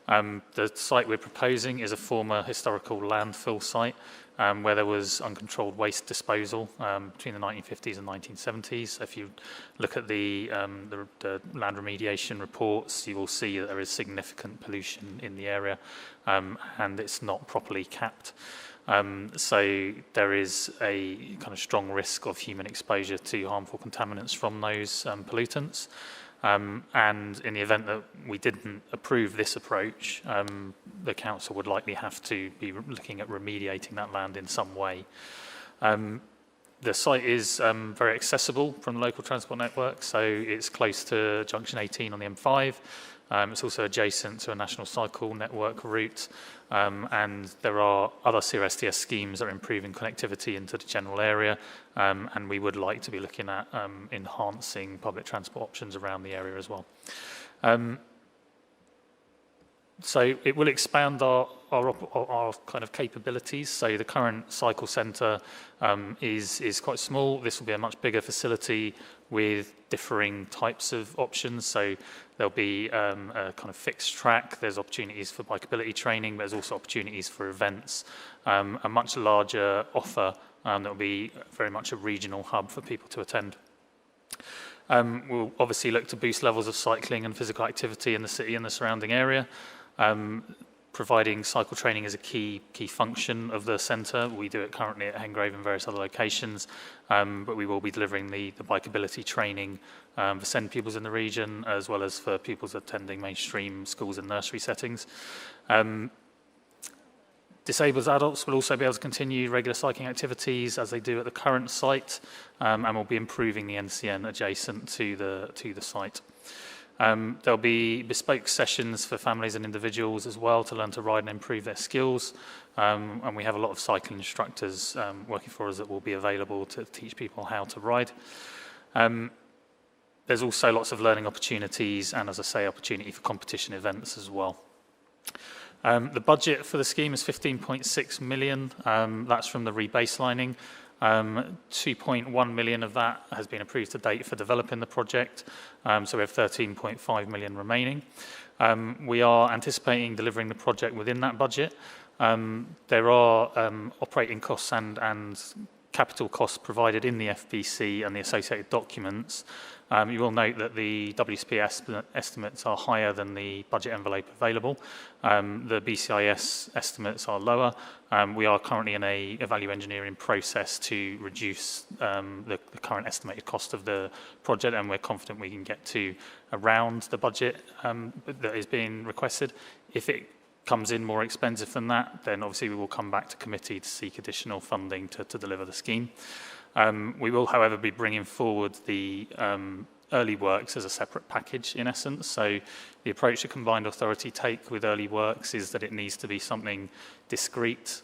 The site we're proposing is a former historical landfill site where there was uncontrolled waste disposal between the 1950s and 1970s. If you look at the land remediation reports, you will see that there is significant pollution in the area and it's not properly capped. So there is a kind of strong risk of human exposure to harmful contaminants from those pollutants. And in the event that we didn't approve this approach, the council would likely have to be looking at remediating that land in some way. The site is very accessible from the local transport network, so it's close to Junction 18 on the M5. It's also adjacent to a national cycle network route, and there are other CRSTS schemes that are improving connectivity into the general area, and we would like to be looking at enhancing public transport options around the area as well. So it will expand our kind of capabilities. So the current cycle centre is quite small. This will be a much bigger facility with differing types of options. So there'll be a kind of fixed track. There's opportunities for bikeability training. There's also opportunities for events. A much larger offer that will be very much a regional hub for people to attend. We'll obviously look to boost levels of cycling and physical activity in the city and the surrounding area. Providing cycle training is a key function of the centre. We do it currently at Hengrove and various other locations, but we will be delivering the bikeability training for SEND pupils in the region, as well as for pupils attending mainstream schools and nursery settings. Disabled adults will also be able to continue regular cycling activities as they do at the current site, and we'll be improving the NCN adjacent to the site. There'll be bespoke sessions for families and individuals as well to learn to ride and improve their skills. And we have a lot of cycling instructors working for us that will be available to teach people how to ride. There's also lots of learning opportunities and, as I say, opportunity for competition events as well. The budget for the scheme is 15.6 million. That's from the rebaselining. 2.1 million of that has been approved to date for developing the project, so we have 13.5 million remaining. We are anticipating delivering the project within that budget. There are operating costs and capital costs provided in the FBC and the associated documents. You will note that the WSP estimates are higher than the budget envelope available. The BCIS estimates are lower. We are currently in a value engineering process to reduce the current estimated cost of the project, and we're confident we can get to around the budget that is being requested. If it comes in more expensive than that, then obviously we will come back to committee to seek additional funding to deliver the scheme. We will, however, be bringing forward the early works as a separate package, in essence. So the approach the combined authority take with early works is that it needs to be something discrete,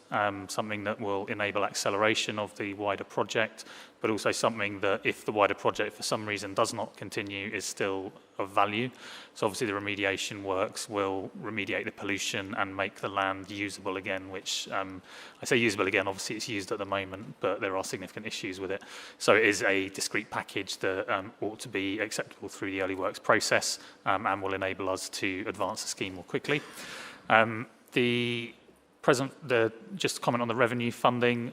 something that will enable acceleration of the wider project, but also something that, if the wider project for some reason does not continue, is still of value. So obviously the remediation works will remediate the pollution and make the land usable again, which I say usable again, obviously it's used at the moment, but there are significant issues with it. So it is a discrete package that ought to be acceptable through the early works process and will enable us to advance the scheme more quickly. Just to comment on the revenue funding,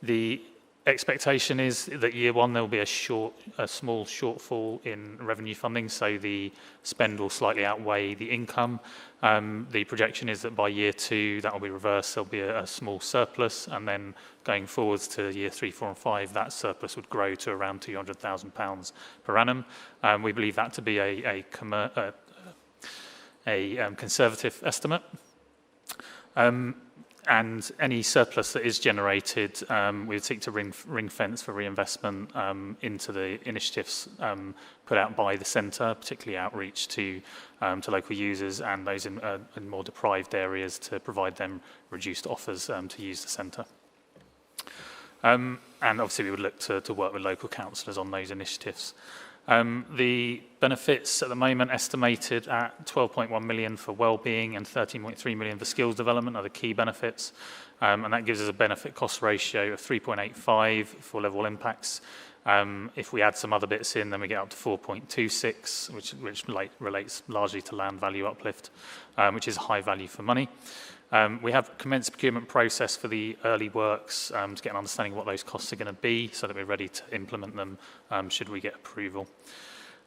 the expectation is that year one there will be a small shortfall in revenue funding, so the spend will slightly outweigh the income. The projection is that by year two that will be reversed, there'll be a small surplus, and then going forwards to year 3, 4 and 5, that surplus would grow to around £200,000 per annum. We believe that to be a conservative estimate. And any surplus that is generated, we would seek to ring fence for reinvestment into the initiatives put out by the centre, particularly outreach to local users and those in more deprived areas, to provide them reduced offers to use the centre. And obviously we would look to work with local councillors on those initiatives. The benefits at the moment estimated at 12.1 million for wellbeing and 13.3 million for skills development are the key benefits, and that gives us a benefit cost ratio of 3.85 for level impacts. If we add some other bits in, then we get up to 4.26, which relates largely to land value uplift, which is high value for money. We have commenced the procurement process for the early works to get an understanding of what those costs are going to be, so that we're ready to implement them should we get approval.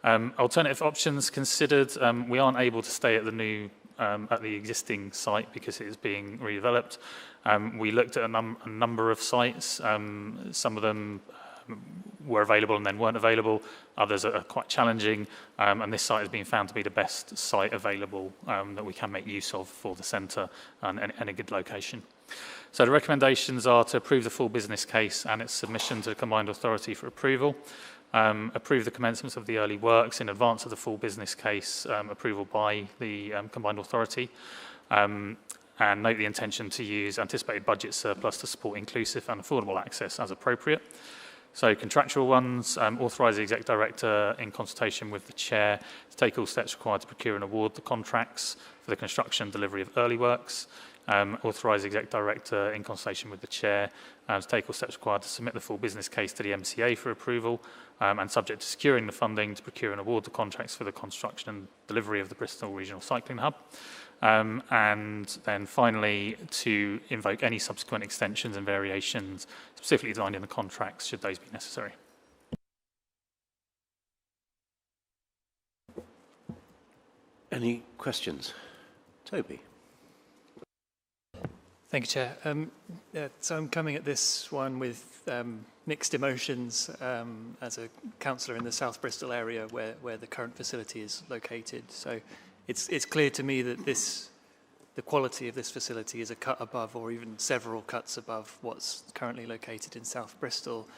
Alternative options considered, we aren't able to stay at the existing site because it is being redeveloped. We looked at a number of sites. Some of them were available and then weren't available. Others are quite challenging, and this site has been found to be the best site available that we can make use of for the centre and a good location. So the recommendations are to approve the full business case and its submission to the combined authority for approval, approve the commencement of the early works in advance of the full business case approval by the combined authority, and note the intention to use anticipated budget surplus to support inclusive and affordable access as appropriate. So contractual ones, authorise the Exec Director in consultation with the Chair to take all steps required to procure and award the contracts for the construction and delivery of early works. Authorise the Exec Director in consultation with the Chair to take all steps required to submit the full business case to the MCA for approval, and subject to securing the funding to procure and award the contracts for the construction and delivery of the Bristol Regional Cycling Hub. And then finally, to invoke any subsequent extensions and variations specifically designed in the contracts, should those be necessary. Any questions? Toby. Thank you, Chair. So I'm coming at this one with mixed emotions as a councillor in the South Bristol area where the current facility is located. So it's clear to me that the quality of this facility is a cut above, or even several cuts above, what's currently located in South Bristol.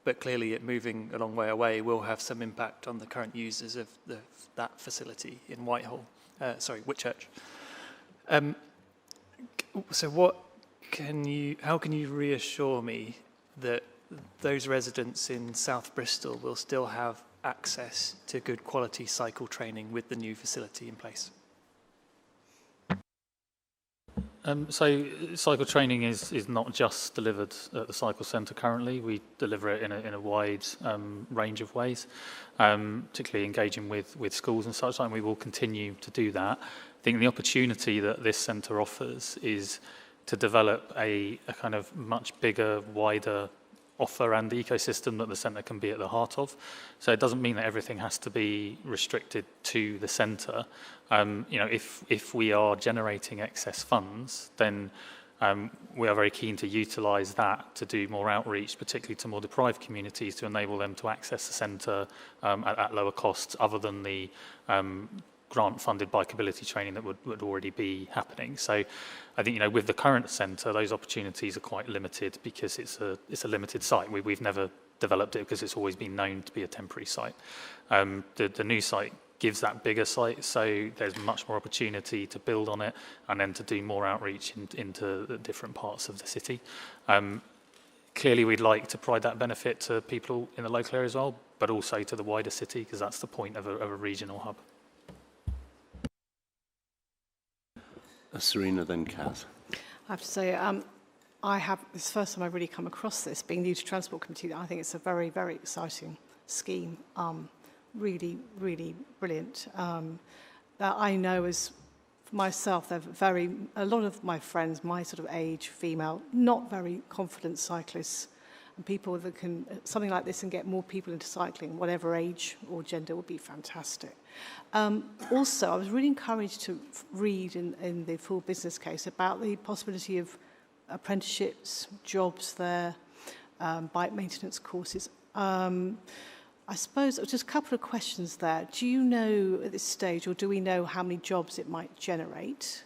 But clearly it moving a long way away will have some impact on the current users of that facility in Whitchurch. So how can you reassure me that those residents in South Bristol will still have access to good quality cycle training with the new facility in place? So cycle training is not just delivered at the cycle centre currently. We deliver it in a wide range of ways, particularly engaging with schools and such, and we will continue to do that. I think the opportunity that this centre offers is to develop a kind of much bigger, wider offer and ecosystem that the centre can be at the heart of. So it doesn't mean that everything has to be restricted to the centre. If we are generating excess funds, then we are very keen to utilise that to do more outreach, particularly to more deprived communities, to enable them to access the centre at lower costs, other than the grant-funded bikeability training that would already be happening. So I think, with the current centre, those opportunities are quite limited because it's a limited site. We've never developed it because it's always been known to be a temporary site. The new site gives that bigger site, so there's much more opportunity to build on it and then to do more outreach into the different parts of the city. Clearly, we'd like to provide that benefit to people in the local area as well, but also to the wider city, because that's the point of a regional hub. Serena, then Kaz. I have to say, this is the first time I've really come across this, being new to Transport Committee. I think it's a very, very exciting scheme. Really, really brilliant. That I know as myself, a lot of my friends, my sort of age, female, not very confident cyclists, and people that can, something like this and get more people into cycling, whatever age or gender, would be fantastic. Also, I was really encouraged to read in the full business case about the possibility of apprenticeships, jobs there, bike maintenance courses. I suppose just a couple of questions there. Do you know at this stage, or do we know how many jobs it might generate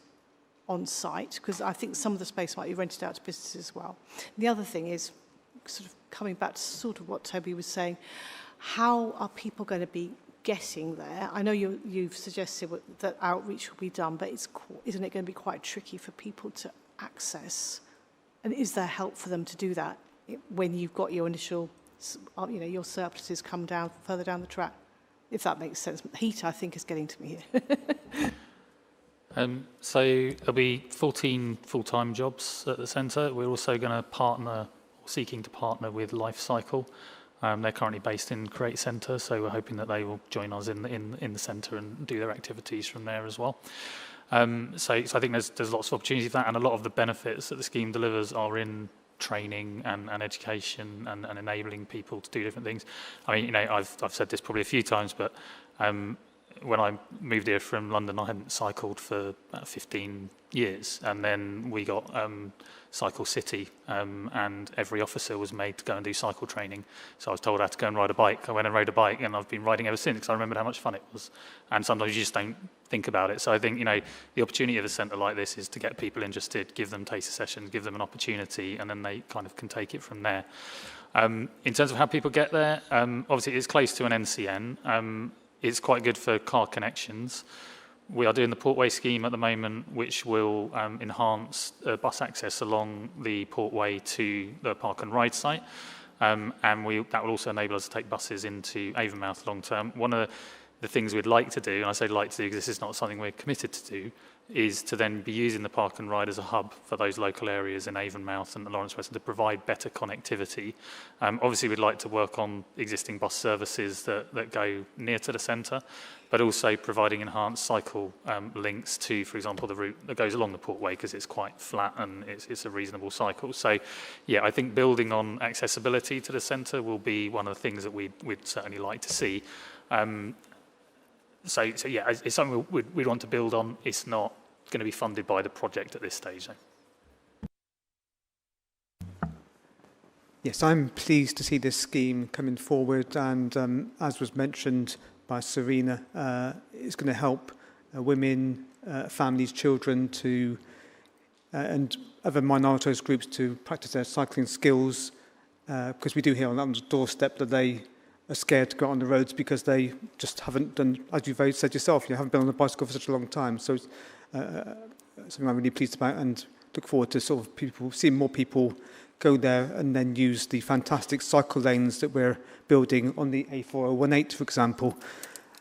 on site? Because I think some of the space might be rented out to businesses as well. The other thing is, sort of coming back to sort of what Toby was saying, how are people going to be getting there? I know you've suggested that outreach will be done, but isn't it going to be quite tricky for people to access? And is there help for them to do that when you've got your initial, your surpluses come down further down the track, if that makes sense? Heat, I think, is getting to me here. So there'll be 14 full-time jobs at the centre. We're also going to seeking to partner with Life Cycle. They're currently based in Create Centre, so we're hoping that they will join us in the centre and do their activities from there as well. So I think there's lots of opportunity for that, and a lot of the benefits that the scheme delivers are in training and education and enabling people to do different things. I mean, I've said this probably a few times, but when I moved here from London, I hadn't cycled for about 15 years, and then we got Cycle City, and every officer was made to go and do cycle training. So I was told I had to go and ride a bike. I went and rode a bike, and I've been riding ever since because I remembered how much fun it was. And sometimes you just don't think about it. So I think, the opportunity of a centre like this is to get people interested, give them taster sessions, give them an opportunity, and then they kind of can take it from there. In terms of how people get there, obviously it's close to an NCN. It's quite good for car connections. We are doing the Portway scheme at the moment, which will enhance bus access along the Portway to the Park and Ride site. And that will also enable us to take buses into Avonmouth long term. One of the things we'd like to do, and I say like to do because this is not something we're committed to do, is to then be using the Park and Ride as a hub for those local areas in Avonmouth and the Lawrence West to provide better connectivity. Obviously, we'd like to work on existing bus services that go near to the centre, but also providing enhanced cycle links to, for example, the route that goes along the Portway, because it's quite flat and it's a reasonable cycle. So, yeah, I think building on accessibility to the centre will be one of the things that we'd certainly like to see. So yeah, it's something we'd want to build on. It's not going to be funded by the project at this stage, though. Yes, I'm pleased to see this scheme coming forward, and as was mentioned by Serena, it's going to help women, families, children to and other minoritized groups to practice their cycling skills, because we do hear on the doorstep that they are scared to go on the roads because they just haven't done, as you've said yourself, you haven't been on a bicycle for such a long time. So it's something I'm really pleased about, and look forward to sort of seeing more people go there and then use the fantastic cycle lanes that we're building on the A4018, for example.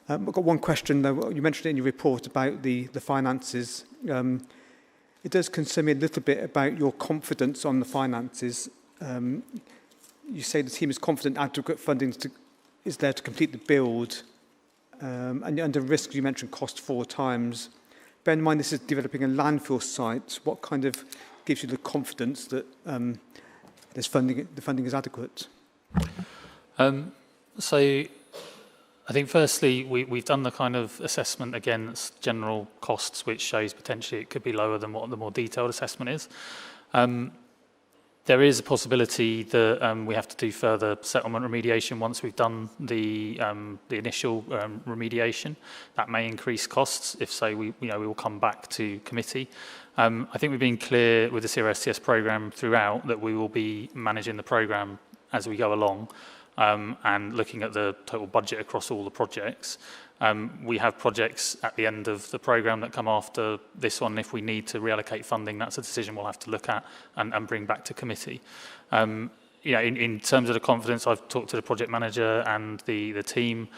I've got one question, though. You mentioned it in your report about the finances. It does concern me a little bit about your confidence on the finances. You say the team is confident adequate funding is there to complete the build, and under risk you mentioned cost 4 times. Bear in mind this is developing a landfill site. What kind of gives you the confidence that the funding is adequate? So I think firstly we've done the kind of assessment against general costs, which shows potentially it could be lower than what the more detailed assessment is. There is a possibility that we have to do further settlement remediation once we've done the initial remediation. That may increase costs. If so, we will come back to committee. I think we've been clear with the CRSTS programme throughout that we will be managing the programme as we go along and looking at the total budget across all the projects. We have projects at the end of the programme that come after this one. If we need to reallocate funding, that's a decision we'll have to look at and bring back to committee. In terms of the confidence, I've talked to the project manager and the team.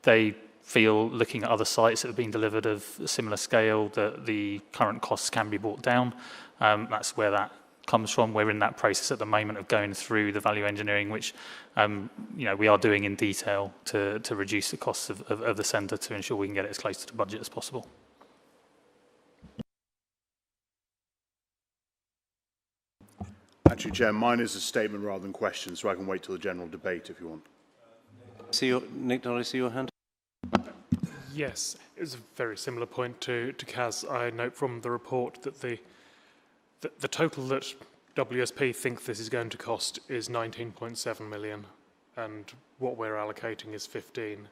They feel, looking at other sites that have been delivered of a similar scale, that the current costs can be brought down. That's where that comes from. We're in that process at the moment of going through the value engineering, which we are doing in detail to reduce the costs of the centre to ensure we can get it as close to the budget as possible. Actually, Chair, mine is a statement rather than question, so I can wait till the general debate if you want. Nick, did I see your hand? Yes, it's a very similar point to Kaz. I note from the report that the total that WSP think this is going to cost is 19.7 million, and what we're allocating is 15.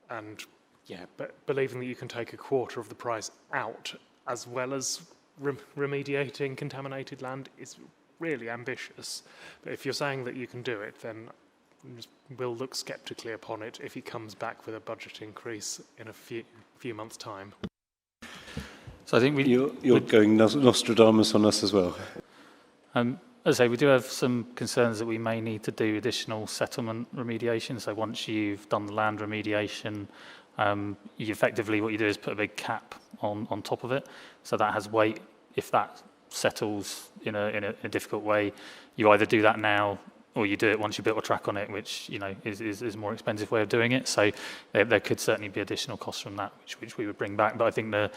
And yeah, but believing that you can take a quarter of the price out as well as remediating contaminated land is really ambitious. But if you're saying that you can do it, then we'll look sceptically upon it if he comes back with a budget increase in a few months' time. So I think you're going Nostradamus on us as well. As I say, we do have some concerns that we may need to do additional settlement remediation. So once you've done the land remediation, you effectively, what you do is put a big cap on top of it. So that has weight. If that settles in a difficult way, you either do that now or you do it once you built a track on it, which is a more expensive way of doing it. So there could certainly be additional costs from that, which we would bring back. But I think the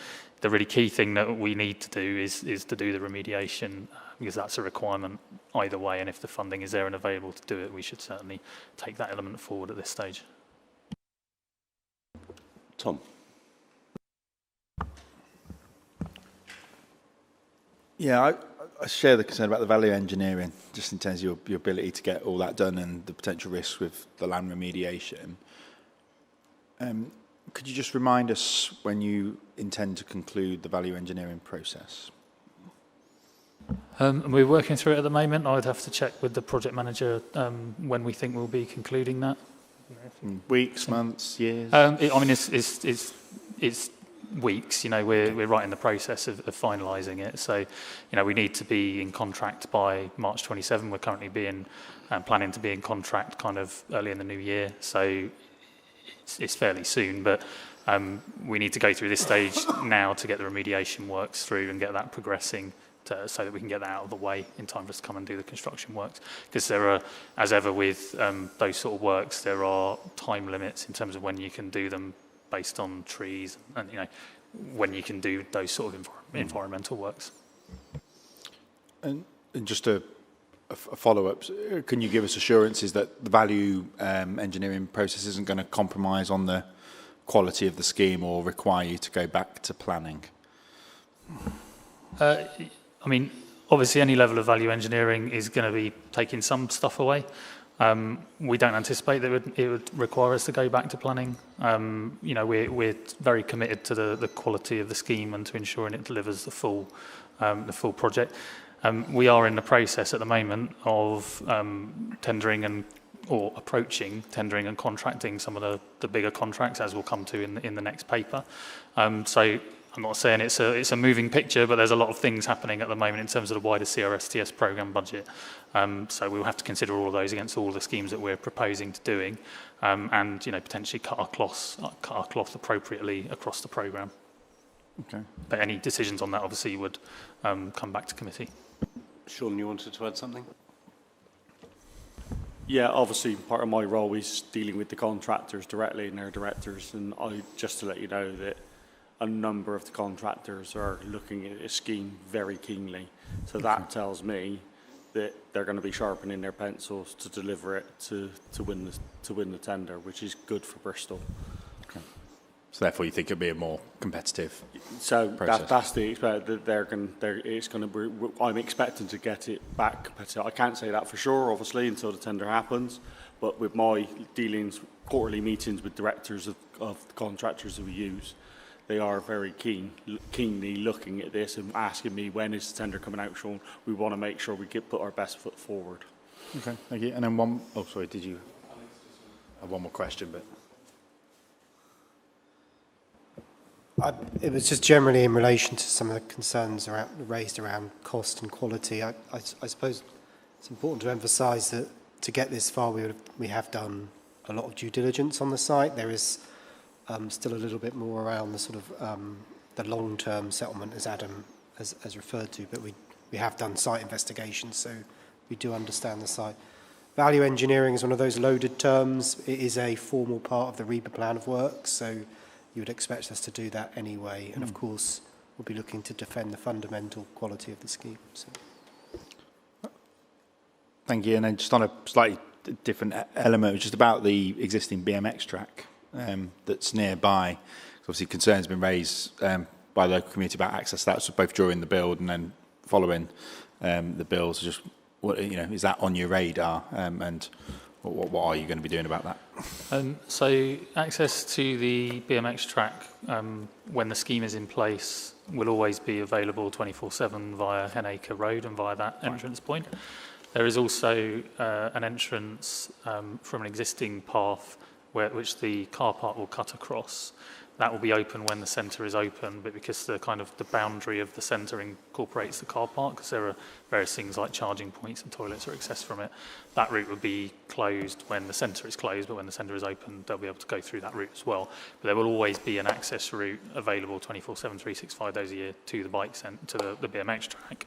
really key thing that we need to do is to do the remediation, because that's a requirement either way. And if the funding is there and available to do it, we should certainly take that element forward at this stage. Tom. Yeah, I share the concern about the value engineering, just in terms of your ability to get all that done and the potential risks with the land remediation. Could you just remind us when you intend to conclude the value engineering process? We're working through it at the moment. I would have to check with the project manager when we think we'll be concluding that. Weeks, months, years? It's weeks. We're right in the process of finalising it. So, we need to be in contract by March 27. We're currently planning to be in contract kind of early in the new year. So it's fairly soon, but we need to go through this stage now to get the remediation works through and get that progressing so that we can get that out of the way in time for us to come and do the construction works. Because there are, as ever with those sort of works, there are time limits in terms of when you can do them based on trees and when you can do those sort of environmental works. And just a follow-up, can you give us assurances that the value engineering process isn't going to compromise on the quality of the scheme or require you to go back to planning? Obviously any level of value engineering is going to be taking some stuff away. We don't anticipate that it would require us to go back to planning. We're very committed to the quality of the scheme and to ensuring it delivers the full project. We are in the process at the moment of tendering or approaching tendering and contracting some of the bigger contracts, as we'll come to in the next paper. So I'm not saying it's a moving picture, but there's a lot of things happening at the moment in terms of the wider CRSTS programme budget. So we'll have to consider all of those against all the schemes that we're proposing to doing, and potentially cut our cloth appropriately across the programme. Okay. But any decisions on that obviously would come back to committee. Sean, you wanted to add something? Yeah, obviously part of my role is dealing with the contractors directly and their directors, and just to let you know that a number of the contractors are looking at this scheme very keenly. So that tells me that they're going to be sharpening their pencils to deliver it to win the tender, which is good for Bristol. Okay. So therefore, you think it'll be a more competitive So process? that's the expect that it's going to be. I'm expecting to get it back competitive. I can't say that for sure, obviously, until the tender happens. But with my dealings, quarterly meetings with directors of the contractors that we use, they are very keenly looking at this and asking me, when is the tender coming out, Sean? We want to make sure we put our best foot forward. Okay, thank you. And then one, oh, sorry, did you have one more question? But it was just generally in relation to some of the concerns raised around cost and quality. I suppose it's important to emphasise that to get this far, we have done a lot of due diligence on the site. There is still a little bit more around the sort of the long-term settlement, as Adam has referred to, but we have done site investigations, so we do understand the site. Value engineering is one of those loaded terms. It is a formal part of the REBA plan of work, so you would expect us to do that anyway. And of course, we'll be looking to defend the fundamental quality of the scheme. So. Thank you. And then just on a slightly different element, just about the existing BMX track that's nearby. Obviously, concerns have been raised by the local community about access. That's both during the build and then following the build. So just what, is that on your radar? And what are you going to be doing about that? So access to the BMX track, when the scheme is in place, will always be available 24/7 via Henacre Road and via that entrance point. There is also an entrance from an existing path which the car park will cut across. That will be open when the centre is open, but because the boundary of the centre incorporates the car park, because there are various things like charging points and toilets are accessed from it, that route will be closed when the centre is closed, but when the centre is open, they'll be able to go through that route as well. But there will always be an access route available 24/7, 365 days a year to the bike to the BMX track.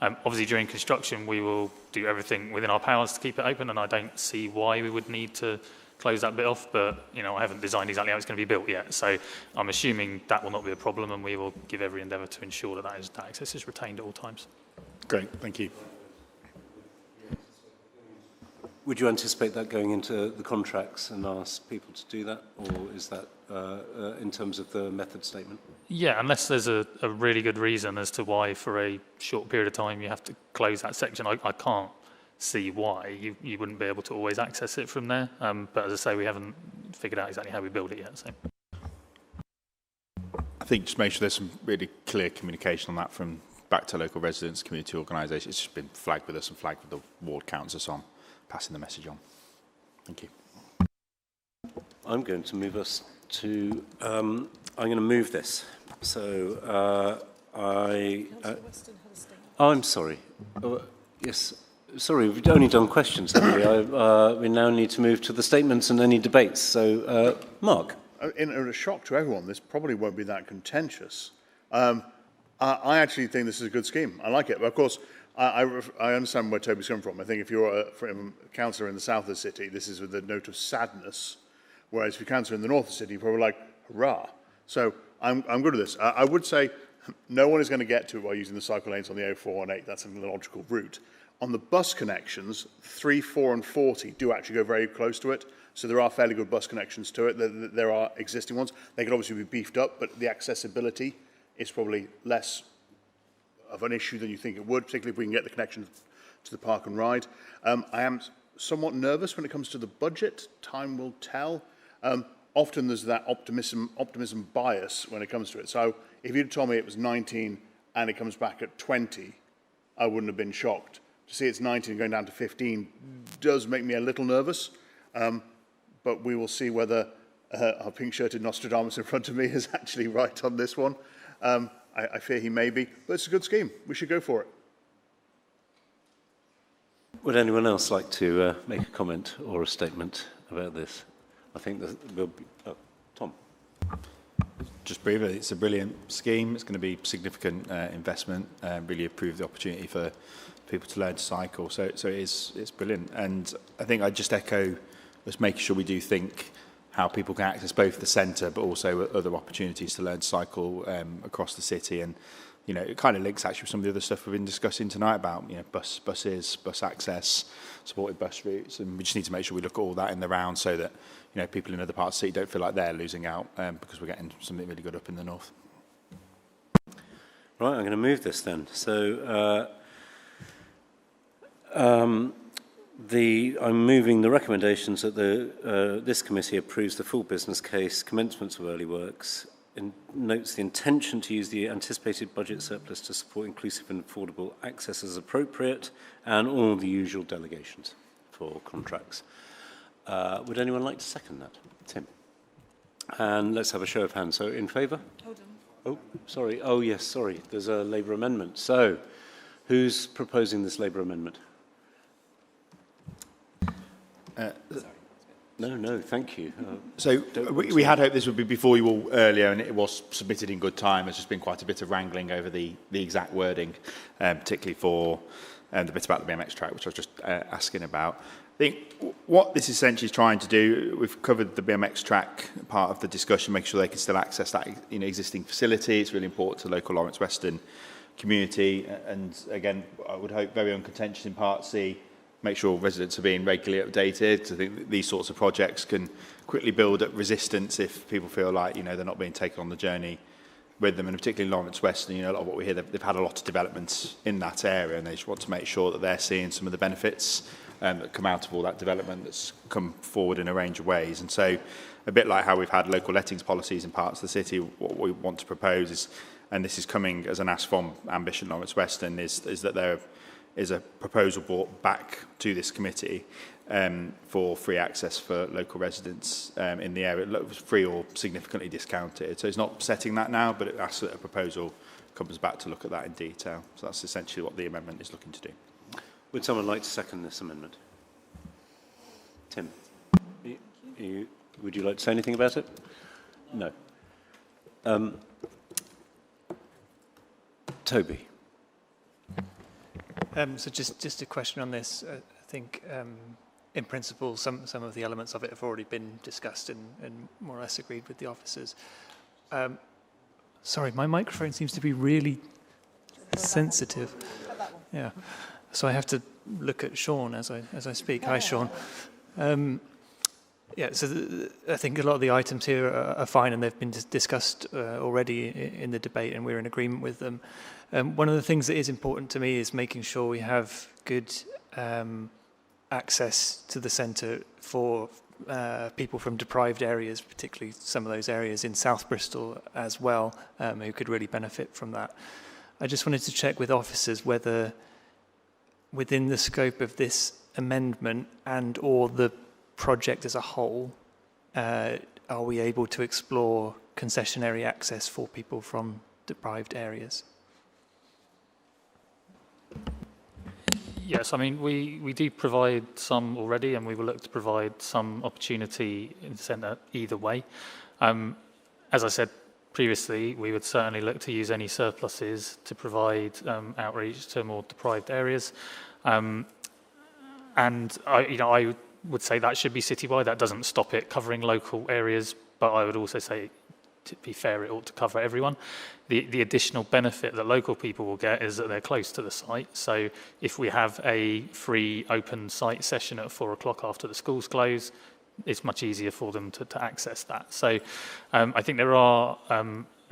Obviously, during construction, we will do everything within our powers to keep it open, and I don't see why we would need to close that bit off, but I haven't designed exactly how it's going to be built yet, so I'm assuming that will not be a problem, and we will give every endeavour to ensure that that access is retained at all times. Great, thank you. Would you anticipate that going into the contracts and ask people to do that, or is that in terms of the method statement? Yeah, unless there's a really good reason as to why for a short period of time you have to close that section, I can't see why you wouldn't be able to always access it from there. But as I say, we haven't figured out exactly how we build it yet. So I think just make sure there's some really clear communication on that from back to local residents, community organisations. It's just been flagged with us and flagged with the ward councillor, so I'm passing the message on. Thank you. I'm going to move us to, I'm going to move this. So I'm sorry. Yes. Sorry, we've only done questions, haven't we? We now need to move to the statements and any debates. So, Mark. In a shock to everyone, this probably won't be that contentious. I actually think this is a good scheme. I like it. But of course, I understand where Toby's coming from. I think if you're a councillor in the south of the city, this is with a note of sadness. Whereas if you're a councillor in the north of the city, you're probably like, hurrah. So I'm good with this. I would say no one is going to get to it by using the cycle lanes on the O4 and 8. That's a logical route. On the bus connections, 3, 4 and 40 do actually go very close to it. So there are fairly good bus connections to it. There are existing ones. They could obviously be beefed up, but the accessibility is probably less of an issue than you think it would, particularly if we can get the connection to the park and ride. I am somewhat nervous when it comes to the budget. Time will tell. Often there's that optimism bias when it comes to it. So if you'd told me it was 19 and it comes back at 20, I wouldn't have been shocked. To see it's 19 going down to 15 does make me a little nervous, but we will see whether our pink-shirted Nostradamus in front of me is actually right on this one. I fear he may be, but it's a good scheme. We should go for it. Would anyone else like to make a comment or a statement about this? I think that will be... Tom. Just briefly, it's a brilliant scheme. It's going to be significant investment, really improve the opportunity for people to learn to cycle. So it's brilliant. And I think I just echo just making sure we do think how people can access both the centre but also other opportunities to learn to cycle across the city. And you know, it kind of links actually with some of the other stuff we've been discussing tonight about, you know, buses, bus access, supported bus routes, and we just need to make sure we look at all that in the round so that, you know, people in other parts of the city don't feel like they're losing out because we're getting something really good up in the north. Right, I'm going to move this then. So I'm moving the recommendations that this committee approves the full business case, commencement of early works, and notes the intention to use the anticipated budget surplus to support inclusive and affordable access as appropriate, and all the usual delegations for contracts. Would anyone like to second that? Tim. And let's have a show of hands. So in favour? Hold on. Oh, sorry. Oh, yes, sorry. There's a Labour amendment. So who's proposing this Labour amendment? No, thank you. So we had hoped this would be before you all earlier, and it was submitted in good time. There's just been quite a bit of wrangling over the exact wording, particularly for the bit about the BMX track, which I was just asking about. I think what this essentially is trying to do, we've covered the BMX track part of the discussion, make sure they can still access that existing facility. It's really important to the local Lawrence Western community. And again, I would hope very uncontentious in Part C, make sure residents are being regularly updated. I think these sorts of projects can quickly build up resistance if people feel like, you know, they're not being taken on the journey with them, and particularly in Lawrence Western, you know, a lot of what we hear, they've had a lot of developments in that area, and they just want to make sure that they're seeing some of the benefits that come out of all that development that's come forward in a range of ways. And so, a bit like how we've had local lettings policies in parts of the city, what we want to propose is, and this is coming as an ask from Ambition Lawrence Western, is that there is a proposal brought back to this committee for free access for local residents in the area, free or significantly discounted. So it's not setting that now, but it asks that a proposal comes back to look at that in detail. So that's essentially what the amendment is looking to do. Would someone like to second this amendment? Tim, would you like to say anything about it? No. Toby. So just a question on this. I think in principle some of the elements of it have already been discussed and more or less agreed with the officers. Sorry, my microphone seems to be really sensitive. Yeah, so I have to look at Sean as I speak. Hi, Sean. Yeah, so I think a lot of the items here are fine, and they've been discussed already in the debate, and we're in agreement with them. One of the things that is important to me is making sure we have good access to the centre for people from deprived areas, particularly some of those areas in South Bristol as well, who could really benefit from that. I just wanted to check with officers whether within the scope of this amendment and or the project as a whole, are we able to explore concessionary access for people from deprived areas? Yes, I mean, we do provide some already, and we will look to provide some opportunity in the centre either way. As I said previously, we would certainly look to use any surpluses to provide outreach to more deprived areas. And I would say that should be citywide. That doesn't stop it covering local areas, but I would also say, to be fair, it ought to cover everyone. The additional benefit that local people will get is that they're close to the site. So if we have a free open site session at 4 o'clock after the schools close, it's much easier for them to access that. So I think there are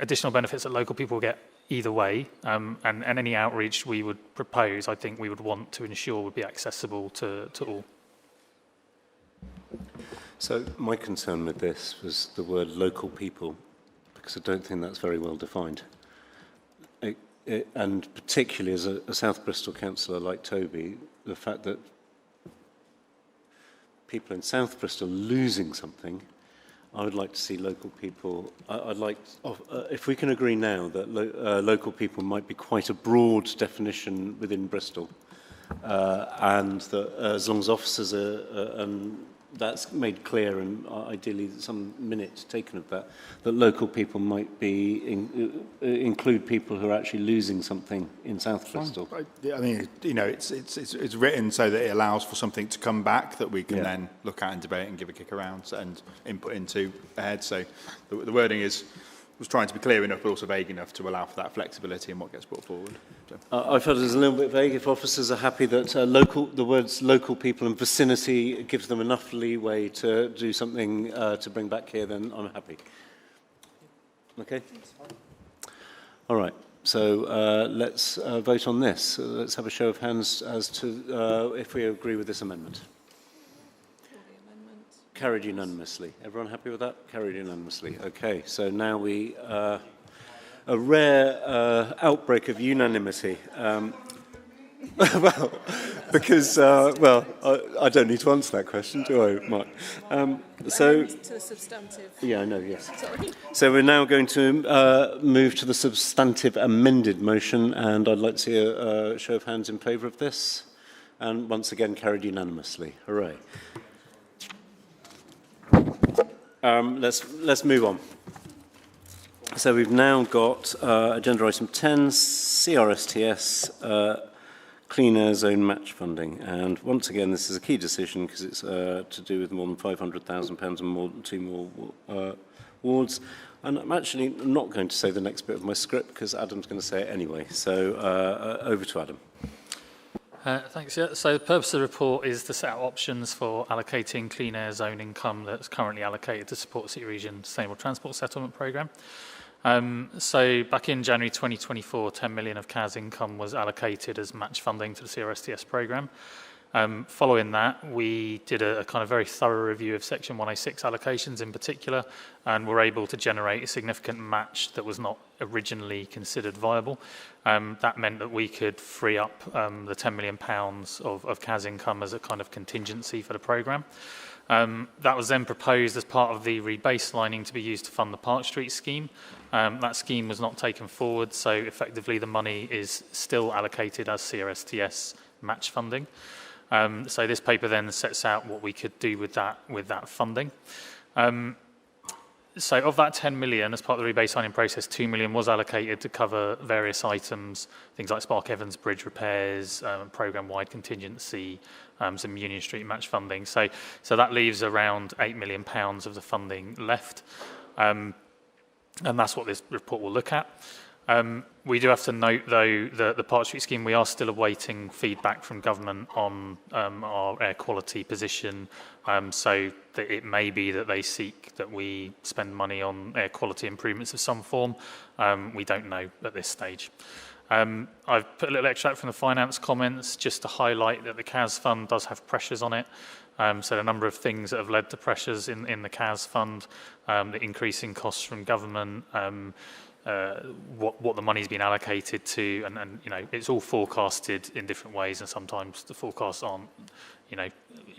additional benefits that local people get either way, and any outreach we would propose, I think we would want to ensure would be accessible to all. So my concern with this was the word local people, because I don't think that's very well defined. And particularly as a South Bristol councillor like Toby, the fact that people in South Bristol losing something, I would like to see local people. I'd like, if we can agree now that local people might be quite a broad definition within Bristol, and that as long as officers are, that's made clear, and ideally some minute taken of that local people might be include people who are actually losing something in South Bristol. I mean, you know, it's written so that it allows for something to come back that we can then look at and debate and give a kick around and input into ahead. So the wording is was trying to be clear enough, but also vague enough to allow for that flexibility in what gets brought forward. So. I felt it was a little bit vague. If officers are happy that the words local people and vicinity gives them enough leeway to do something to bring back here, then I'm happy. Okay? All right. So let's vote on this. Let's have a show of hands as to if we agree with this amendment. Carried unanimously. Everyone happy with that? Carried unanimously. Okay, so now we, a rare outbreak of unanimity. Well, because, I don't need to answer that question, do I, Mark? So, to the substantive. Yeah, I know, yes. Sorry. So we're now going to move to the substantive amended motion, and I'd like to see a show of hands in favour of this. And once again, carried unanimously. Hooray. Let's move on. So we've now got agenda item 10, CRSTS, Clean Air Zone match funding. And once again, this is a key decision because it's to do with more than £500,000 and more than 2 more wards. And I'm actually not going to say the next bit of my script because Adam's going to say it anyway. So over to Adam. Thanks. Yeah. So the purpose of the report is to set out options for allocating clean air zone income that's currently allocated to support City Region Sustainable Transport Settlement Programme. So back in January 2024, 10 million of CAS income was allocated as match funding to the CRSTS programme. Following that, we did a kind of very thorough review of Section 106 allocations in particular, and were able to generate a significant match that was not originally considered viable. That meant that we could free up the £10 million of CAS income as a kind of contingency for the programme. That was then proposed as part of the rebaselining to be used to fund the Park Street scheme. That scheme was not taken forward, so effectively the money is still allocated as CRSTS match funding. So this paper then sets out what we could do with that funding. So of that 10 million, as part of the rebaselining process, 2 million was allocated to cover various items, things like Spark Evans Bridge repairs, programme-wide contingency, some Union Street match funding. So that leaves around £8 million of the funding left. And that's what this report will look at. We do have to note, though, that the Park Street scheme, we are still awaiting feedback from government on our air quality position. So that it may be that they seek that we spend money on air quality improvements of some form. We don't know at this stage. I've put a little extract from the finance comments just to highlight that the CAS fund does have pressures on it. So a number of things that have led to pressures in the CAS fund, the increasing costs from government, what the money's been allocated to, and you know, it's all forecasted in different ways, and sometimes the forecasts aren't, you know,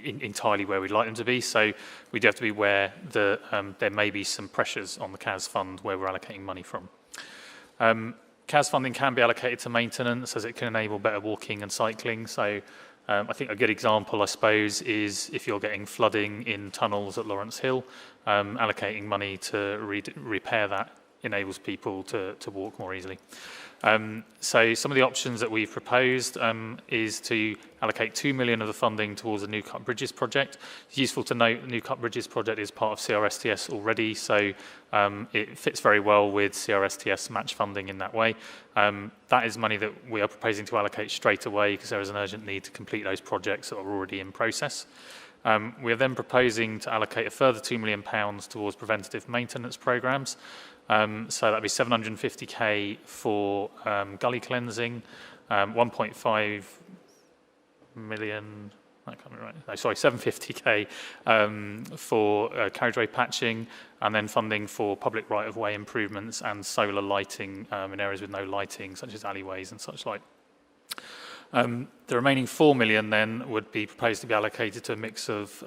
entirely where we'd like them to be. So we do have to be aware that there may be some pressures on the CAS fund where we're allocating money from. CAS funding can be allocated to maintenance as it can enable better walking and cycling. So I think a good example, I suppose, is if you're getting flooding in tunnels at Lawrence Hill, allocating money to repair that enables people to walk more easily. So some of the options that we've proposed is to allocate 2 million of the funding towards the New Cut Bridges project. It's useful to note the New Cut Bridges project is part of CRSTS already, so it fits very well with CRSTS match funding in that way. That is money that we are proposing to allocate straight away because there is an urgent need to complete those projects that are already in process. We are then proposing to allocate a further £2 million towards preventative maintenance programmes. So that'd be 750k for gully cleansing, 1.5 million, I can't remember right. No, sorry, 750k for carriageway patching, and then funding for public right-of-way improvements and solar lighting in areas with no lighting, such as alleyways and such like. The remaining 4 million then would be proposed to be allocated to a mix of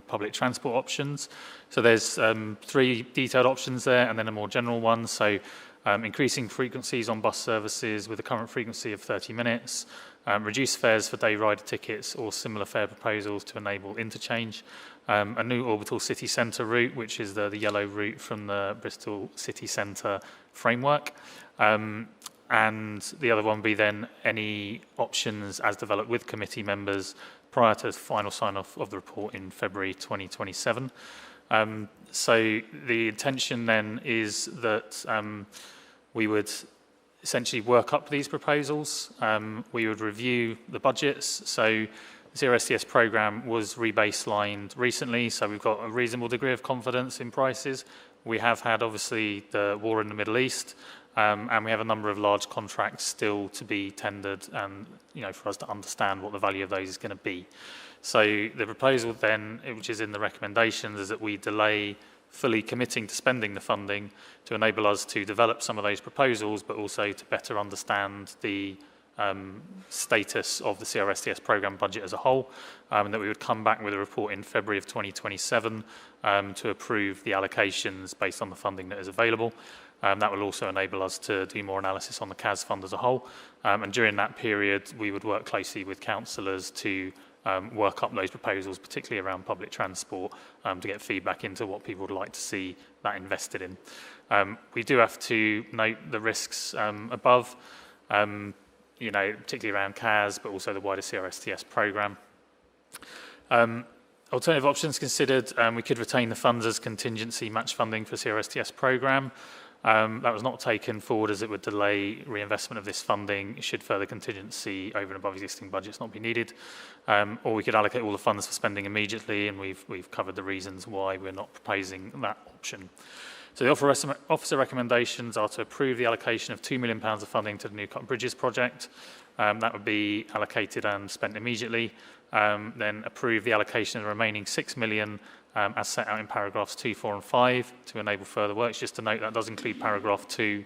public transport options. So there's 3 detailed options there and then a more general one. So increasing frequencies on bus services with a current frequency of 30 minutes, reduce fares for day rider tickets or similar fare proposals to enable interchange, a new orbital city centre route, which is the yellow route from the Bristol city centre framework. And the other one would be then any options as developed with committee members prior to the final sign-off of the report in February 2027. So the intention then is that we would essentially work up these proposals. We would review the budgets. So the CRSTS programme was rebaselined recently, so we've got a reasonable degree of confidence in prices. We have had, obviously, the war in the Middle East, and we have a number of large contracts still to be tendered, and for us to understand what the value of those is going to be. So the proposal then, which is in the recommendations, is that we delay fully committing to spending the funding to enable us to develop some of those proposals, but also to better understand the status of the CRSTS programme budget as a whole, and that we would come back with a report in February of 2027 to approve the allocations based on the funding that is available. That will also enable us to do more analysis on the CAS fund as a whole. And during that period, we would work closely with councillors to work up those proposals, particularly around public transport, to get feedback into what people would like to see that invested in. We do have to note the risks above, particularly around CAS, but also the wider CRSTS programme. Alternative options considered, we could retain the funds as contingency match funding for CRSTS programme. That was not taken forward as it would delay reinvestment of this funding should further contingency over and above existing budgets not be needed. Or we could allocate all the funds for spending immediately, and we've covered the reasons why we're not proposing that option. So the officer recommendations are to approve the allocation of £2 million of funding to the New Cut Bridges project. That would be allocated and spent immediately. Then approve the allocation of the remaining £6 million as set out in paragraphs 2, 4 and 5 to enable further works. Just to note, that does include paragraph 2,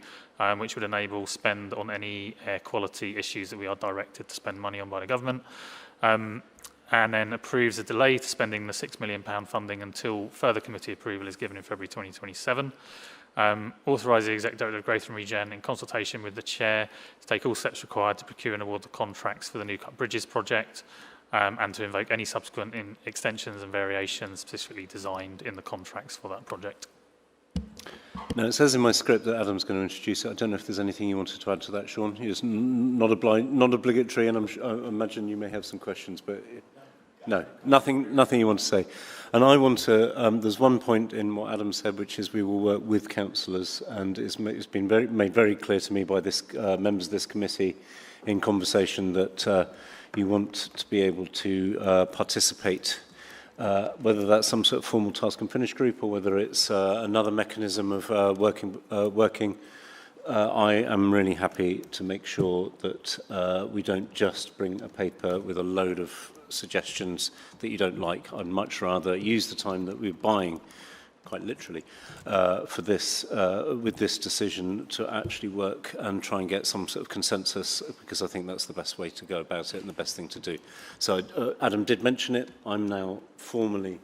which would enable spend on any air quality issues that we are directed to spend money on by the government. And then approves a delay to spending the £6 million funding until further committee approval is given in February 2027. Authorise the Executive Director of Growth and Regen in consultation with the Chair to take all steps required to procure and award the contracts for the New Cut Bridges project, and to invoke any subsequent extensions and variations specifically designed in the contracts for that project. Now, it says in my script that Adam's going to introduce it. I don't know if there's anything you wanted to add to that, Sean. It's not obligatory, and I imagine you may have some questions, but no, nothing you want to say. And I want to, there's one point in what Adam said, which is we will work with councillors, and it's been made very clear to me by this members of this committee in conversation that you want to be able to participate, whether that's some sort of formal task and finish group or whether it's another mechanism of working. I am really happy to make sure that we don't just bring a paper with a load of suggestions that you don't like. I'd much rather use the time that we're buying, quite literally, for this, with this decision to actually work and try and get some sort of consensus, because I think that's the best way to go about it and the best thing to do. So Adam did mention it. I'm now formally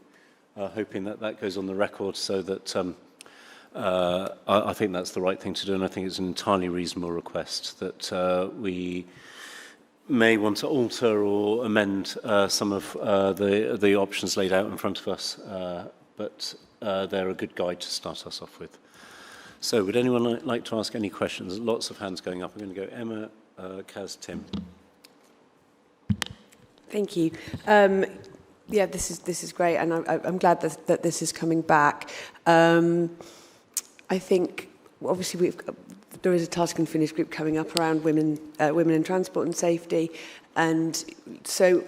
hoping that that goes on the record so that I think that's the right thing to do, and I think it's an entirely reasonable request that we may want to alter or amend some of the options laid out in front of us, but they're a good guide to start us off with. So would anyone like to ask any questions? There's lots of hands going up. I'm going to go Emma, Kaz, Tim. Thank you. Yeah, this is great, and I'm glad that this is coming back. I think, obviously, there is a task and finish group coming up around women in transport and safety, and so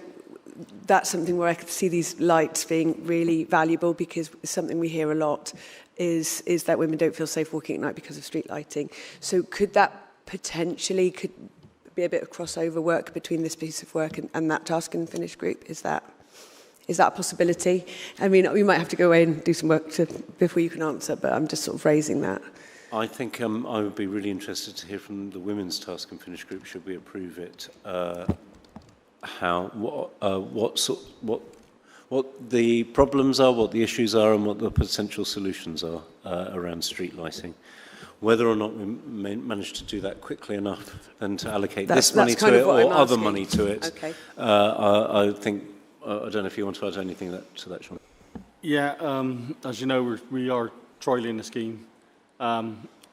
that's something where I could see these lights being really valuable, because something we hear a lot is that women don't feel safe walking at night because of street lighting. So could that potentially be a bit of crossover work between this piece of work and that task and finish group? Is that a possibility? I mean, we might have to go away and do some work before you can answer, but I'm just sort of raising that. I think I would be really interested to hear from the women's task and finish group, should we approve it, what the problems are, what the issues are, and what the potential solutions are around street lighting. Whether or not we manage to do that quickly enough and to allocate this money to it or other money to it. Okay. I think, I don't know if you want to add anything to that, Sean. Yeah, as you know, we are trialling a scheme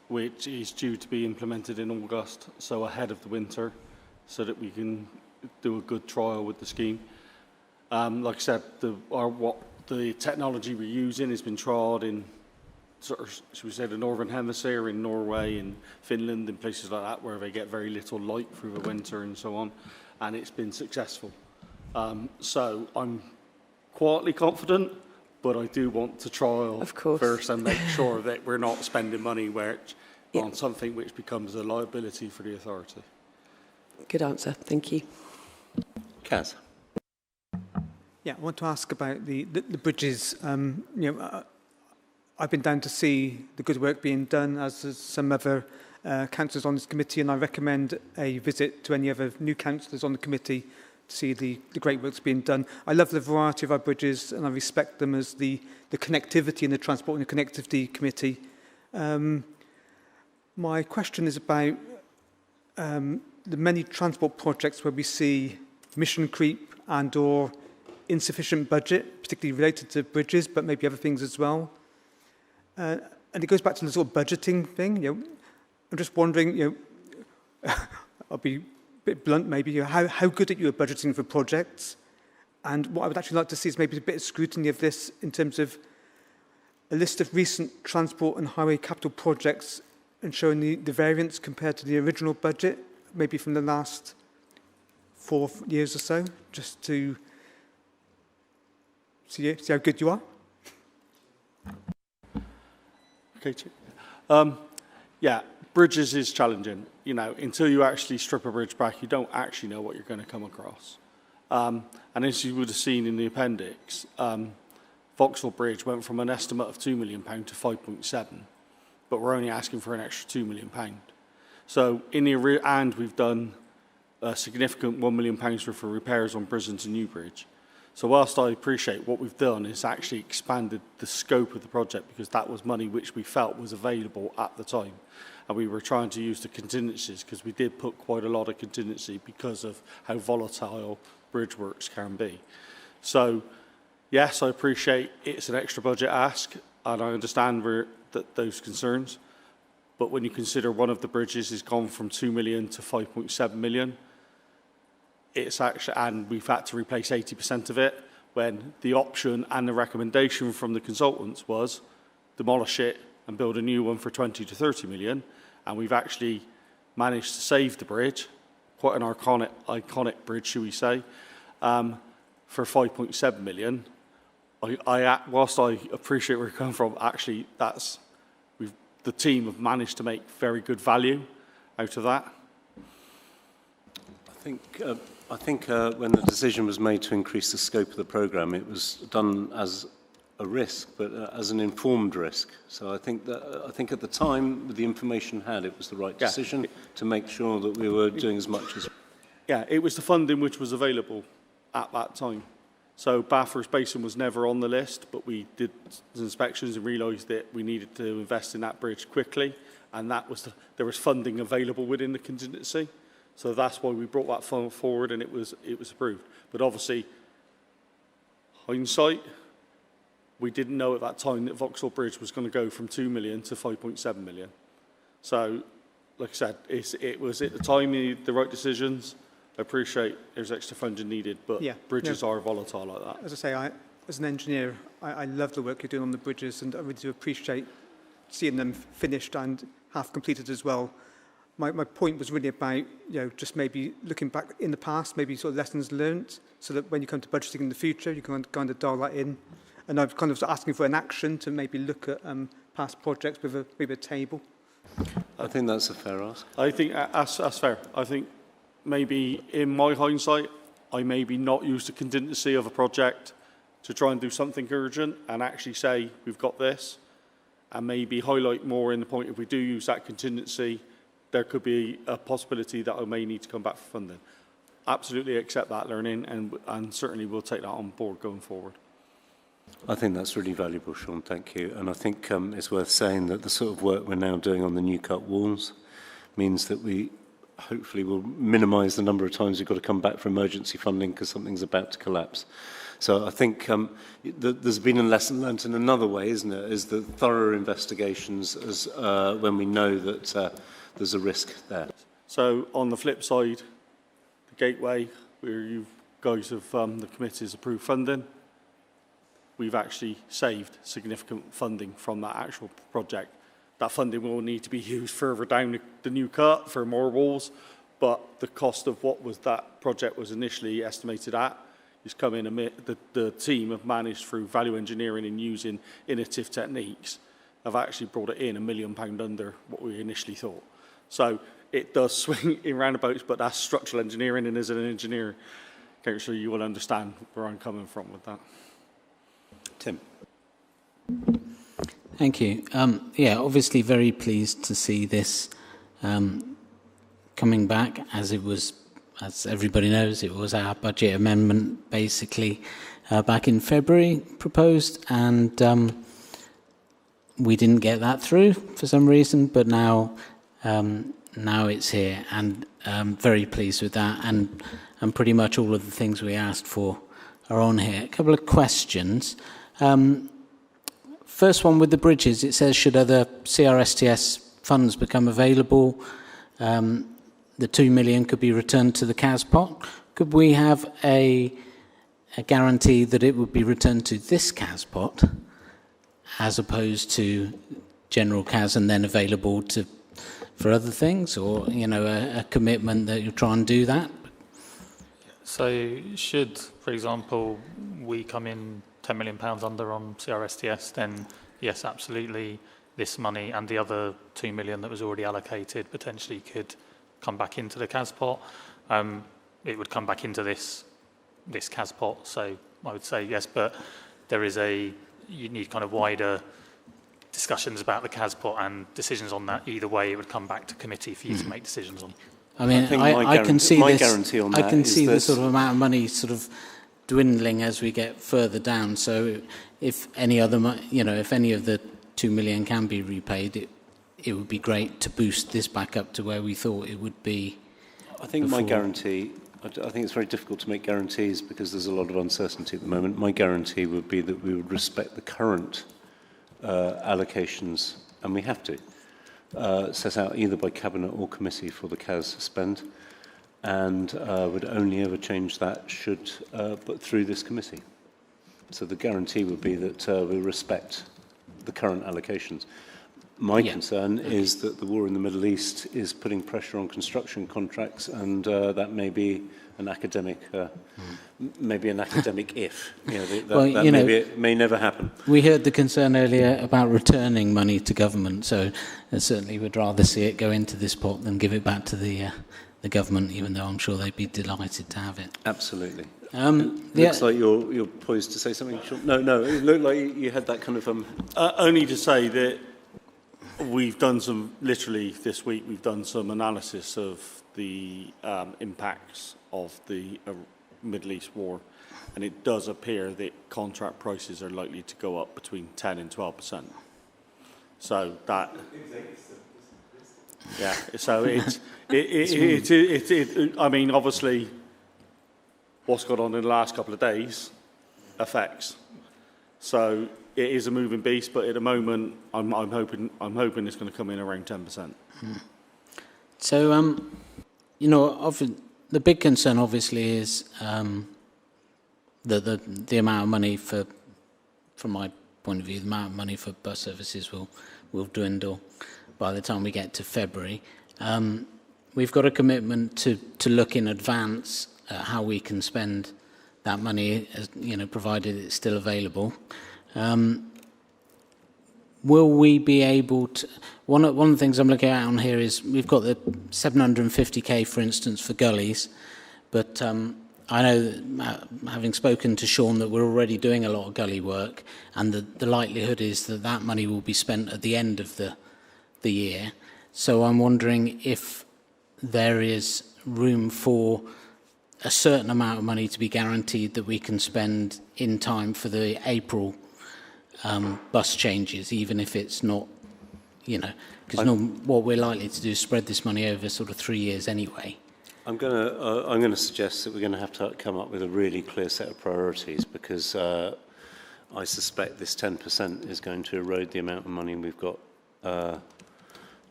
which is due to be implemented in August, so ahead of the winter, so that we can do a good trial with the scheme. Like I said, what the technology we're using has been trialled in sort of, should we say, the northern hemisphere, in Norway, in Finland, in places like that, where they get very little light through the winter and so on, and it's been successful. So I'm quietly confident, but I do want to trial first and make sure that we're not spending money on something which becomes a liability for the authority. Good answer. Thank you. Kaz. Yeah, I want to ask about the bridges. I've been down to see the good work being done, as has some other councillors on this committee, and I recommend a visit to any other new councillors on the committee to see the great work that's being done. I love the variety of our bridges, and I respect them as the connectivity in the Transport and Connectivity Committee. My question is about the many transport projects where we see mission creep and or insufficient budget, particularly related to bridges, but maybe other things as well. And it goes back to the sort of budgeting thing. I'm just wondering, I'll be a bit blunt maybe, how good are you at budgeting for projects? And what I would actually like to see is maybe a bit of scrutiny of this in terms of a list of recent transport and highway capital projects and showing the variance compared to the original budget, maybe from the last 4 years or so, just to see how good you are. Okay. Yeah, bridges is challenging. Until you actually strip a bridge back, you don't actually know what you're going to come across. And as you would have seen in the appendix, Vauxhall Bridge went from an estimate of £2 million to 5.7, but we're only asking for an extra £2 million. So and we've done a significant £1 million worth of repairs on Brisbane to Newbridge. So whilst I appreciate what we've done is actually expanded the scope of the project, because that was money which we felt was available at the time. And we were trying to use the contingencies, because we did put quite a lot of contingency because of how volatile bridge works can be. So yes, I appreciate it's an extra budget ask, and I understand those concerns. But when you consider one of the bridges has gone from 2 million to 5.7 million, it's actually, and we've had to replace 80% of it, when the option and the recommendation from the consultants was demolish it and build a new one for 20 to 30 million. And we've actually managed to save the bridge, quite an iconic bridge, should we say, for 5.7 million. Whilst I appreciate where you're coming from, actually the team have managed to make very good value out of that. I think when the decision was made to increase the scope of the programme, it was done as a risk, but as an informed risk. So I think at the time, with the information had, it was the right decision to make sure that we were doing as much as. Yeah, it was the funding which was available at that time. So Bathurst Basin was never on the list, but we did inspections and realised that we needed to invest in that bridge quickly, and there was funding available within the contingency. So that's why we brought that forward, and it was approved. But obviously, hindsight, we didn't know at that time that Vauxhall Bridge was going to go from 2 million to 5.7 million. So, like I said, it was at the time the right decisions. I appreciate there's extra funding needed, but bridges are volatile like that. As I say, as an engineer, I love the work you're doing on the bridges, and I really do appreciate seeing them finished and half completed as well. My point was really about, just maybe looking back in the past, maybe sort of lessons learned, so that when you come to budgeting in the future, you can kind of dial that in. And I'm kind of asking for an action to maybe look at past projects with maybe a table. I think that's a fair ask. I think that's fair. I think maybe in my hindsight, I maybe not use the contingency of a project to try and do something urgent and actually say, we've got this, and maybe highlight more in the point if we do use that contingency, there could be a possibility that I may need to come back for funding. Absolutely accept that learning, and certainly we'll take that on board going forward. I think that's really valuable, Sean, thank you. And I think it's worth saying that the sort of work we're now doing on the new cut walls means that we hopefully will minimise the number of times we've got to come back for emergency funding because something's about to collapse. So I think there's been a lesson learnt in another way, isn't it, is the thorough investigations as when we know that there's a risk there. So on the flip side, the Gateway, where you guys have, the committee's approved funding, we've actually saved significant funding from that actual project. That funding will need to be used further down the new cut for more walls, but the cost of what was that project was initially estimated at is come in. The team have managed through value engineering and using innovative techniques have actually brought it in £1 million under what we initially thought. So it does swing in roundabouts, but that's structural engineering, and as an engineer, I'm sure you will understand where I'm coming from with that. Tim. Thank you. Yeah, obviously very pleased to see this coming back, as it was, as everybody knows, it was our budget amendment basically back in February proposed, and we didn't get that through for some reason, but now it's here, and very pleased with that, and pretty much all of the things we asked for are on here. A couple of questions. First one with the bridges, it says, should other CRSTS funds become available, the 2 million could be returned to the CAS pot. Could we have a guarantee that it would be returned to this CAS pot as opposed to general CAS and then available for other things, or a commitment that you'll try and do that? So should, for example, we come in £10 million under on CRSTS, then yes, absolutely, this money and the other 2 million that was already allocated potentially could come back into the CAS pot. It would come back into this CAS pot, so I would say yes, but you need kind of wider discussions about the CAS pot and decisions on that. Either way, it would come back to committee for you to make decisions on. I mean, I can see the sort of amount of money sort of dwindling as we get further down. So if any other, if any of the 2 million can be repaid, it would be great to boost this back up to where we thought it would be. I think my guarantee, I think it's very difficult to make guarantees because there's a lot of uncertainty at the moment. My guarantee would be that we would respect the current allocations, and we have to, set out either by Cabinet or Committee for the CAS spend, and would only ever change that but through this committee. So the guarantee would be that we respect the current allocations. My concern is that the war in the Middle East is putting pressure on construction contracts, and that may be an academic, if. It may never happen. We heard the concern earlier about returning money to government, so I certainly would rather see it go into this pot than give it back to the government, even though I'm sure they'd be delighted to have it. Absolutely. Looks like you're poised to say something. No, it looked like you had that kind of... Only to say that we've done literally this week, we've done some analysis of the impacts of the Middle East war, and it does appear that contract prices are likely to go up between 10 and 12%. So that... Yeah, so I mean, obviously, what's gone on in the last couple of days affects. So it is a moving beast, but at the moment, I'm hoping it's going to come in around 10%. So, the big concern obviously is that the amount of money from my point of view, the amount of money for bus services will dwindle by the time we get to February. We've got a commitment to look in advance at how we can spend that money, provided it's still available. Will we be able to... One of the things I'm looking at on here is we've got the 750k, for instance, for gullies, but I know, that, having spoken to Sean, that we're already doing a lot of gully work, and the likelihood is that money will be spent at the end of the year. So I'm wondering if there is room for a certain amount of money to be guaranteed that we can spend in time for the April bus changes, even if it's not, because what we're likely to do is spread this money over sort of 3 years anyway. I'm going to suggest that we're going to have to come up with a really clear set of priorities, because I suspect this 10% is going to erode the amount of money we've got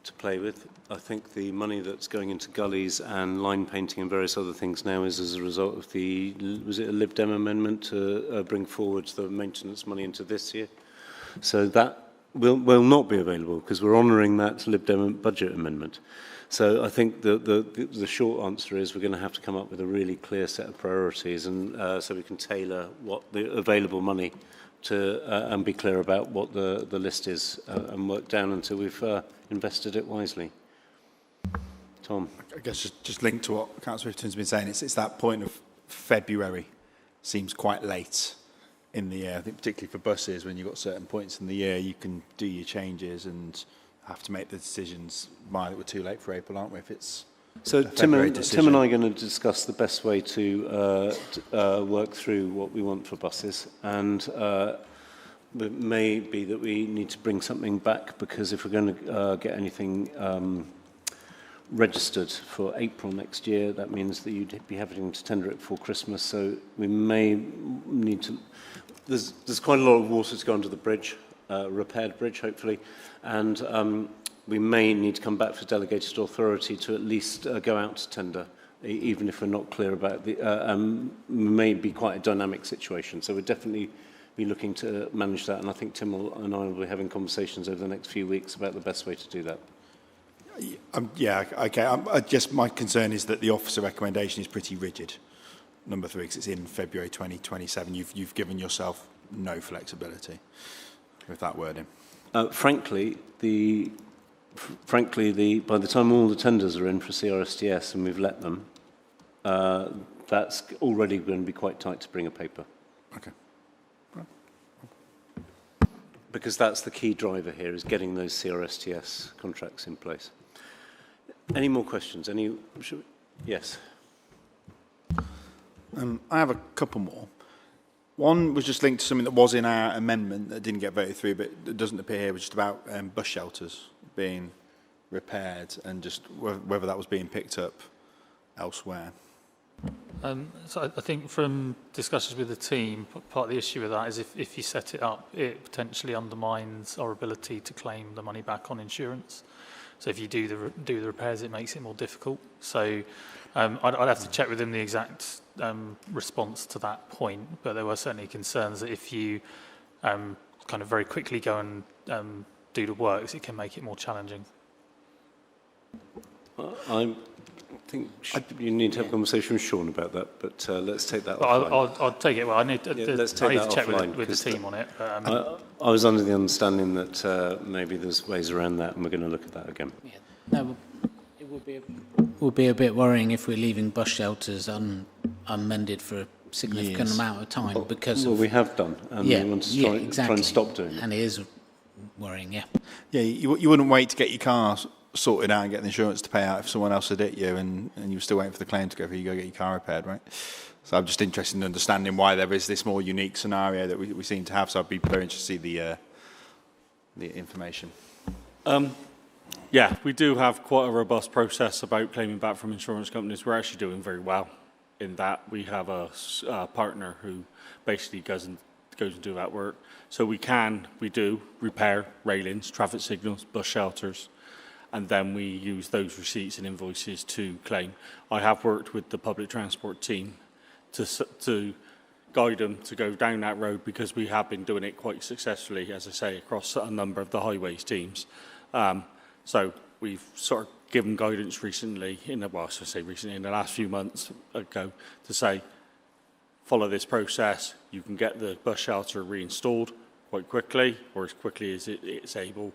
to play with. I think the money that's going into gullies and line painting and various other things now is as a result of the, was it a Lib Dem amendment to bring forward the maintenance money into this year? So that will not be available because we're honouring that Lib Dem budget amendment. So I think the short answer is we're going to have to come up with a really clear set of priorities, and so we can tailor what the available money to and be clear about what the list is and work down until we've invested it wisely. Tom. I guess just linked to what Councillor Rifton's been saying, it's that point of February seems quite late in the year. I think particularly for buses, when you've got certain points in the year, you can do your changes and have to make the decisions. We're too late for April, aren't we? If it's so, Tim and I are going to discuss the best way to work through what we want for buses, and it may be that we need to bring something back, because if we're going to get anything registered for April next year, that means that you'd be having to tender it before Christmas. So we may need to. There's quite a lot of water to go under the bridge, repaired bridge, hopefully, and we may need to come back for delegated authority to at least go out to tender, even if we're not clear about the. May be quite a dynamic situation. So we'll definitely be looking to manage that, and I think Tim and I will be having conversations over the next few weeks about the best way to do that. Yeah, okay. Just my concern is that the officer recommendation is pretty rigid. Number 3, because it's in February 2027. You've given yourself no flexibility with that wording. Frankly, by the time all the tenders are in for CRSTS and we've let them, that's already going to be quite tight to bring a paper. Okay. Because that's the key driver here, is getting those CRSTS contracts in place. Any more questions? Yes. I have a couple more. One was just linked to something that was in our amendment that didn't get voted through, but it doesn't appear here, was just about bus shelters being repaired, and just whether that was being picked up elsewhere. So I think from discussions with the team, part of the issue with that is if you set it up, it potentially undermines our ability to claim the money back on insurance. So if you do the repairs, it makes it more difficult. So I'd have to check with them the exact response to that point, but there were certainly concerns that if you kind of very quickly go and do the works, it can make it more challenging. I think you need to have a conversation with Sean about that, but let's take that offline. I'll take it. Well, I need to check with the team on it. I was under the understanding that maybe there's ways around that, and we're going to look at that again. Yeah. No, it would be a bit worrying if we're leaving bus shelters unmended for a significant amount of time, because we have done, and we want to try and stop doing it. And it is worrying, yeah. Yeah, you wouldn't wait to get your car sorted out and get the insurance to pay out if someone else had hit you, and you were still waiting for the claim to go through. You go get your car repaired, right? So I'm just interested in understanding why there is this more unique scenario that we seem to have. So I'd be very interested to see the information. Yeah, we do have quite a robust process about claiming back from insurance companies. We're actually doing very well in that. We have a partner who basically goes and do that work. So we do repair railings, traffic signals, bus shelters, and then we use those receipts and invoices to claim. I have worked with the public transport team to guide them to go down that road, because we have been doing it quite successfully, as I say, across a number of the highways teams. So we've sort of given guidance recently, in the last few months ago, to say, follow this process. You can get the bus shelter reinstalled quite quickly, or as quickly as it's able,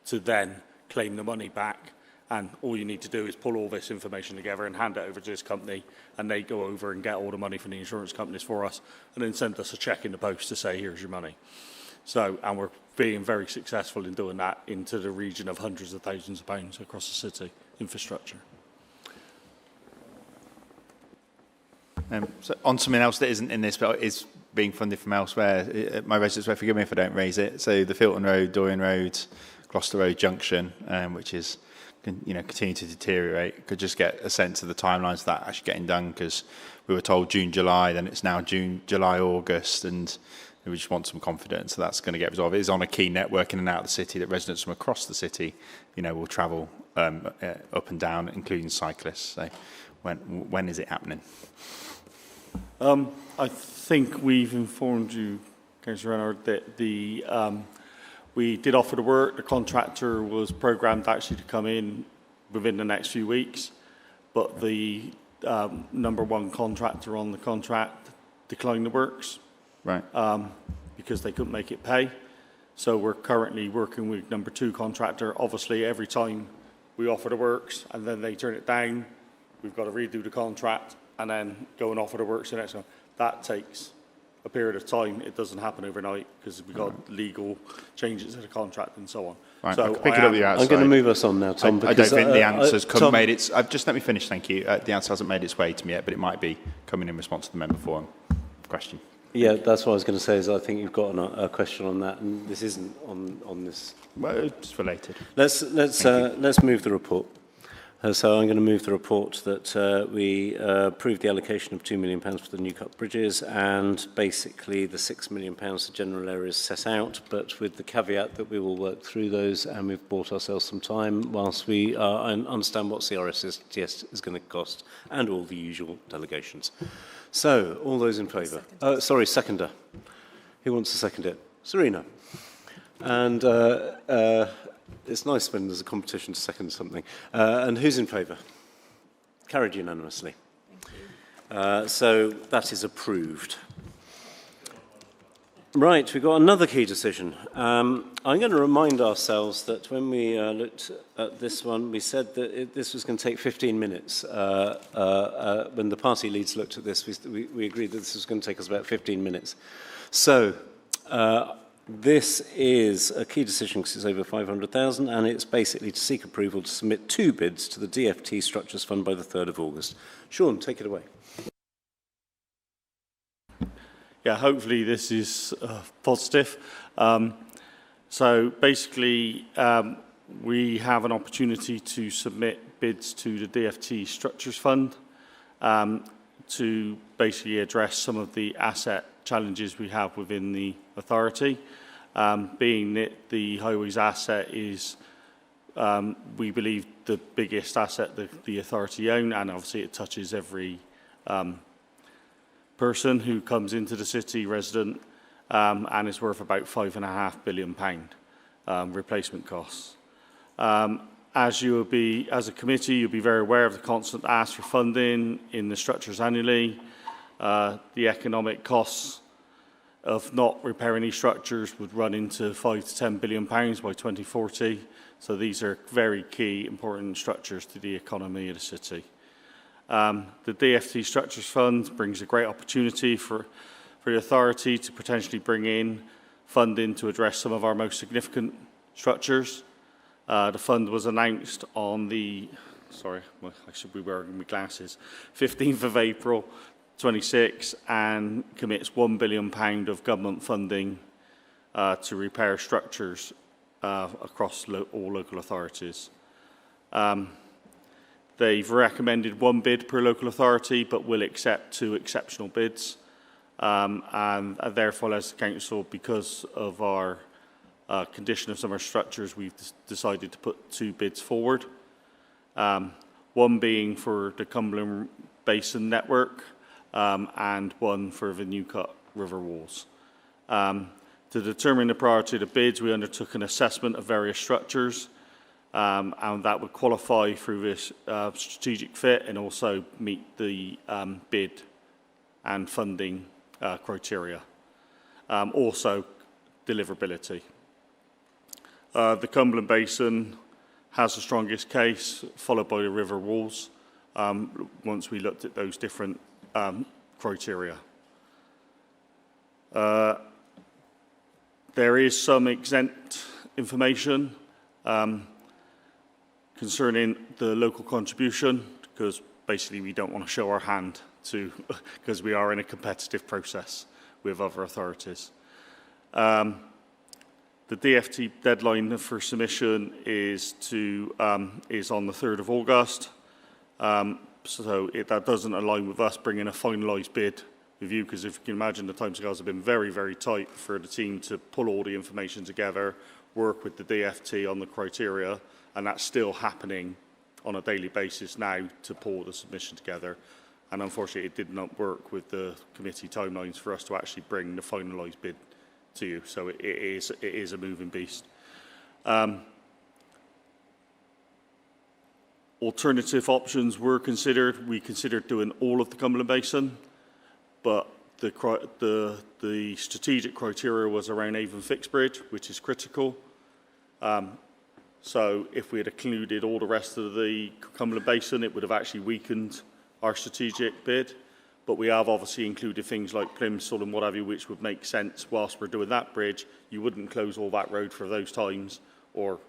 to then claim the money back. And all you need to do is pull all this information together and hand it over to this company, and they go over and get all the money from the insurance companies for us, and then send us a cheque in the post to say, here's your money. So, and we're being very successful in doing that into the region of hundreds of thousands of pounds across the city infrastructure. So on something else that isn't in this, but is being funded from elsewhere, my residents will forgive me if I don't raise it. So the Filton Road, Dorian Road, Gloucester Road junction, which is continue to deteriorate. Could just get a sense of the timelines of that actually getting done, because we were told June, July, then it's now June, July, August, and We just want some confidence that that's going to get resolved. It is on a key network in and out of the city that residents from across the city, will travel up and down, including cyclists. So when is it happening? I think we've informed you, Councillor Renard, that we did offer the work. The contractor was programmed actually to come in within the next few weeks, but the number one contractor on the contract declined the works. Right. Because they couldn't make it pay. So we're currently working with number two contractor. Obviously, every time we offer the works and then they turn it down, we've got to redo the contract and then go and offer the works the next one. That takes a period of time. It doesn't happen overnight because we've got legal changes to the contract and so on. Right, so pick it up the outside. I'm going to move us on now, Tom. I don't think the answer's Tom, made its... just let me finish, thank you. The answer hasn't made its way to me yet, but it might be coming in response to the member forum question. Yeah, that's what I was going to say, is I think you've got a question on that, and this isn't on this. Well, it's related. Let's move the report. So I'm going to move the report that we approve the allocation of £2 million for the New Cut Bridges and basically the £6 million for general areas set out, but with the caveat that we will work through those, and we've bought ourselves some time whilst we understand what CRSTS is going to cost and all the usual delegations. So, all those in favour? Seconder. Who wants to second it? Serena. And it's nice when there's a competition to second something. And who's in favour? Carried unanimously. So that is approved. Right, we've got another key decision. I'm going to remind ourselves that when we looked at this one, we said that this was going to take 15 minutes. When the party leads looked at this, we agreed that this was going to take us about 15 minutes. So this is a key decision because it's over 500,000, and it's basically to seek approval to submit 2 bids to the DFT Structures Fund by the 3rd of August. Sean, take it away. Yeah, hopefully this is positive. So basically, we have an opportunity to submit bids to the DFT Structures Fund to basically address some of the asset challenges we have within the authority, being that the highways asset is, we believe, the biggest asset that the authority own, and obviously it touches every person who comes into the city, resident, and is worth about £5.5 billion replacement costs. As you will be, as a committee, you'll be very aware of the constant ask for funding in the structures annually. The economic costs of not repairing these structures would run into £5 to £10 billion by 2040. So these are very key, important structures to the economy of the city. The DFT Structures Fund brings a great opportunity for the authority to potentially bring in funding to address some of our most significant structures. The fund was announced on the, I should be wearing my glasses, 15th of April 26, and commits £1 billion of government funding to repair structures across all local authorities. They've recommended 1 bid per local authority, but will accept 2 exceptional bids. And therefore, as the council, because of our condition of some of our structures, we've decided to put 2 bids forward. One being for the Cumberland Basin network, and one for the New Cut River walls. To determine the priority of the bids, we undertook an assessment of various structures, and that would qualify through this strategic fit and also meet the bid and funding criteria. Also, deliverability. The Cumberland Basin has the strongest case, followed by the river walls, once we looked at those different criteria. There is some exempt information concerning the local contribution, because basically we don't want to show our hand to, because we are in a competitive process with other authorities. The DFT deadline for submission is on the 3rd of August. So that doesn't align with us bringing a finalised bid review, because if you can imagine, the timescales have been very, very tight for the team to pull all the information together, work with the DFT on the criteria, and that's still happening on a daily basis now to pull the submission together. And unfortunately, it did not work with the committee timelines for us to actually bring the finalised bid to you. So it is a moving beast. Alternative options were considered. We considered doing all of the Cumberland Basin, but the strategic criteria was around Avon Fixed Bridge, which is critical. So if we had included all the rest of the Cumberland Basin, it would have actually weakened our strategic bid. But we have obviously included things like Plimsoll and what have you, which would make sense whilst we're doing that bridge. You wouldn't close all that road for those times or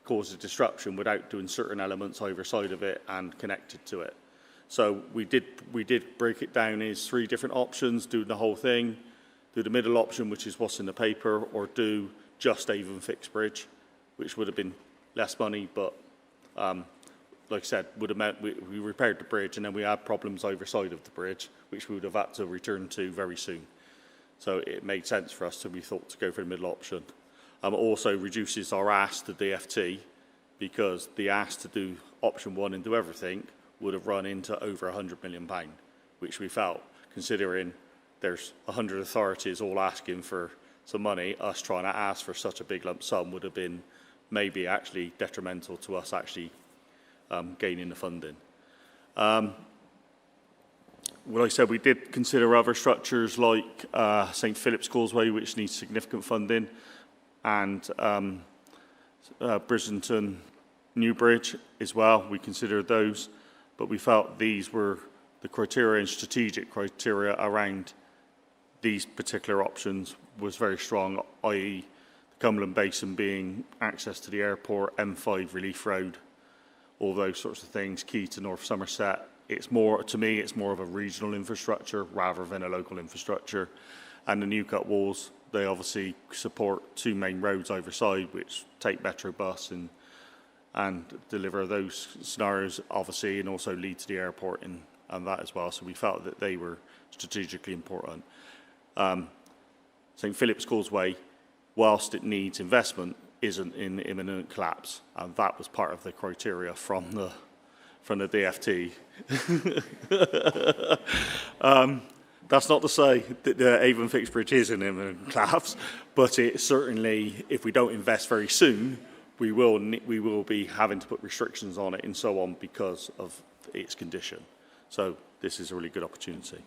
cause a disruption without doing certain elements either side of it and connected to it. So we did break it down as 3 different options: do the whole thing, do the middle option, which is what's in the paper, or do just Avon Fixed Bridge, which would have been less money, but like I said, would have meant we repaired the bridge, and then we had problems either side of the bridge, which we would have had to return to very soon. So it made sense for us, we thought, to go for the middle option. It also reduces our ask to DFT, because the ask to do option 1 and do everything would have run into over £100 million, which we felt, considering there's 100 authorities all asking for some money, us trying to ask for such a big lump sum would have been maybe actually detrimental to us actually gaining the funding. Well, like I said, we did consider other structures like St Philip's Causeway, which needs significant funding, and Brislington New Bridge as well. We considered those, but we felt these were the criteria and strategic criteria around these particular options was very strong, i.e. the Cumberland Basin being access to the airport, M5 Relief Road, all those sorts of things, key to North Somerset. It's more, to me, it's more of a regional infrastructure rather than a local infrastructure. And the new cut walls, they obviously support 2 main roads either side, which take Metro bus and deliver those scenarios, obviously, and also lead to the airport and that as well. So we felt that they were strategically important. St Philip's Causeway, whilst it needs investment, isn't in imminent collapse, and that was part of the criteria from the DFT. That's not to say that the Avon Fixed Bridge is in imminent collapse, but it certainly, if we don't invest very soon, we will be having to put restrictions on it and so on because of its condition. So this is a really good opportunity.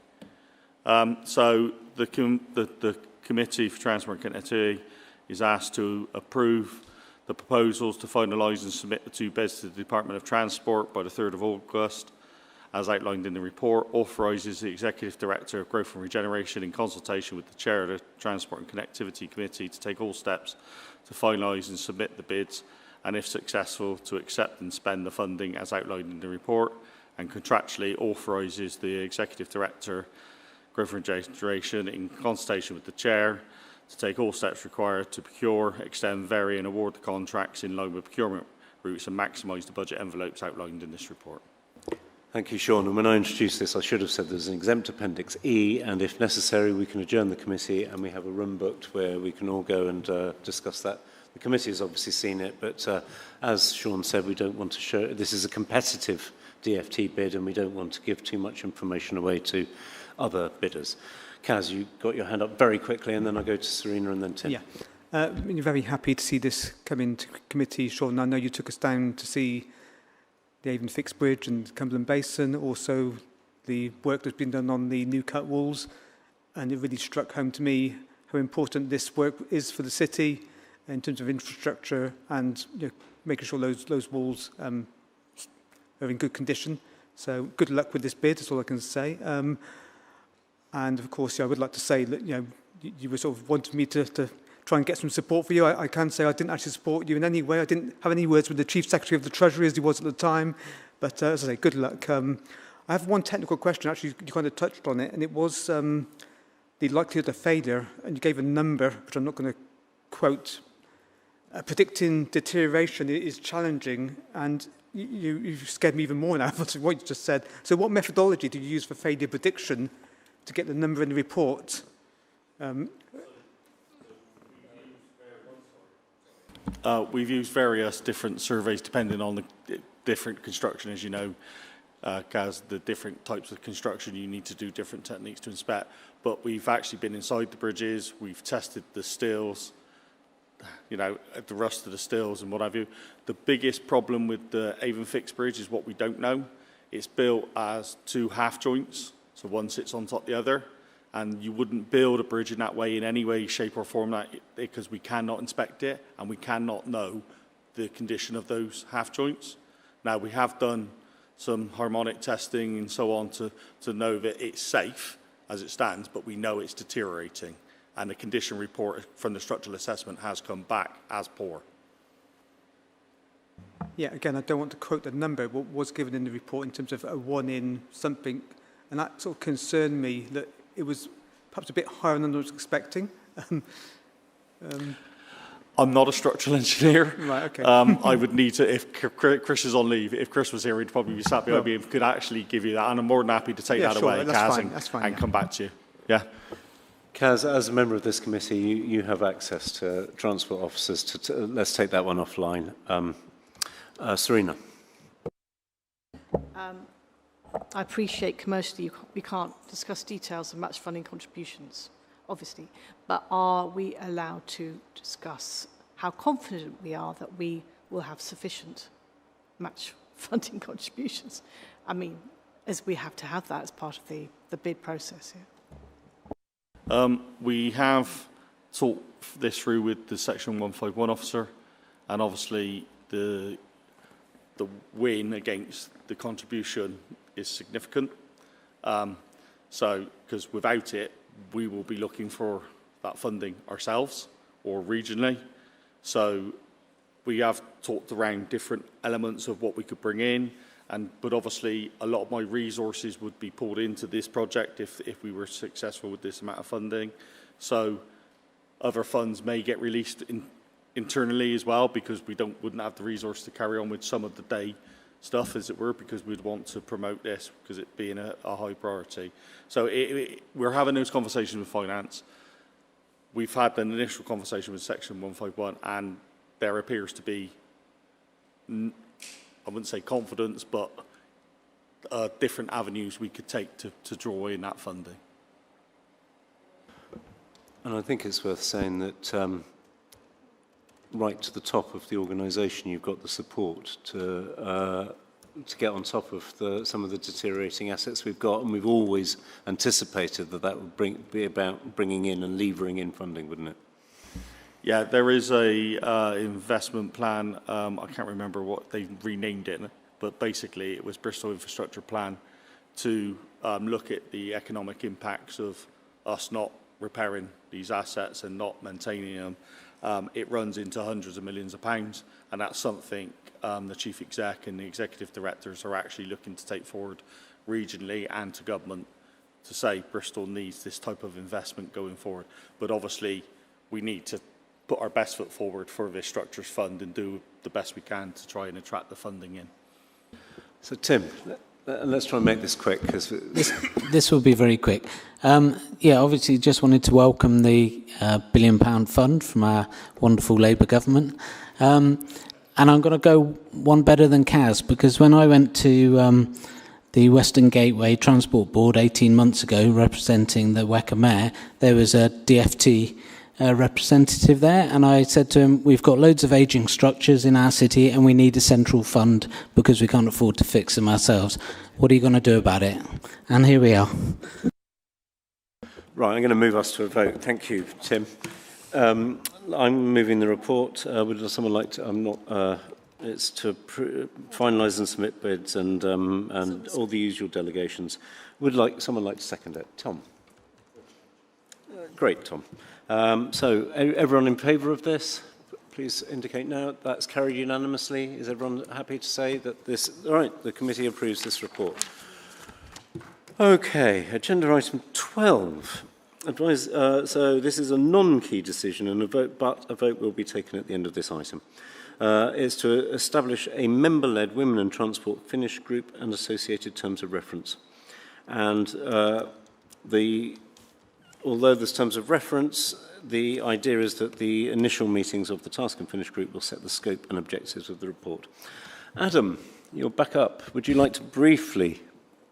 So the Committee for Transport and Connectivity is asked to approve the proposals to finalise and submit the 2 bids to the Department of Transport by the 3rd of August, as outlined in the report, authorises the Executive Director of Growth and Regeneration in consultation with the Chair of the Transport and Connectivity Committee to take all steps to finalise and submit the bids, and if successful, to accept and spend the funding as outlined in the report, and contractually authorises the Executive Director, Growth and Regeneration, in consultation with the Chair, to take all steps required to procure, extend, vary and award the contracts in line with procurement routes and maximise the budget envelopes outlined in this report. Thank you, Sean. And when I introduced this, I should have said there's an exempt Appendix E, and if necessary, we can adjourn the committee and we have a room booked where we can all go and discuss that. The committee has obviously seen it, but as Sean said, we don't want to show, this is a competitive DFT bid and we don't want to give too much information away to other bidders. Kaz, you got your hand up very quickly, and then I'll go to Serena and then Tim. Yeah, you're very happy to see this come into committee, Sean. I know you took us down to see the Avon Fixed Bridge and Cumberland Basin, also the work that's been done on the new cut walls, and it really struck home to me how important this work is for the city in terms of infrastructure and making sure those walls are in good condition. So good luck with this bid, that's all I can say. And of course, I would like to say that you were sort of wanting me to try and get some support for you. I can say I didn't actually support you in any way. I didn't have any words with the Chief Secretary of the Treasury as he was at the time. But as I say, good luck. I have one technical question. Actually, you kind of touched on it, and it was the likelihood of failure. And you gave a number, which I'm not going to quote. Predicting deterioration is challenging, and you've scared me even more now after what you just said. So what methodology did you use for failure prediction to get the number in the report. We've used various different surveys depending on the different construction, as you know, Gaz, the different types of construction, you need to do different techniques to inspect. But we've actually been inside the bridges, we've tested the stills, you know, the rust of the stills and what have you. The biggest problem with the Avon Fixed Bridge is what we don't know. It's built as two half joints, so one sits on top of the other, and you wouldn't build a bridge in that way in any way, shape or form, because we cannot inspect it and we cannot know the condition of those half joints. Now, we have done some harmonic testing and so on to know that it's safe as it stands, but we know it's deteriorating. And the condition report from the structural assessment has come back as poor. Yeah, again, I don't want to quote the number, what was given in the report in terms of a 1 in something, and that sort of concerned me that it was perhaps a bit higher than I was expecting. I'm not a structural engineer. Right, okay. I would need to, if Chris is on leave, if Chris was here, he'd probably be sat behind me and could actually give you that. And I'm more than happy to take that away, Kaz, and come back to you. Yeah. Kaz, as a member of this committee, you have access to transport officers. Let's take that one offline. Serena. I appreciate commercially we can't discuss details of match funding contributions, obviously, but are we allowed to discuss how confident we are that we will have sufficient match funding contributions? I mean, as we have to have that as part of the bid process here. We have talked this through with the Section 151 officer, and obviously the win against the contribution is significant. So, because without it, we will be looking for that funding ourselves or regionally. So we have talked around different elements of what we could bring in, but obviously a lot of my resources would be pulled into this project if we were successful with this amount of funding. So other funds may get released internally as well, because we wouldn't have the resource to carry on with some of the day stuff, as it were, because we'd want to promote this because it being a high priority. So we're having those conversations with finance. We've had an initial conversation with Section 151, and there appears to be, I wouldn't say confidence, but different avenues we could take to draw in that funding. And I think it's worth saying that right to the top of the organisation, you've got the support to get on top of some of the deteriorating assets we've got, and we've always anticipated that would be about bringing in and levering in funding, wouldn't it? Yeah, there is a investment plan. I can't remember what they renamed it, but basically it was Bristol Infrastructure Plan to look at the economic impacts of us not repairing these assets and not maintaining them. It runs into hundreds of millions of pounds, and that's something the Chief Exec and the Executive Directors are actually looking to take forward regionally and to government to say Bristol needs this type of investment going forward. But obviously we need to put our best foot forward for this structures fund and do the best we can to try and attract the funding in. So Tim, let's try and make this quick. This will be very quick. Yeah, obviously just wanted to welcome the £1 billion fund from our wonderful Labour government. And I'm going to go one better than Kaz, because when I went to the Western Gateway Transport Board 18 months ago representing the Weka Mayor, there was a DFT representative there, and I said to him, we've got loads of ageing structures in our city and we need a central fund because we can't afford to fix them ourselves. What are you going to do about it? And here we are. Right, I'm going to move us to a vote. Thank you, Tim. I'm moving the report. Would someone like to? I'm not. It's to finalise and submit bids and all the usual delegations. Would someone like to second it? Tom. Great, Tom. So everyone in favour of this? Please indicate now. That's carried unanimously. Is everyone happy to say that this? All right, the committee approves this report. Okay, agenda item 12. So this is a non-key decision and but a vote will be taken at the end of this item. Is to establish a member-led Women and Transport Finnish group and associated terms of reference. And Although there's terms of reference, the idea is that the initial meetings of the Task and Finish group will set the scope and objectives of the report. Adam, you're back up. Would you like to briefly,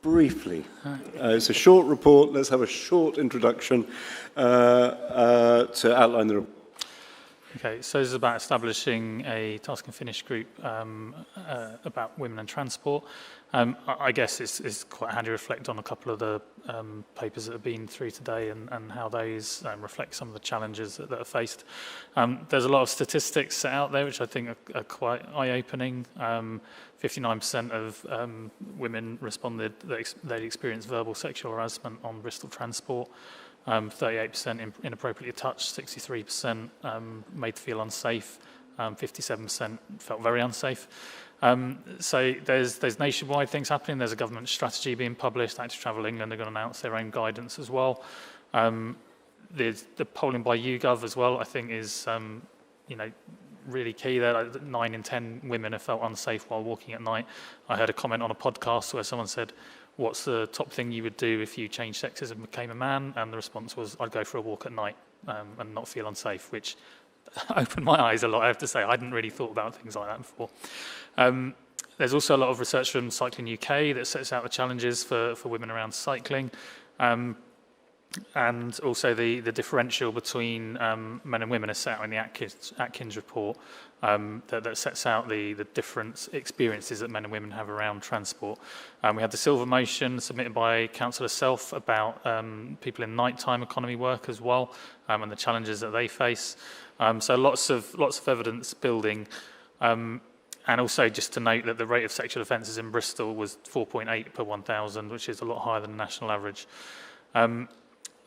it's a short report, let's have a short introduction to outline the report. Okay, so this is about establishing a Task and Finish group about women and transport. I guess it's quite handy to reflect on a couple of the papers that have been through today and how those reflect some of the challenges that are faced. There's a lot of statistics set out there which I think are quite eye-opening. 59% of women responded that they'd experienced verbal sexual harassment on Bristol transport. 38% inappropriately touched, 63% made to feel unsafe, 57% felt very unsafe. So there's nationwide things happening. There's a government strategy being published. Active Travel England are going to announce their own guidance as well. The polling by YouGov as well, I think, is really key there. Like 9 in 10 women have felt unsafe while walking at night. I heard a comment on a podcast where someone said, "What's the top thing you would do if you changed sexes and became a man?" And the response was, "I'd go for a walk at night and not feel unsafe," which opened my eyes a lot, I have to say. I hadn't really thought about things like that before. There's also a lot of research from Cycling UK that sets out the challenges for women around cycling. And also the differential between men and women is set out in the Atkins report that sets out the different experiences that men and women have around transport. We had the Silver Motion submitted by Councillor Self about people in nighttime economy work as well, and the challenges that they face. So lots of evidence building. And also just to note that the rate of sexual offences in Bristol was 4.8 per 1,000, which is a lot higher than the national average.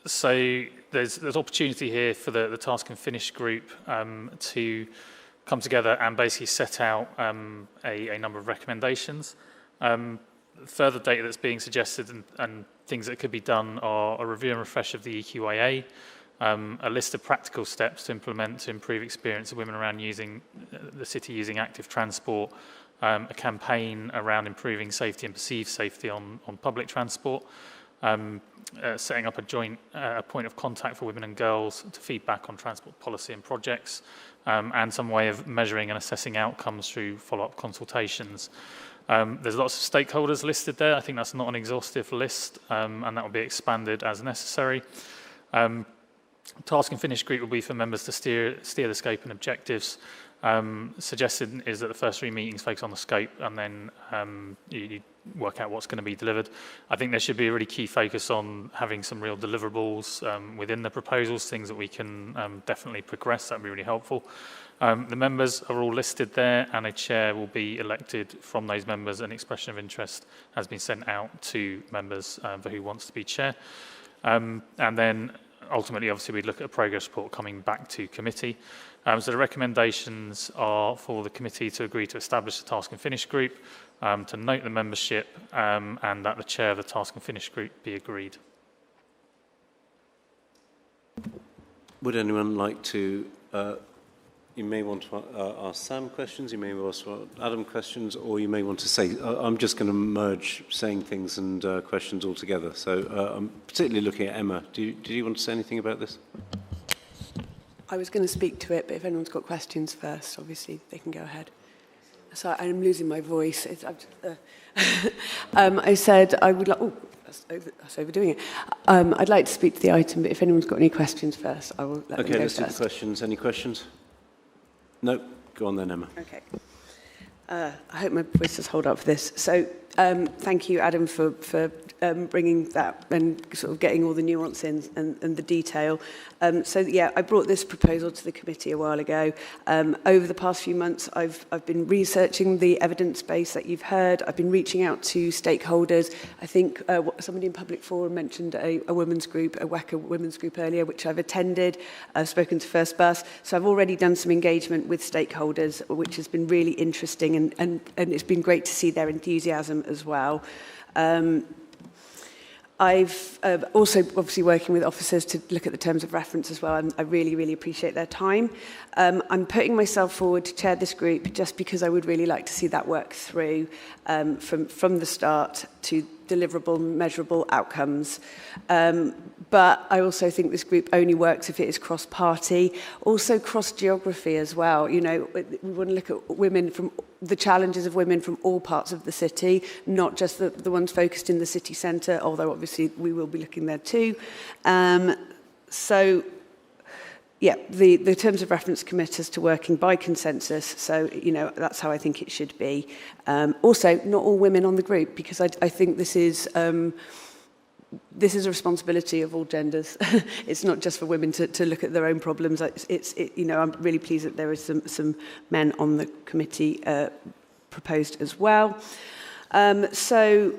So there's opportunity here for the Task and Finish group to come together and basically set out a number of recommendations. Further data that's being suggested and things that could be done are a review and refresh of the EQIA, a list of practical steps to implement to improve experience of women around using the city using active transport, a campaign around improving safety and perceived safety on public transport, setting up a joint point of contact for women and girls to feedback on transport policy and projects, and some way of measuring and assessing outcomes through follow-up consultations. There's lots of stakeholders listed there. I think that's not an exhaustive list, and that will be expanded as necessary. Task and Finish group will be for members to steer the scope and objectives. Suggested is that the first 3 meetings focus on the scope and then you work out what's going to be delivered. I think there should be a really key focus on having some real deliverables within the proposals, things that we can definitely progress. That would be really helpful. The members are all listed there, and a chair will be elected from those members. An expression of interest has been sent out to members for who wants to be chair. And then ultimately, obviously, we'd look at a progress report coming back to committee. So the recommendations are for the committee to agree to establish the Task and Finish group, to note the membership, and that the chair of the Task and Finish group be agreed. Would anyone like to, you may want to ask Sam questions, you may want to ask Adam questions, or you may want to say, I'm just going to merge saying things and questions all together. So I'm particularly looking at Emma. Did you want to say anything about this? I was going to speak to it, but if anyone's got questions first, obviously they can go ahead. So I'm losing my voice. I said I would like... Oh, that's overdoing it. I'd like to speak to the item, but if anyone's got any questions first, I will let them go first. Okay, let's do the questions. Any questions? No? Go on then, Emma. Okay. I hope my voice does hold up for this. So thank you, Adam, for bringing that and sort of getting all the nuance in and the detail. So yeah, I brought this proposal to the committee a while ago. Over the past few months, I've been researching the evidence base that you've heard. I've been reaching out to stakeholders. I think somebody in Public Forum mentioned a women's group, a WECA women's group earlier, which I've attended. I've spoken to First Bus. So I've already done some engagement with stakeholders, which has been really interesting, and it's been great to see their enthusiasm as well. I've also obviously working with officers to look at the terms of reference as well, and I really, really appreciate their time. I'm putting myself forward to chair this group just because I would really like to see that work through from the start to deliverable, measurable outcomes. But I also think this group only works if it is cross-party, also cross-geography as well. You know, we want to look at women from the challenges of women from all parts of the city, not just the ones focused in the city centre, although obviously we will be looking there too. So, yeah, the terms of reference commit us to working by consensus, so, you know, that's how I think it should be. Also, not all women on the group, because I think this is a responsibility of all genders. It's not just for women to look at their own problems. You know, I'm really pleased that there is some men on the committee proposed as well. So,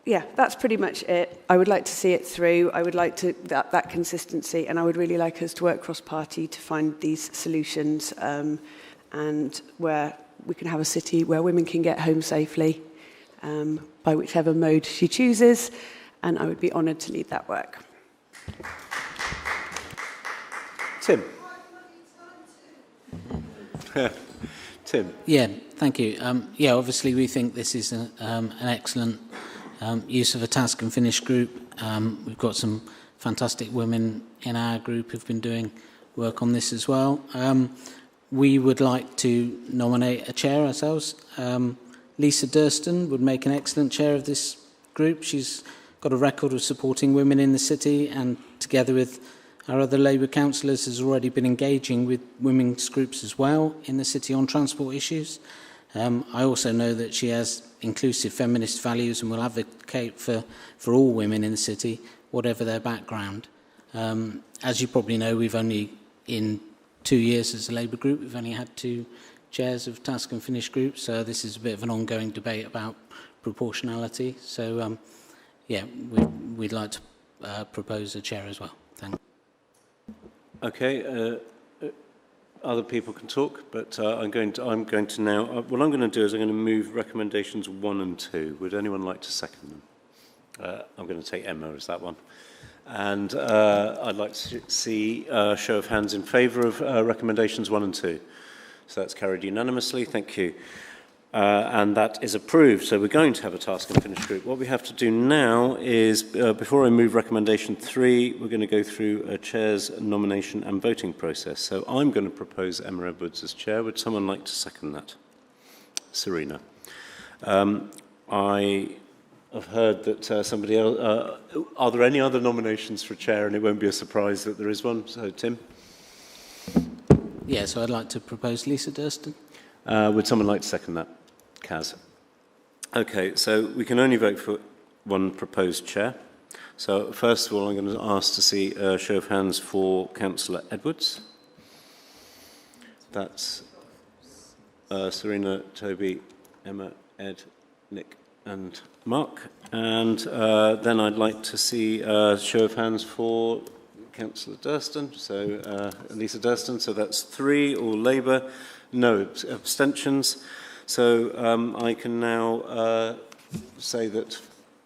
yeah, that's pretty much it. I would like to see it through. I would like to that consistency, and I would really like us to work cross-party to find these solutions, and where we can have a city where women can get home safely by whichever mode she chooses. And I would be honoured to lead that work. Tim. Tim. Yeah, thank you. Yeah, obviously we think this is an excellent use of a task and finish group. We've got some fantastic women in our group who've been doing work on this as well. We would like to nominate a chair ourselves. Lisa Durston would make an excellent chair of this group. She's got a record of supporting women in the city, and together with our other Labour councillors has already been engaging with women's groups as well in the city on transport issues. I also know that she has inclusive feminist values and will advocate for all women in the city, whatever their background. As you probably know, we've only, in 2 years as a Labour group, we've only had 2 chairs of task and finish groups, so this is a bit of an ongoing debate about proportionality. So, yeah, we'd like to propose a chair as well. Thanks. Okay, other people can talk, but I'm going to now. What I'm going to do is I'm going to move recommendations 1 and 2. Would anyone like to second them? I'm going to take Emma as that one, and I'd like to see a show of hands in favour of recommendations 1 and 2. So that's carried unanimously. Thank you. And that is approved. So we're going to have a task and finish group. What we have to do now is, before I move recommendation 3, we're going to go through a chair's nomination and voting process. So I'm going to propose Emma Edwards as chair. Would someone like to second that? Serena. I have heard that somebody else... are there any other nominations for chair? And it won't be a surprise that there is one. So, Tim? Yeah, so I'd like to propose Lisa Durston. Would someone like to second that? Kaz. Okay, so we can only vote for one proposed chair. So first of all, I'm going to ask to see a show of hands for Councillor Edwards. That's Serena, Toby, Emma, Ed, Nick and Mark. And then I'd like to see a show of hands for Councillor Durston, so Lisa Durston. So that's 3, all Labour, no abstentions. So I can now say that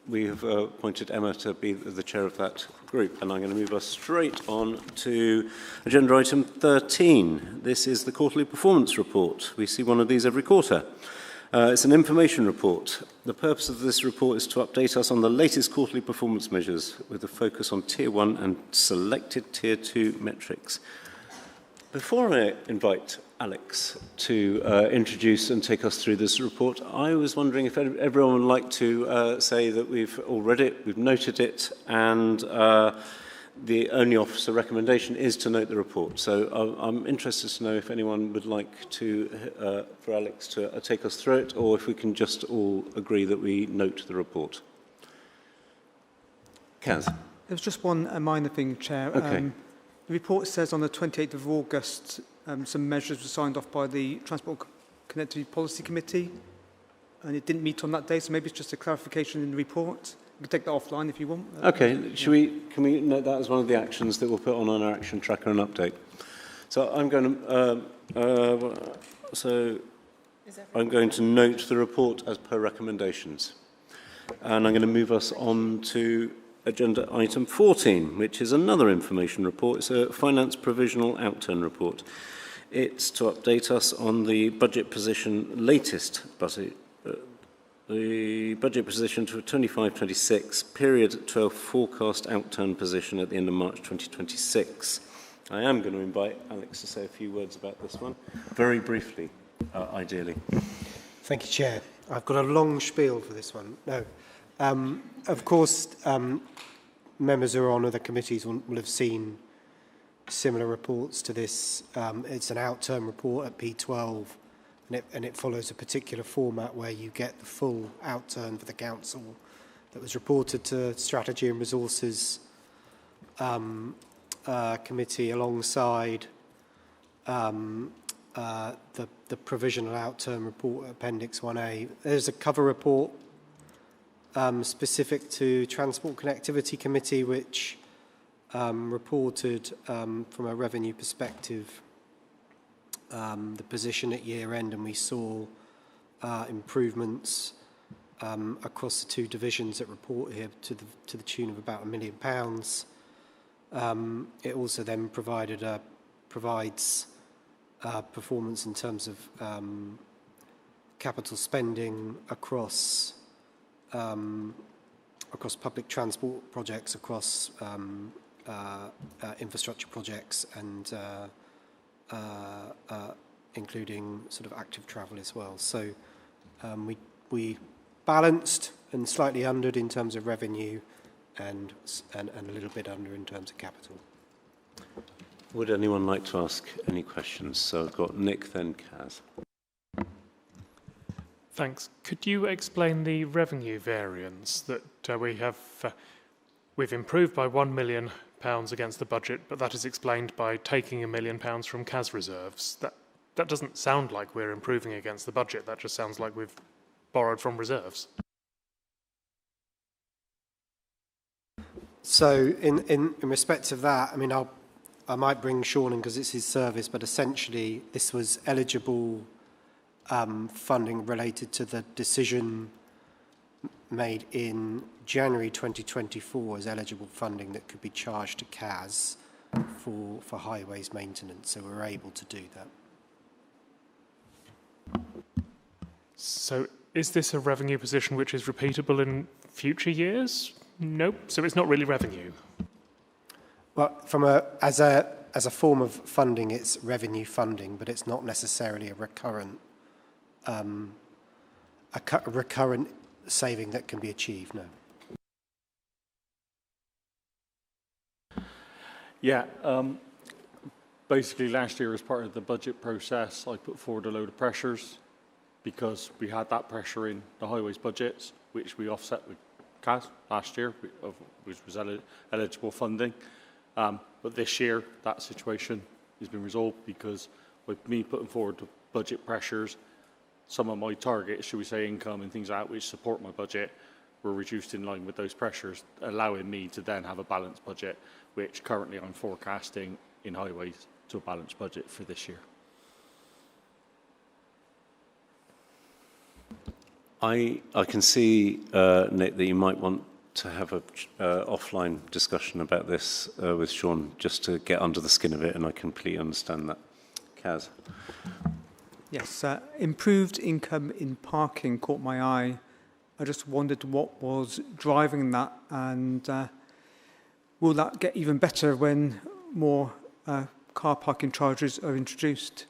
we have appointed Emma to be the chair of that group, and I'm going to move us straight on to agenda item 13. This is the quarterly performance report. We see one of these every quarter. It's an information report. The purpose of this report is to update us on the latest quarterly performance measures with a focus on Tier 1 and selected Tier 2 metrics. Before I invite Alex to introduce and take us through this report, I was wondering if everyone would like to say that we've all read it, we've noted it, and the only officer recommendation is to note the report. So I'm interested to know if anyone would like to, for Alex to take us through it, or if we can just all agree that we note the report. Kaz. There's just one minor thing, Chair. Okay. The report says on the 28th of August, some measures were signed off by the Transport Connectivity Policy Committee, and it didn't meet on that day, so maybe it's just a clarification in the report. We can take that offline if you want. Okay, can we note that as one of the actions that we'll put on our action tracker and update? So I'm going to note the report as per recommendations, and I'm going to move us on to agenda item 14, which is another information report. It's a finance provisional outturn report. It's to update us on the budget position, latest budget the budget position to a 25-26 period 12 forecast outturn position at the end of March 2026. I am going to invite Alex to say a few words about this one, very briefly, ideally. Thank you, Chair. I've got a long spiel for this one. No. Of course, members who are on other committees will have seen similar reports to this. It's an outturn report at P12, and it follows a particular format where you get the full outturn for the council that was reported to Strategy and Resources Committee alongside the Provisional Outturn report, Appendix 1A. There's a cover report specific to Transport Connectivity Committee, which reported from a revenue perspective the position at year end, and we saw improvements across the two divisions that report here to the tune of about £1 million. It also then provides performance in terms of capital spending across public transport projects, across infrastructure projects, and including sort of active travel as well. So we balanced and slightly undered in terms of revenue, and a little bit under in terms of capital. Would anyone like to ask any questions? So I've got Nick, then Kaz. Thanks. Could you explain the revenue variance that we have? We've improved by £1 million against the budget, but that is explained by taking £1 million from CAS reserves. That doesn't sound like we're improving against the budget. That just sounds like we've borrowed from reserves. So in respect of that, I mean, I might bring Sean in because it's his service, but essentially this was eligible funding related to the decision made in January 2024 as eligible funding that could be charged to CAS for highways maintenance. So we're able to do that. So is this a revenue position which is repeatable in future years? Nope. So it's not really revenue. Well, as a form of funding, it's revenue funding, but it's not necessarily a recurrent saving that can be achieved. No. Yeah. Basically, last year, as part of the budget process, I put forward a load of pressures because we had that pressure in the highways budgets, which we offset with CAS last year, which was eligible funding. But this year, that situation has been resolved because with me putting forward the budget pressures, some of my targets, should we say income and things like that, which support my budget, were reduced in line with those pressures, allowing me to then have a balanced budget, which currently I'm forecasting in highways to a balanced budget for this year. I can see, Nick, that you might want to have an offline discussion about this with Sean, just to get under the skin of it, and I completely understand that. Kaz. Yes, improved income in parking caught my eye. I just wondered what was driving that, and will that get even better when more car parking charges are introduced?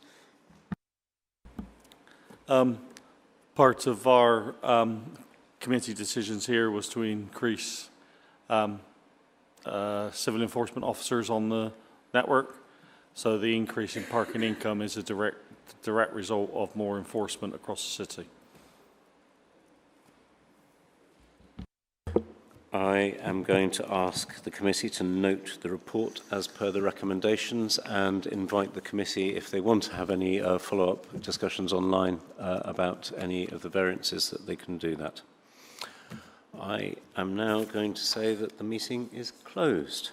Part of our committee decisions here was to increase civil enforcement officers on the network. So the increase in parking income is a direct result of more enforcement across the city. I am going to ask the committee to note the report as per the recommendations and invite the committee, if they want to have any follow-up discussions online about any of the variances, that they can do that. I am now going to say that the meeting is closed.